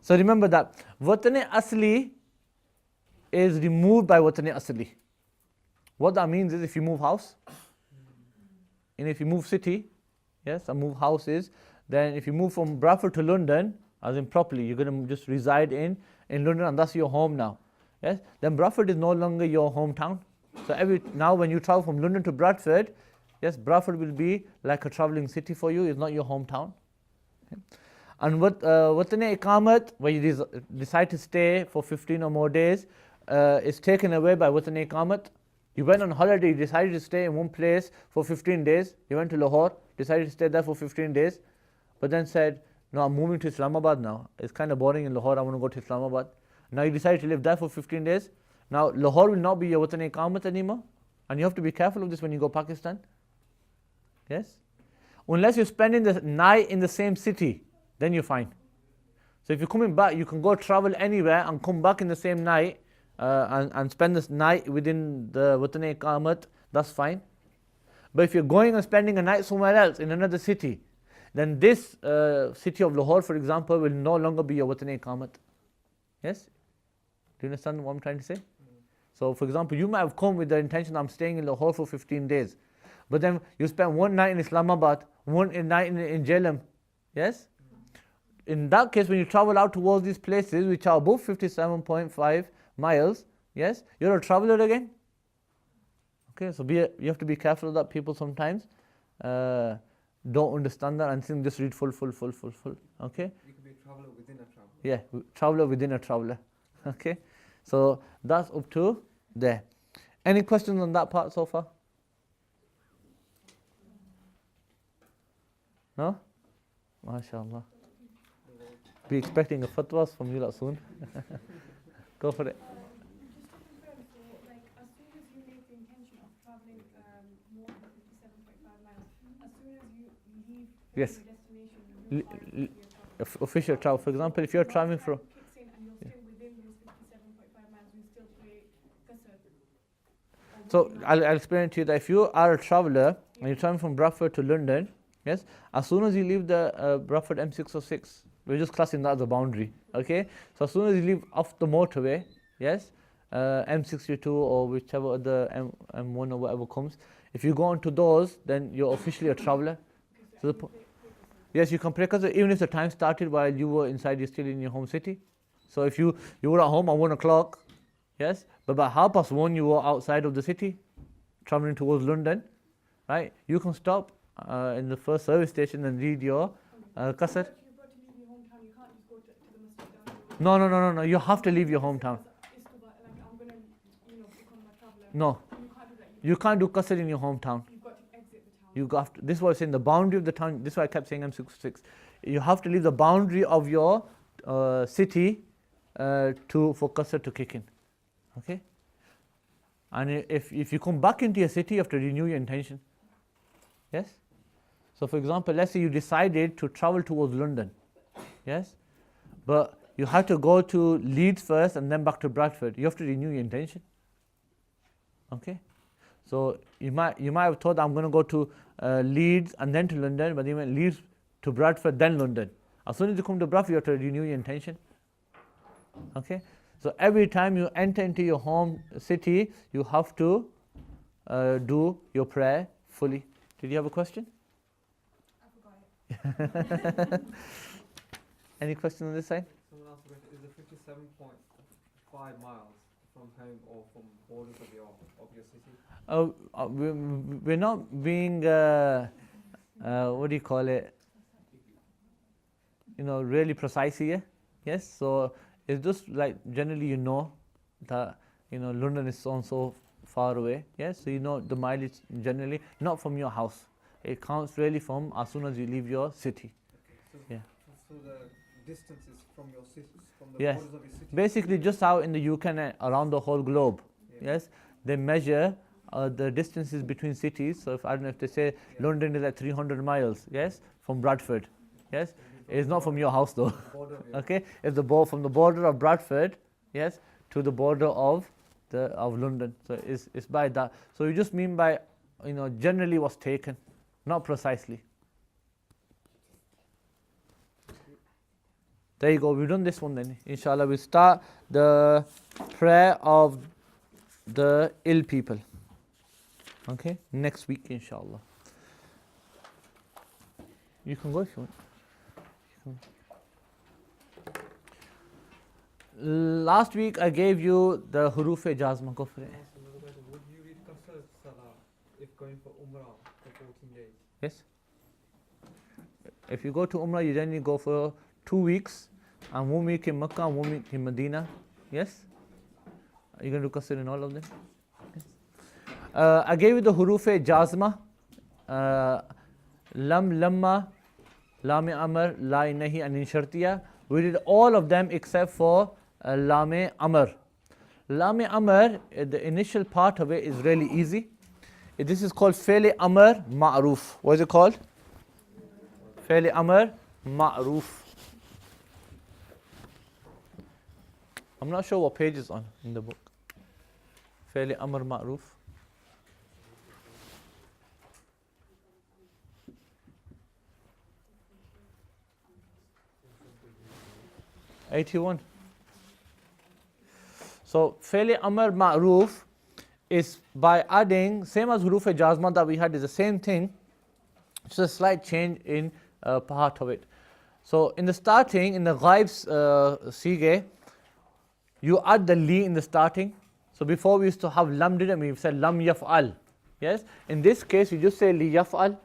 So remember that Watani asli is removed by Watani asli. What that means is, if you move house, and if you move city, yes, and move houses, then if you move from Bradford to London, as in properly, you're going to just reside in London, and that's your home now. Yes, then Bradford is no longer your hometown. So now when you travel from London to Bradford, yes, Bradford will be like a traveling city for you. It's not your hometown. Okay. And Watani Iqamat, where you decide to stay for 15 or more days, is taken away by Watani Iqamat. You went on holiday, you decided to stay in one place for 15 days. You went to Lahore, decided to stay there for 15 days, but then said, no, I'm moving to Islamabad now. It's kind of boring in Lahore, I want to go to Islamabad. Now you decided to live there for 15 days. Now Lahore will not be your Watani Iqamat anymore. And you have to be careful of this when you go to Pakistan. Yes? Unless you're spending the night in the same city, then you're fine. So if you're coming back, you can go travel anywhere and come back in the same night and spend this night within the Watani Iqamat, that's fine. But if you're going and spending a night somewhere else in another city, then this city of Lahore, for example, will no longer be your Watani Iqamat. Yes? Do you understand what I'm trying to say? So for example, you might have come with the intention, I'm staying in Lahore for 15 days. But then you spend one night in Islamabad, one night in Jhelum. Yes? In that case, when you travel out towards these places, which are above 57.5 miles, yes, you're a traveler again. Okay, so you have to be careful of that. People sometimes don't understand that and think just read full. Okay? You can be a traveler within a traveler. Yeah, traveler within a traveler. Okay? So that's up to there. Any questions on that part so far? No? MashaAllah. Be expecting a fatwas from you lot soon. Go for it. Just to confirm, so like as soon as you make the intention of traveling more than 57.5 miles, as soon as you leave Yes. your destination, you are your travel. Official travel. For example, if you're traveling from... Kicks in and you're still within those 57.5 miles, you still pay qasr. So I'll explain it to you that if you are a traveller and you're traveling from Bradford to London, yes, as soon as you leave the Bradford M606, we're just classing that as a boundary, okay? So as soon as you leave off the motorway, yes, M62 or whichever other M1 or whatever comes, if you go onto those, then you're officially a traveller. So yes, you can pray qasr even if the time started while you were inside, you're still in your home city. So if you were at home at 1 o'clock, yes, but by 1:30 you were outside of the city, travelling towards London, right? You can stop in the first service station and read your qasr. You've got to leave your hometown, you can't just go to the masjid down the road. No, you have to leave your hometown. I'm going to, become a traveller. No, You can't do that. you can't do qasr in your hometown. You've got to exit the town. You got to, this was in the boundary of the town. This is why I kept saying M66. You have to leave the boundary of your city for qasr to kick in. Okay? And if you come back into your city, you have to renew your intention. Yes? So for example, let's say you decided to travel towards London. Yes? But you have to go to Leeds first and then back to Bradford. You have to renew your intention. Okay? So you might have thought I'm going to go to Leeds and then to London, but you went Leeds to Bradford, then London. As soon as you come to Bradford, you have to renew your intention. Okay? So every time you enter into your home city, you have to do your prayer fully. Did you have a question? I forgot it. Any question on this side? Someone asked, is it 57.5 miles from home or from borders of your city? We're not being, what do you call it? Really precise here. Yes, so it's just like generally that London is so and so far away. Yes, so the mileage generally not from your house. It counts really from as soon as you leave your city. Okay, Yeah. So the distances from your city, from the Yes. borders of your city. Basically, just how in the UK and around the whole globe. Yeah. Yes, they measure the distances between cities. So if I don't know if they say London is at 300 miles. Yes, from Bradford. Yes, it's not from your house though. Border of your Okay, it's from the border of Bradford. Yes, to the border of London. So it's by that. So you just mean by generally what's taken, not precisely. There you go, we've done this one then. Inshallah, we'll start the prayer of the ill people. Okay, next week, inshallah. You can go if you want. Last week I gave you the huruf-e jazma. Go for it. Another question, would you read Qasr Salah if going for Umrah for 14 days? Yes. If you go to Umrah, you then go for 2 weeks, and 1 week in Makkah and 1 week in Medina. Yes? Are you going to do qasr in all of them? Yes. I gave you the huruf-e jazma. Lam, lamma, lam amr, la nahi, and inshartiya. We did all of them except for lam amr. Lam amr, the initial part of it is really easy. This is called fi'l amr ma'ruf. What is it called? Fi'l amr ma'ruf. I'm not sure what page is on in the book. Fi'l amr ma'ruf. '81. So fi'l amr ma'ruf is by adding, same as huruf jazma that we had, is the same thing, just a slight change in part of it. So in the starting, in the ghaib's sige, you add the li in the starting. So before we used to have lam, didn't we? We said lam yaf'al. Yes? In this case, you just say li yaf'al.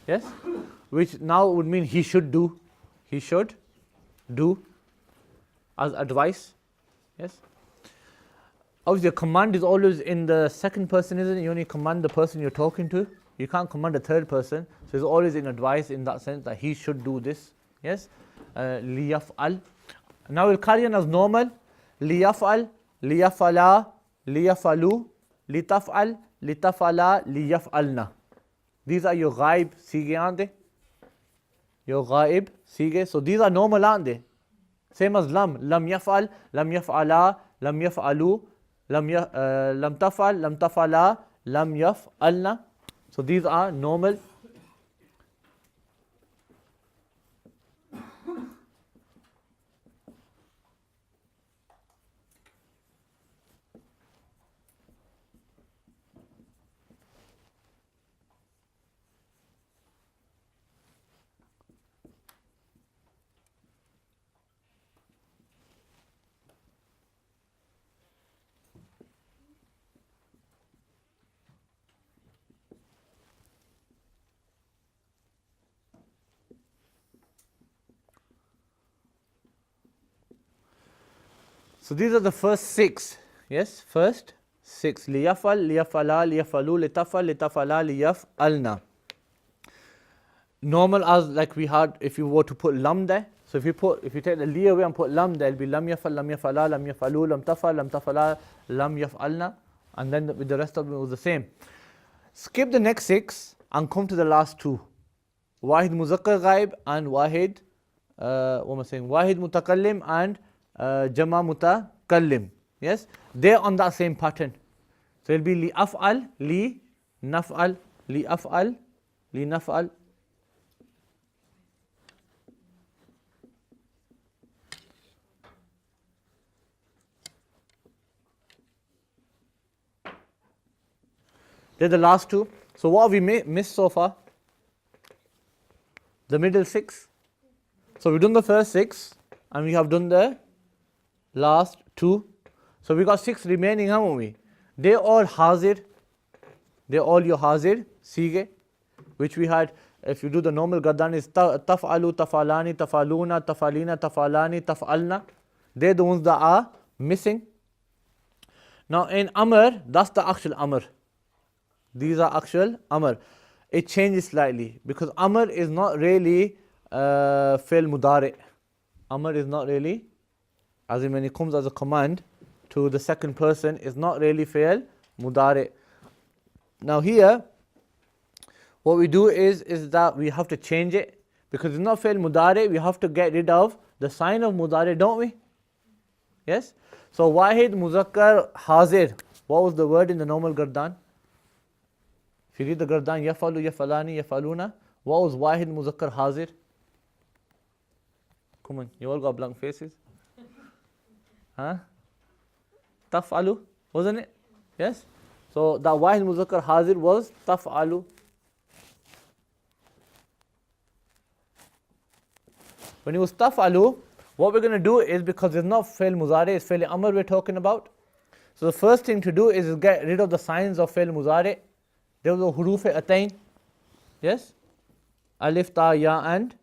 Yes? Which now would mean he should do. He should do as advice. Yes? Obviously, a command is always in the second person, isn't it? You only command the person you're talking to. You can't command a third person. So it's always in advice in that sense that he should do this. Yes? Liyaf'al. Now we'll carry on as normal. Liyaf'al, liyaf'ala, liyafalu, litaf'al, litaf'ala, liyaf'alna. These are your ghaib sige, aren't they? Your ghaib sige. So these are normal, aren't they? Same as lam. Lam yaf'al, lam yaf'ala, lam yaf'alu, lam taf'al, lam taf'ala, lam yaf'alna. So these are normal. So these are the first 6. Yes, first 6. Liyafal, liyafala, liyafalu, litafal, litafala, liyafalna. Normal as like we had if you were to put lam there. So if you take the li away and put lam there, it'll be lam yafal, lam yafala, lam yafalu, lam tafala, lam yafalna. And then with the rest of it was the same. Skip the next 6 and come to the last 2. Wahid muzakkar ghaib and wahid, what am I saying? Wahid mutakallim and Jama mutakallim. Yes, they're on that same pattern. So it'll be li af'al, li naf'al, li af'al, li naf'al. They're the last two. So what have we missed so far? The middle 6. So we've done the first 6 and we have done the last 2. So we got 6 remaining, haven't we? They're all hazir. They're all your hazir, sige, which we had. If you do the normal gardan is taf'alu, taf'alani, taf'aluna, taf'alina, taf'alani, taf'alna. They're the ones that are missing. Now in amr, that's the actual amr. These are actual amr. It changes slightly because amr is not really fi'l mudari. Amr is not really, as in when it comes as a command to the second person, is not really fi'l mudari. Now here, what we do is that we have to change it because it's not fi'l mudari. We have to get rid of the sign of mudari, don't we? Yes. So wahid muzakkar hazir. What was the word in the normal gardan? If you read the gardan, yafalu, yafalani, yafaluna, what was wahid muzakkar hazir? Come on, you all got blank faces. Huh? Taf'alu, wasn't it? Yes? So the wahid muzakkar hazir was taf'alu. When it was taf'alu, what we're going to do is, because it's not fi'l muzari, it's fi'l amr we're talking about. So the first thing to do is get rid of the signs of fi'l muzari. There was a huruf atain, yes, alif, ta, ya and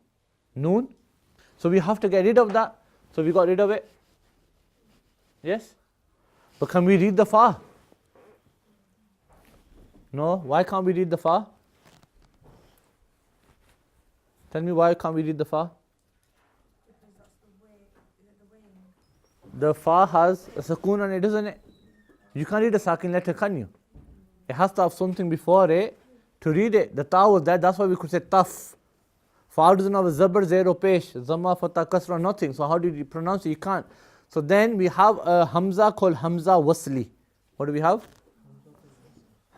noon. So we have to get rid of that. So we got rid of it. Yes? But can we read the fa? No, why can't we read the fa? Tell me, why can't we read the fa? Because that's the way. The fa has a sukoon on it, doesn't it? You can't read a sakin letter, can you? It has to have something before it to read it. The ta was there, that's why we could say taf. Fa doesn't have a zabar, zero, pesh, zamma, fatah, kasra, nothing. So how do you pronounce it? You can't. So then we have a hamza called hamza wasli. What do we have?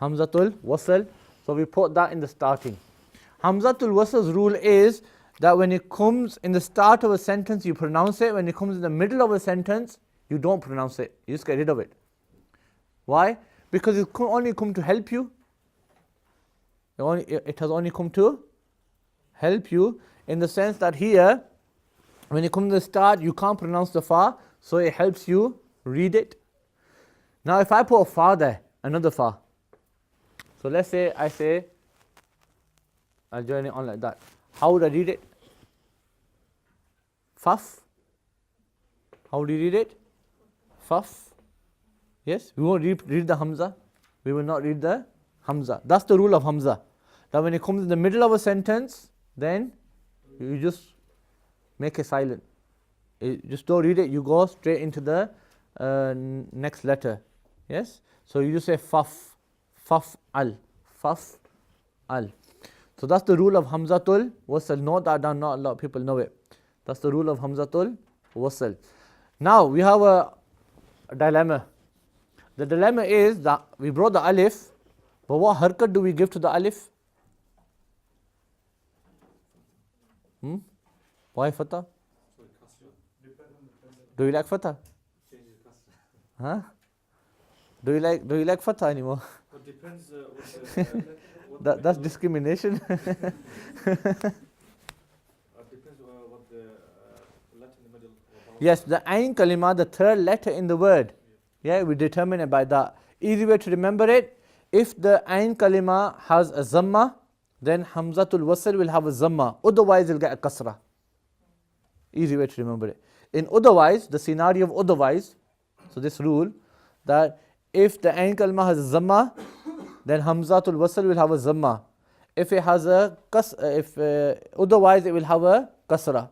Hamzatul wasl. So we put that in the starting. Hamzatul wasl's rule is that when it comes in the start of a sentence, you pronounce it. When it comes in the middle of a sentence, you don't pronounce it. You just get rid of it. Why? Because it can only come to help you. It has only come to help you in the sense that here, when it comes to the start, you can't pronounce the fa, so it helps you read it. Now if I put a fa there, another fa. So let's say I'll join it on like that. How would I read it? Faf. How would you read it? Faf. Yes, we won't read the hamza. We will not read the hamza. That's the rule of hamza. That when it comes in the middle of a sentence, then you just make it silent. Just don't read it. You go straight into the next letter. Yes. So you just say faf, faf al, faf al. So that's the rule of hamzatul wasl. Note that down. Not a lot of people know it. That's the rule of hamzatul wasl. Now we have a dilemma. The dilemma is that we brought the alif, but what harkat do we give to the alif? Why fatah? Do you like fatah? Huh? Do you like fatah anymore? It depends That's discrimination. depends what the letter in the middle about. Yes, the ayn kalima, the third letter in the word. Yeah, we determine it by that. Easy way to remember it. If the ayn kalima has a zamma, then hamzatul wasl will have a zamma. Otherwise, it'll get a kasra. Easy way to remember it. In otherwise, the scenario of otherwise, so this rule, that if the ayn kalima has a zamma, then hamzatul wasl will have a zamma. If it has a otherwise, it will have a kasra.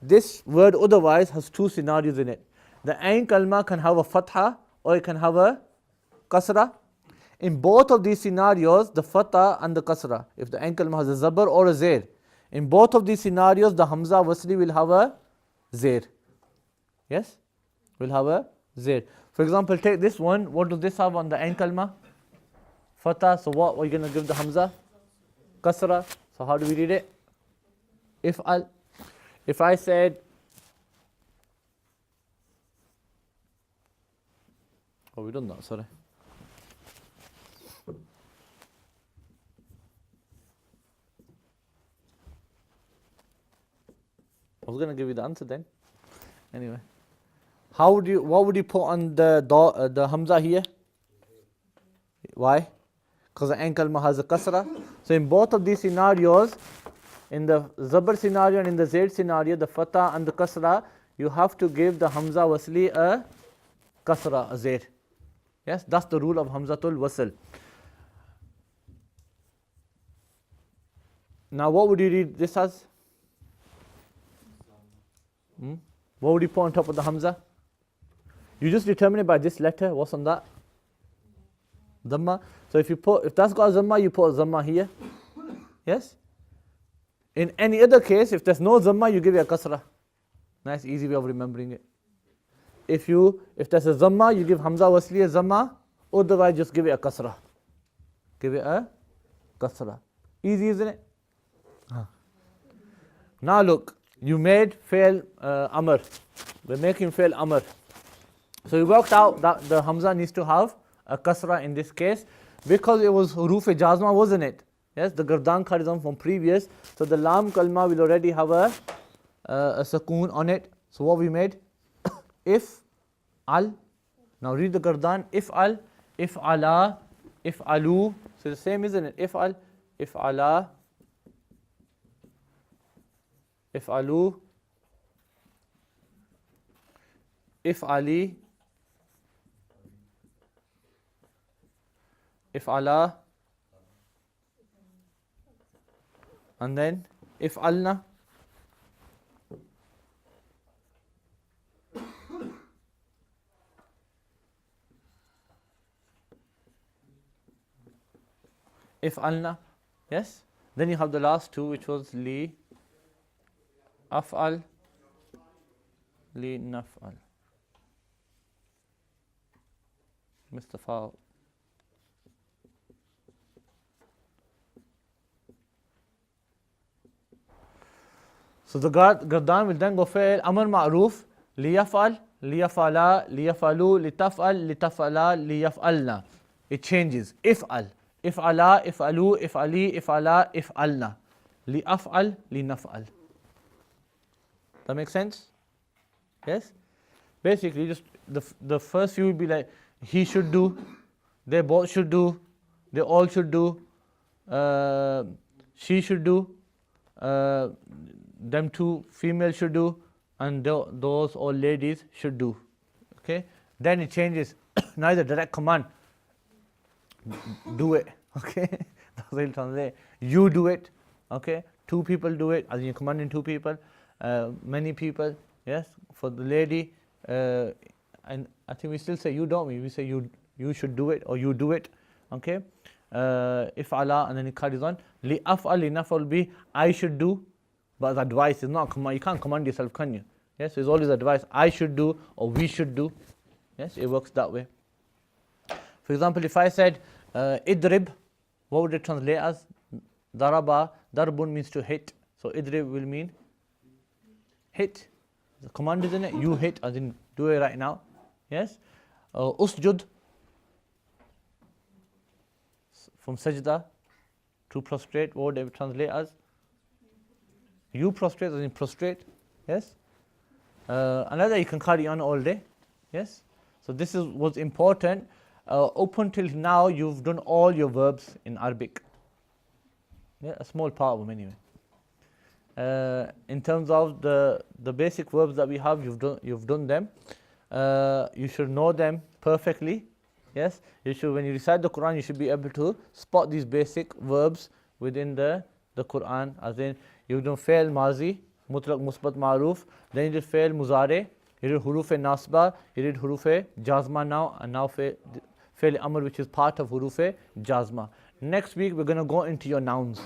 This word otherwise has two scenarios in it. The ayn kalima can have a fatha or it can have a kasra. In both of these scenarios, the fatha and the kasra, if the ayn kalima has a zabar or a zair, in both of these scenarios, the hamza wasli will have a zair. Yes? will have a zir. For example, take this one. What does this have on the end kalma? Fatah. So what are you going to give the hamza? Kasra. So how do we read it? If'al. If I said, oh, we done that, sorry. I was going to give you the answer then. Anyway. What would you put on the hamza here? Why? Because the end kalma has a kasra. So in both of these scenarios, in the zabar scenario and in the zaid scenario, the fatah and the kasra, you have to give the hamza wasli a kasra, a zaid. Yes, that's the rule of hamzatul wasl. Now what would you read this as? What would you put on top of the hamza? You just determine it by this letter. What's on that? Dhamma. So if that's got a dhamma, you put a dhamma here. Yes? In any other case, if there's no dhamma, you give it a kasra. Nice, easy way of remembering it. If there's a dhamma, you give hamza wasli a dhamma, otherwise just give it a kasra. Give it a kasra. Easy, isn't it? Now look, you made fail amr. We're making fail amr. So we worked out that the hamza needs to have a kasra in this case because it was huruf jazma, wasn't it? Yes, the gardan kharizam from previous. So the lam kalma will already have a sakoon on it. So what we made? If al. Now read the gardan. If al, if ala, if alu. So the same, isn't it? If al, if ala, if alu, if ali, if ala, and then if alna. If alna, yes. Then you have the last two, which was li af'al, li naf'al. Mustafa. So the gardan will then go fail amr ma'roof, liyaf'al, liyaf'ala, liyafalu, litaf'al, litaf'ala, liyaf'alna. It changes. If'al, if'ala, if'alu, if'ali, if'ala, if'alna. Li'af'al, linaf'al. That makes sense? Yes? Basically, just the first few will be like, he should do, they both should do, they all should do, she should do, them two females should do, and those all ladies should do. Okay? Then it changes. Now the direct command. Do it. Okay? That's what it'll translate. You do it. Okay? Two people do it, as you're commanding two people. Many people, yes, for the lady, and I think we still say you, don't we? We say you should do it or you do it. Okay? If Allah, and then it carries on. Li af'al, li naf'al be I should do, but as advice is not a command. You can't command yourself, can you? Yes, it's always advice. I should do or we should do. Yes, it works that way. For example, if I said idrib, what would it translate as? Daraba, darbun means to hit. So idrib will mean hit. The command, isn't it? You hit, as in do it right now. Yes. Usjud, from sajda, to prostrate, what would it translate as? You prostrate, as in prostrate. Yes. Another, you can carry on all day. Yes. So this is what's important. Up until now, you've done all your verbs in Arabic. Yeah, a small part of them anyway. In terms of the basic verbs that we have, you've done them. You should know them perfectly. Yes, you should. When you recite the Quran, you should be able to spot these basic verbs within the Quran. As in, you've done fail mazi, mutlaq, musbat, ma'ruf. Then you did fail muzare. You did huruf nasba. You did huruf jazma now, and now fail amr, which is part of huruf jazma. Next week we're going to go into your nouns.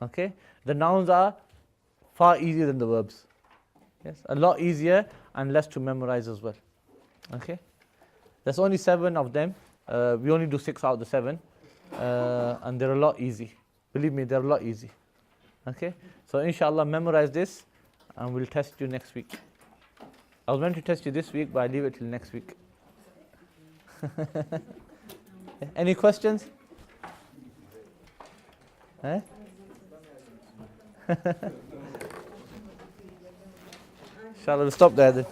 Okay, the nouns are far easier than the verbs. Yes, a lot easier and less to memorize as well. Okay, there's only 7 of them. We only do 6 out of the 7, and they're a lot easy. Believe me, they're a lot easy. Okay, so inshallah memorize this, and we'll test you next week. I was meant to test you this week, but I leave it till next week. Any questions? Eh? Inshallah, we'll stop there then.